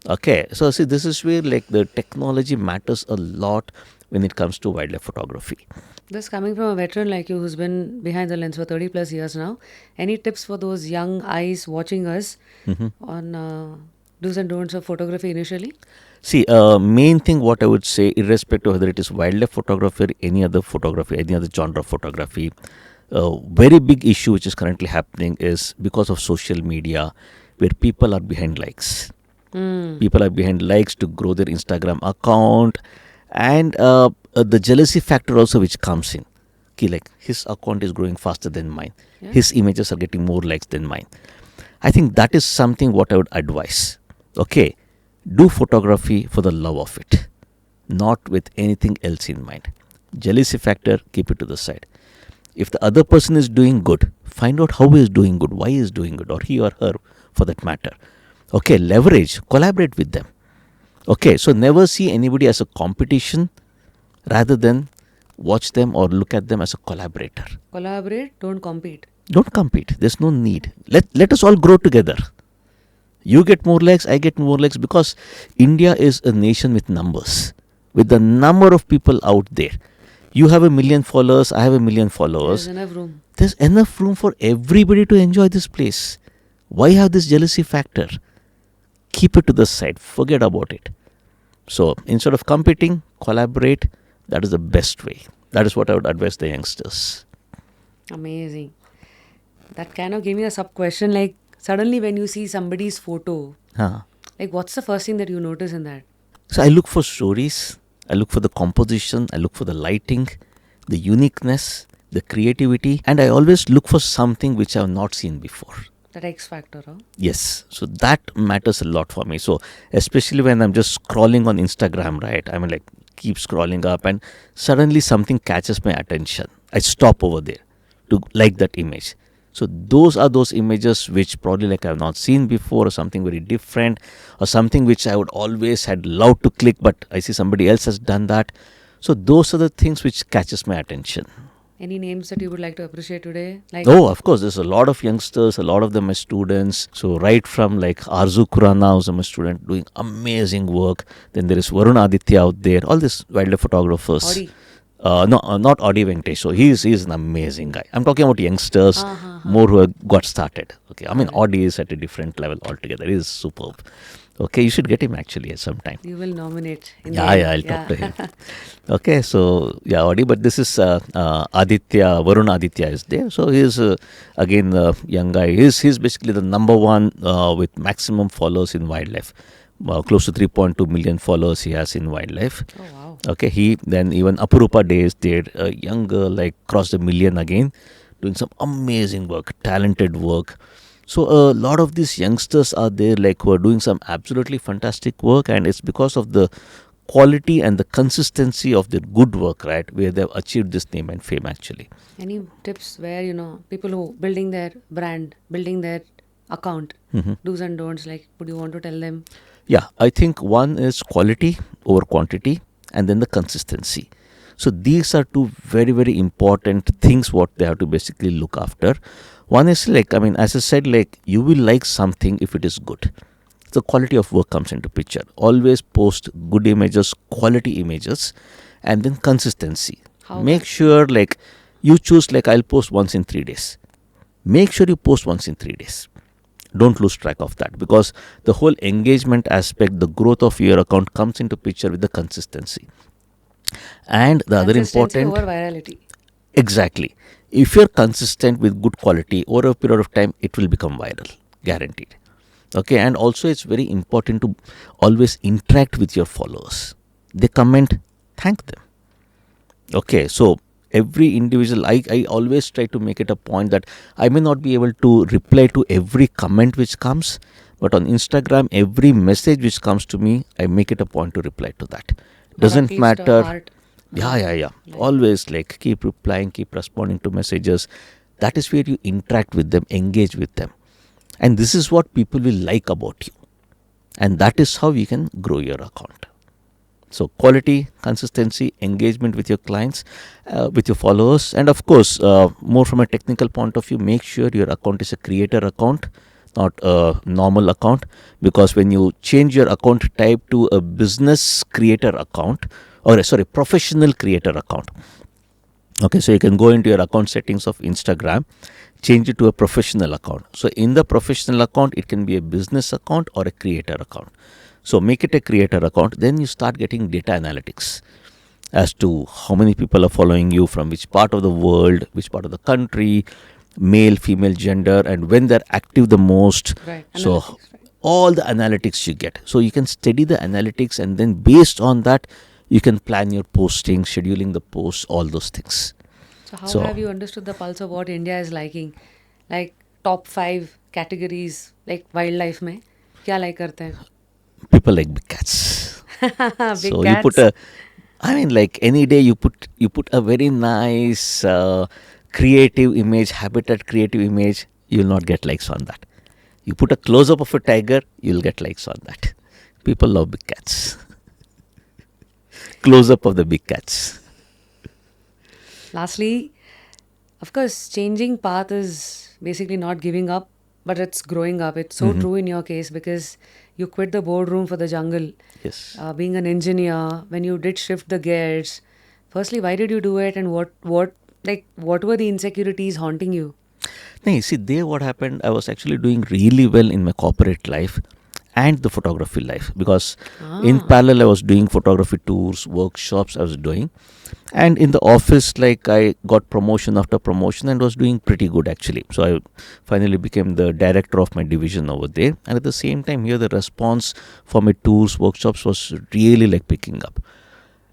Okay, so see, this is where like the technology matters a lot when it comes to wildlife photography. this coming from a veteran like you who's been behind the lens for 30 plus years now, any tips for those young eyes watching us on do's and don'ts of photography initially? See, main thing what I would say, irrespective of whether it is wildlife photography or any other photography, any other genre of photography, very big issue which is currently happening is because of social media, where people are behind likes. People are behind likes to grow their Instagram account, and the jealousy factor also which comes in. Okay, like his account is growing faster than mine. Yeah. His images are getting more likes than mine. I think that is something what I would advise. Okay, do photography for the love of it. not with anything else in mind. Jealousy factor, keep it to the side. If the other person is doing good, find out how he is doing good, why he is doing good, or he or her for that matter. Okay, leverage, collaborate with them. Okay, so never see anybody as a competition rather than watch them or look at them as a collaborator. Collaborate, don't compete. Don't compete. There's no need. Let us all grow together. You get more likes, I get more likes, because India is a nation with numbers. With the number of people out there. You have 1 million followers, I have 1 million followers. There's enough room. There's enough room for everybody to enjoy this place. Why have this jealousy factor? Keep it to the side. Forget about it. So instead of competing, collaborate. That is the best way. That is what I would advise the youngsters. Amazing. That kind of gave me a sub question. Like, suddenly when you see somebody's photo, Huh. like, what's the first thing that you notice in that? So I look for stories. I look for the composition. I look for the lighting, the uniqueness, the creativity. And I always look for something which I have not seen before. That X factor, huh? Yes. So that matters a lot for me. So especially when I'm just scrolling on Instagram, right? I mean, like, keep scrolling up and suddenly something catches my attention. I stop over there to like that image. So those are those images which probably like I have not seen before, or something very different, or something which I would always had loved to click, but I see somebody else has done that. So those are the things which catches my attention. Any names that you would like to appreciate today? Like, Oh, of course, there's a lot of youngsters, a lot of them are students. So right from like Arzu Kurana, who's a student doing amazing work. Then there is Varun Aditya out there, all these wildlife photographers. Audi. Not Audi Venkatesh. So he's an amazing guy. I'm talking about youngsters, more who have got started. Okay, I mean Audi is at a different level altogether. He is superb. Okay, you should get him actually at some time. You will nominate. In the Yeah, end. I'll talk to him. Okay, so yeah, Audi, but this is Aditya, Varun Aditya is there. So he's again a young guy. He's basically the number one with maximum followers in wildlife. Close to 3.2 million followers he has in wildlife. Oh, wow. Okay, then even Apurupa Day is there, a young girl like crossed 1 million again, doing some amazing work, talented work. So a lot of these youngsters are there like who are doing some absolutely fantastic work, and it's because of the quality and the consistency of their good work, right, where they've achieved this name and fame actually. Any tips where, people who building their brand, building their account, do's and don'ts, like, would you want to tell them? Yeah, I think one is quality over quantity, and then the consistency. So these are two very, very important things what they have to basically look after. One is like, I mean, as I said, like you will like something if it is good. The quality of work comes into picture. Always post good images, quality images, and then consistency. How Make sure like you choose like I'll post once in 3 days. Make sure you post once in 3 days. Don't lose track of that, because the whole engagement aspect, the growth of your account comes into picture with the consistency. And the other Consistency important, over virality. exactly, if you're consistent with good quality over a period of time, it will become viral, guaranteed. Okay, and also it's very important to always interact with your followers. They comment, thank them. Okay, so every individual, I always try to make it a point that I may not be able to reply to every comment which comes, but on Instagram, every message which comes to me, I make it a point to reply to that. Or Doesn't at least a matter. heart. Yeah. Always like keep replying, keep responding to messages. That is where you interact with them, engage with them. And this is what people will like about you. And that is how you can grow your account. So quality, consistency, engagement with your clients, with your followers, and of course, more from a technical point of view, make sure your account is a creator account, not a normal account, because when you change your account type to a business creator account, or sorry, professional creator account. Okay, so you can go into your account settings of Instagram, change it to a professional account. So in the professional account, it can be a business account or a creator account. So make it a creator account, then you start getting data analytics as to how many people are following you, from which part of the world, which part of the country, male, female, gender, and when they're active the most. Right. So Analytics, right. all the analytics you get. So you can study the analytics, and then based on that, you can plan your posting, scheduling the posts, all those things. So how have you understood the pulse of what India is liking? Like top 5 categories, like wildlife में क्या like करते हैं? People like big cats. Big So cats. you put a, I mean, like any day you put a very nice creative image, habitat creative image, you'll not get likes on that. You put a close up of a tiger, you'll get likes on that. People love big cats. Close up of the big cats. Lastly, of course, changing path is basically not giving up, but it's growing up. It's so true in your case because you quit the boardroom for the jungle. Yes. Being an engineer, when you did shift the gears, firstly, why did you do it, and what were the insecurities haunting you? No, you see, there what happened, I was actually doing really well in my corporate life and the photography life because in parallel I was doing photography tours, workshops I was doing. And in the office, like I got promotion after promotion and was doing pretty good actually. So I finally became the director of my division over there. And at the same time, here the response for my tours, workshops was really like picking up.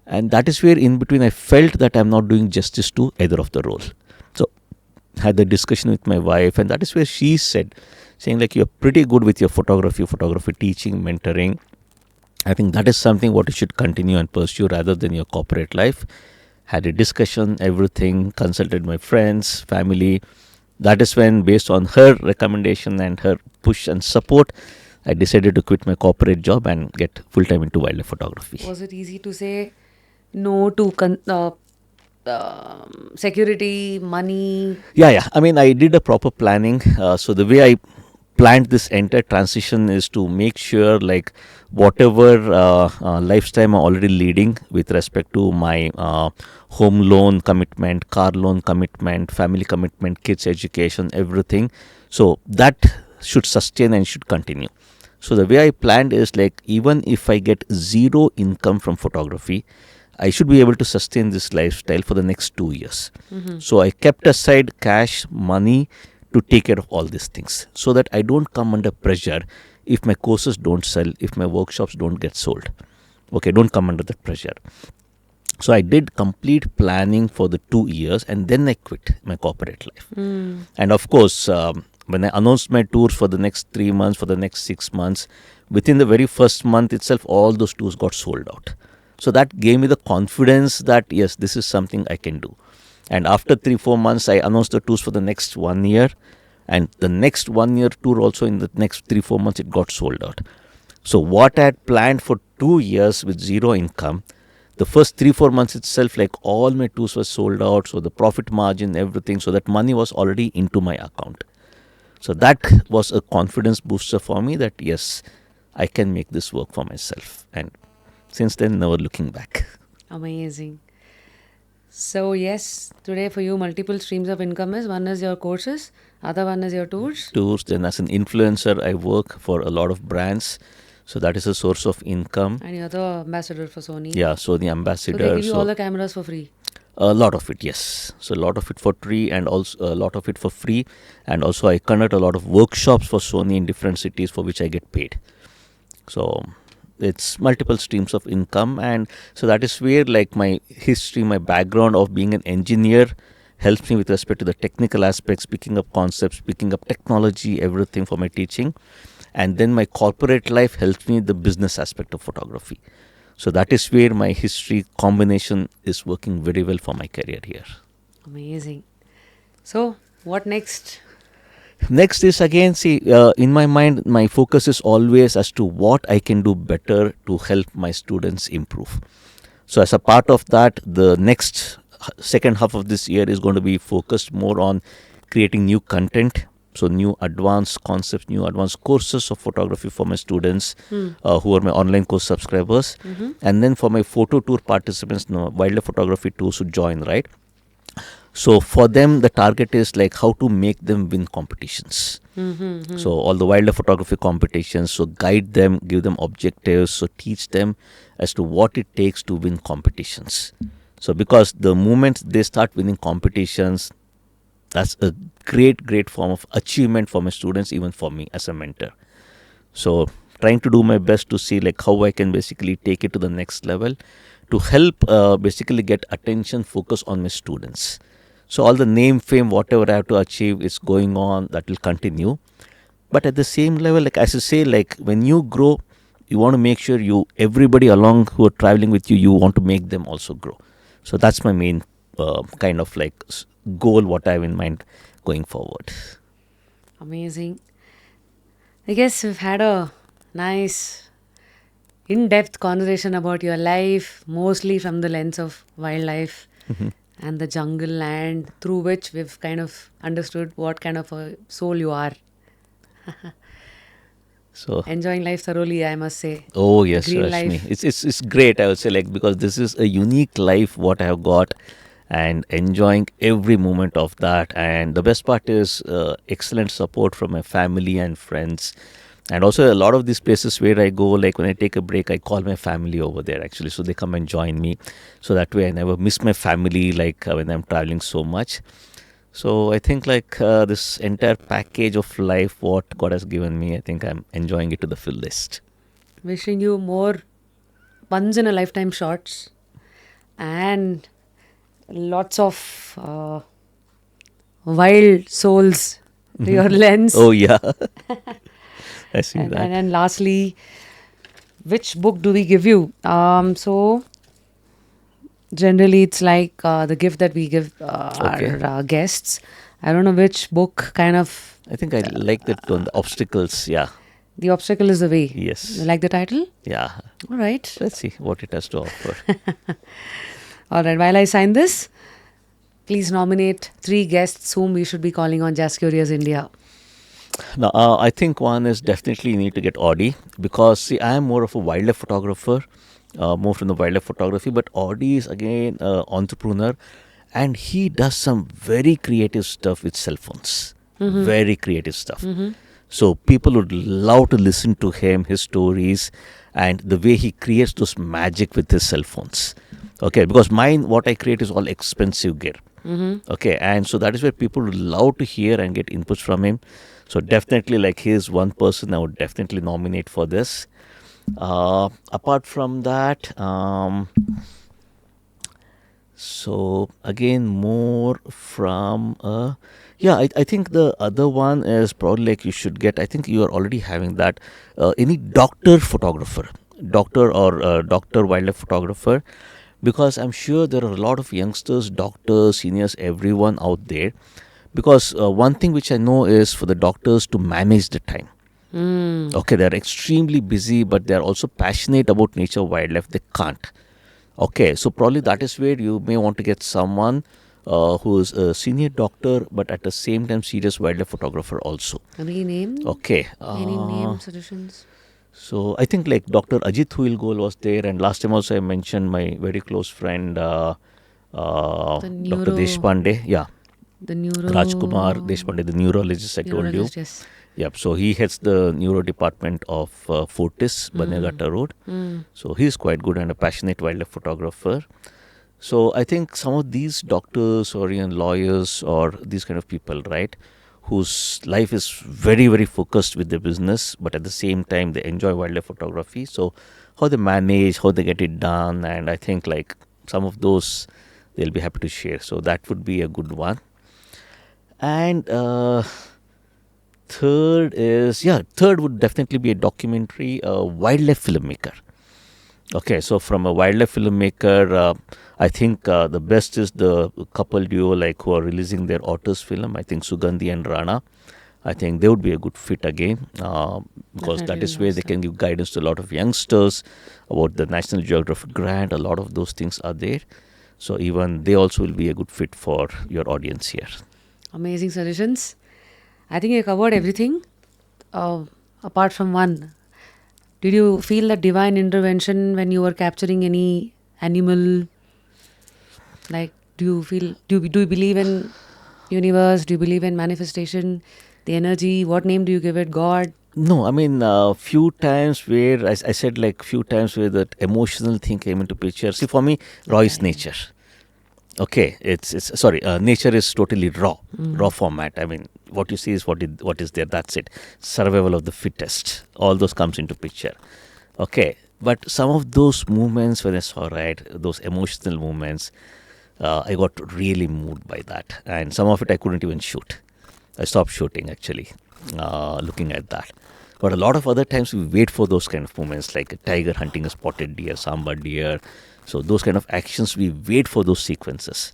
And that is where in between I felt that I'm not doing justice to either of the role. So had the discussion with my wife, and that is where she said, saying like you're pretty good with your photography teaching, mentoring. I think that is something what you should continue and pursue rather than your corporate life. Had a discussion, everything, consulted my friends, family. That is when, based on her recommendation and her push and support, I decided to quit my corporate job and get full time into wildlife photography. Was it easy to say no to security, money? Yeah. I mean, I did a proper planning. So the way I planned this entire transition is to make sure, like, whatever lifestyle I'm already leading with respect to my home loan commitment, car loan commitment, family commitment, kids education, everything. So that should sustain and should continue. So the way I planned is like even if I get zero income from photography, I should be able to sustain this lifestyle for the next 2 years. So I kept aside cash, money to take care of all these things so that I don't come under pressure if my courses don't sell, if my workshops don't get sold. Okay, don't come under that pressure. So I did complete planning for the 2 years and then I quit my corporate life. And of course, when I announced my tours for the next 3 months, for the next 6 months, within the very first month itself, all those tours got sold out. So that gave me the confidence that yes, this is something I can do. And after 3-4 months, I announced the tours for the next 1 year. And the next 1 year tour also in the next 3-4 months, it got sold out. So what I had planned for 2 years with zero income, the first 3-4 months itself, like all my tours were sold out. So the profit margin, everything. So that money was already into my account. So that was a confidence booster for me that yes, I can make this work for myself. And since then, never looking back. Amazing. So yes, today for you, multiple streams of income is one is your courses, other one is your tours. Tours, then as an influencer, I work for a lot of brands. So that is a source of income. And you're the ambassador for Sony. Yeah, so the So ambassador. they give you all the cameras for free. A lot of it, yes. So a lot of it for free and also a lot of it for free. And also I conduct a lot of workshops for Sony in different cities for which I get paid. So it's multiple streams of income. And so that is where like my history, my background of being an engineer helps me with respect to the technical aspects, picking up concepts, picking up technology, everything for my teaching. And then my corporate life helps me the business aspect of photography. So that is where my history combination is working very well for my career here. Amazing. So what next? Next is again, see, in my mind, my focus is always as to what I can do better to help my students improve. So as a part of that, the next second half of this year is going to be focused more on creating new content. So new advanced concepts, new advanced courses of photography for my students who are my online course subscribers. And then for my photo tour participants, wildlife photography tours who join, right? So for them, the target is like how to make them win competitions. So all the wildlife photography competitions, so guide them, give them objectives, so teach them as to what it takes to win competitions. So because the moment they start winning competitions, that's a great form of achievement for my students, even for me as a mentor. So trying to do my best to see like how I can basically take it to the next level to help basically get attention, focus on my students. So all the name, fame, whatever I have to achieve is going on, that will continue. But at the same level, like as I say, like when you grow, you want to make sure everybody along who are traveling with you want to make them also grow. So that's my main kind of like goal what I have in mind going forward. Amazing. I guess we've had a nice, in depth conversation about your life, mostly from the lens of wildlife and the jungle land, through which we've kind of understood what kind of a soul you are. So Enjoying life thoroughly, I must say. oh yes, Green Rashmi, life. it's great. I would say like because this is a unique life what I have got, and enjoying every moment of that. And the best part is excellent support from my family and friends. And also a lot of these places where I go, like when I take a break, I call my family over there actually, so they come and join me. So that way I never miss my family like when I'm traveling so much. So I think like this entire package of life what God has given me, I think I'm enjoying it to the fullest. Wishing you more once in a lifetime shots and lots of wild souls to your lens. Oh yeah, I see And, that. and lastly, which book do we give you? So generally, it's like the gift that we give Okay. our guests. I don't know which book kind of. I think I like that one. The obstacles, yeah, The Obstacle is the Way. yes, You like the title? yeah. All right. Let's see what it has to offer. All right. While I sign this, please nominate 3 guests whom we should be calling on Just Curious India. Now, I think one is definitely you need to get Audi, because see, I am more of a wildlife photographer, more from the wildlife photography. But Audi is again an entrepreneur, and he does some very creative stuff with cell phones. Very creative stuff. So people would love to listen to him, his stories, and the way he creates those magic with his cell phones. Okay, because mine, what I create is all expensive gear. Okay, and so that is where people would love to hear and get inputs from him. So definitely, like, he is one person I would definitely nominate for this. Apart from that, so again, more from yeah, I think the other one is probably like you should get. I think you are already having that. Any doctor photographer, doctor or doctor wildlife photographer, because I'm sure there are a lot of youngsters, doctors, seniors, everyone out there. Because one thing which I know is for the doctors to manage the time. Okay, they're extremely busy, but they're also passionate about nature, wildlife. They can't. Okay, so probably that is where you may want to get someone who is a senior doctor, but at the same time serious wildlife photographer also. Any name? Okay. Any name suggestions? So I think like Dr. Ajit Huilgol was there, and last time also I mentioned my very close friend Dr. Deshpande. Yeah, The neuro. Rajkumar Deshpande, the neurologist I told you. Neurologist, yes. Yep. So he heads the neuro department of Fortis, Banegata Road. So he's quite good and a passionate wildlife photographer. So I think some of these doctors or even lawyers or these kind of people, right, whose life is very, very focused with their business, but at the same time they enjoy wildlife photography. So how they manage, how they get it done, and I think like some of those they'll be happy to share. So that would be a good one. And third would definitely be a documentary, wildlife filmmaker. Okay, so from a wildlife filmmaker, I think the best is the couple duo like who are releasing their otters film. I think Sugandhi and Rana. I think they would be a good fit again, because that is where they can give guidance to a lot of youngsters about the National Geographic grant. A lot of those things are there. So even they also will be a good fit for your audience here. Amazing suggestions. I think you covered everything apart from one. Did you feel that divine intervention when you were capturing any animal? Like, do you believe in universe? Do you believe in manifestation? The energy? What name do you give it? God? No, I mean, few times where I said like few times where that emotional thing came into picture. See, for me, raw is nature. Okay, it's sorry. Nature is totally raw format. I mean, what you see is what is there. That's it. Survival of the fittest. All those comes into picture. Okay, but some of those movements when I saw, right, those emotional movements, I got really moved by that, and some of it I couldn't even shoot. I stopped shooting actually, looking at that. But a lot of other times we wait for those kind of moments, like a tiger hunting a spotted deer, samba deer. So those kind of actions, we wait for those sequences.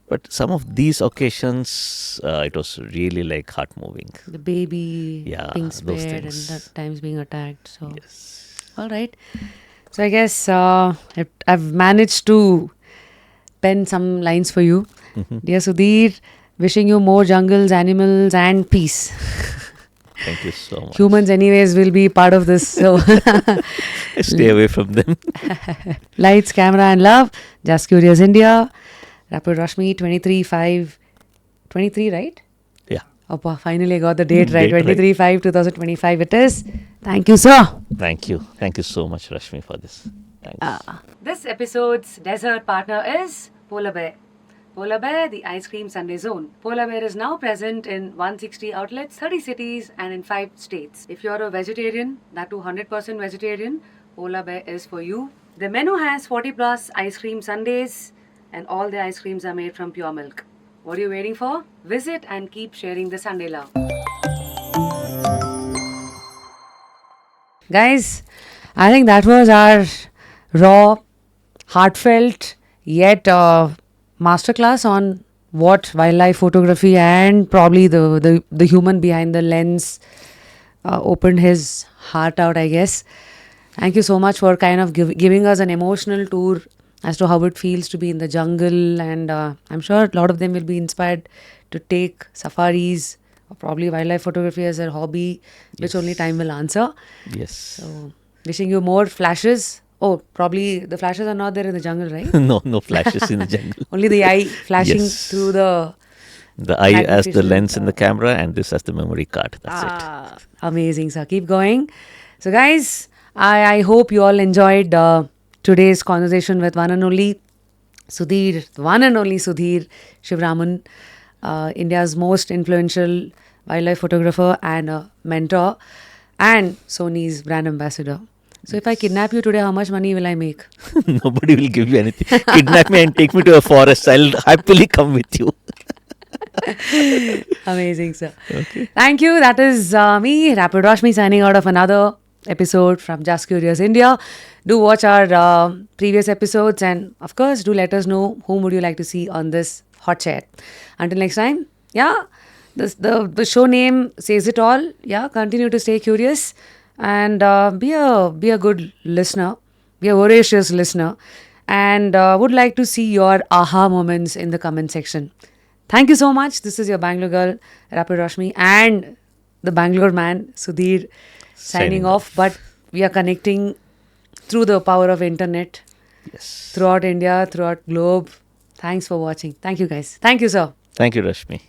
But some of these occasions, it was really like heart moving. The baby Yeah, being those spared and things. the times being attacked. So, Yes. all right. So I guess I've managed to pen some lines for you. Dear Sudhir, wishing you more jungles, animals, and peace. Thank you so much. Humans, anyways, will be part of this. So, Stay away from them. lights, camera, and love. Just Curious India. Rapid Rashmi 23/5. 23, right? Yeah. Appa, finally I got the date right. Date right. 23/5/2025 it is. Thank you, sir. Thank you. Thank you so much, Rashmi, for this. Thanks. This episode's desert partner is Polar Bear. Polar Bear, the ice cream Sunday zone. Polar Bear is now present in 160 outlets, 30 cities, and in 5 states. If you're a vegetarian, that too 100% vegetarian, Polar Bear is for you. The menu has 40 plus ice cream sundaes, and all the ice creams are made from pure milk. What are you waiting for? Visit and keep sharing the Sunday love. Guys, I think that was our raw, heartfelt, yet masterclass on what wildlife photography and probably the human behind the lens opened his heart out, I guess. Thank you so much for kind of giving us an emotional tour as to how it feels to be in the jungle, and I'm sure a lot of them will be inspired to take safaris or probably wildlife photography as their hobby, which only time will answer. Yes. So, wishing you more flashes. Oh, probably the flashes are not there in the jungle, right? No flashes in the jungle. Only the eye flashing Yes. through the The eye as the magnificent, lens in the camera, and this as the memory card. That's it. Amazing, sir. Keep going. So, guys, I hope you all enjoyed today's conversation with one and only Sudhir, the one and only Sudhir Shivraman, India's most influential wildlife photographer and a mentor, and Sony's brand ambassador. So, if I kidnap you today, how much money will I make? Nobody will give you anything. Kidnap me and take me to a forest. I'll happily come with you. Amazing, sir. Thank you. That is me, Rapid Rashmi, signing out of another episode from Just Curious India. Do watch our previous episodes, and of course, do let us know whom would you like to see on this hot chair. Until next time, yeah, the show name says it all. Yeah, continue to stay curious and be a good listener, be a voracious listener, and would like to see your aha moments in the comment section. Thank you so much. This is your Bangalore girl, Rapid Rashmi, and the Bangalore man, Sudhir, signing off. But we are connecting through the power of internet, Yes. throughout India, throughout globe. Thanks for watching. Thank you, guys. Thank you, sir. Thank you, Rashmi.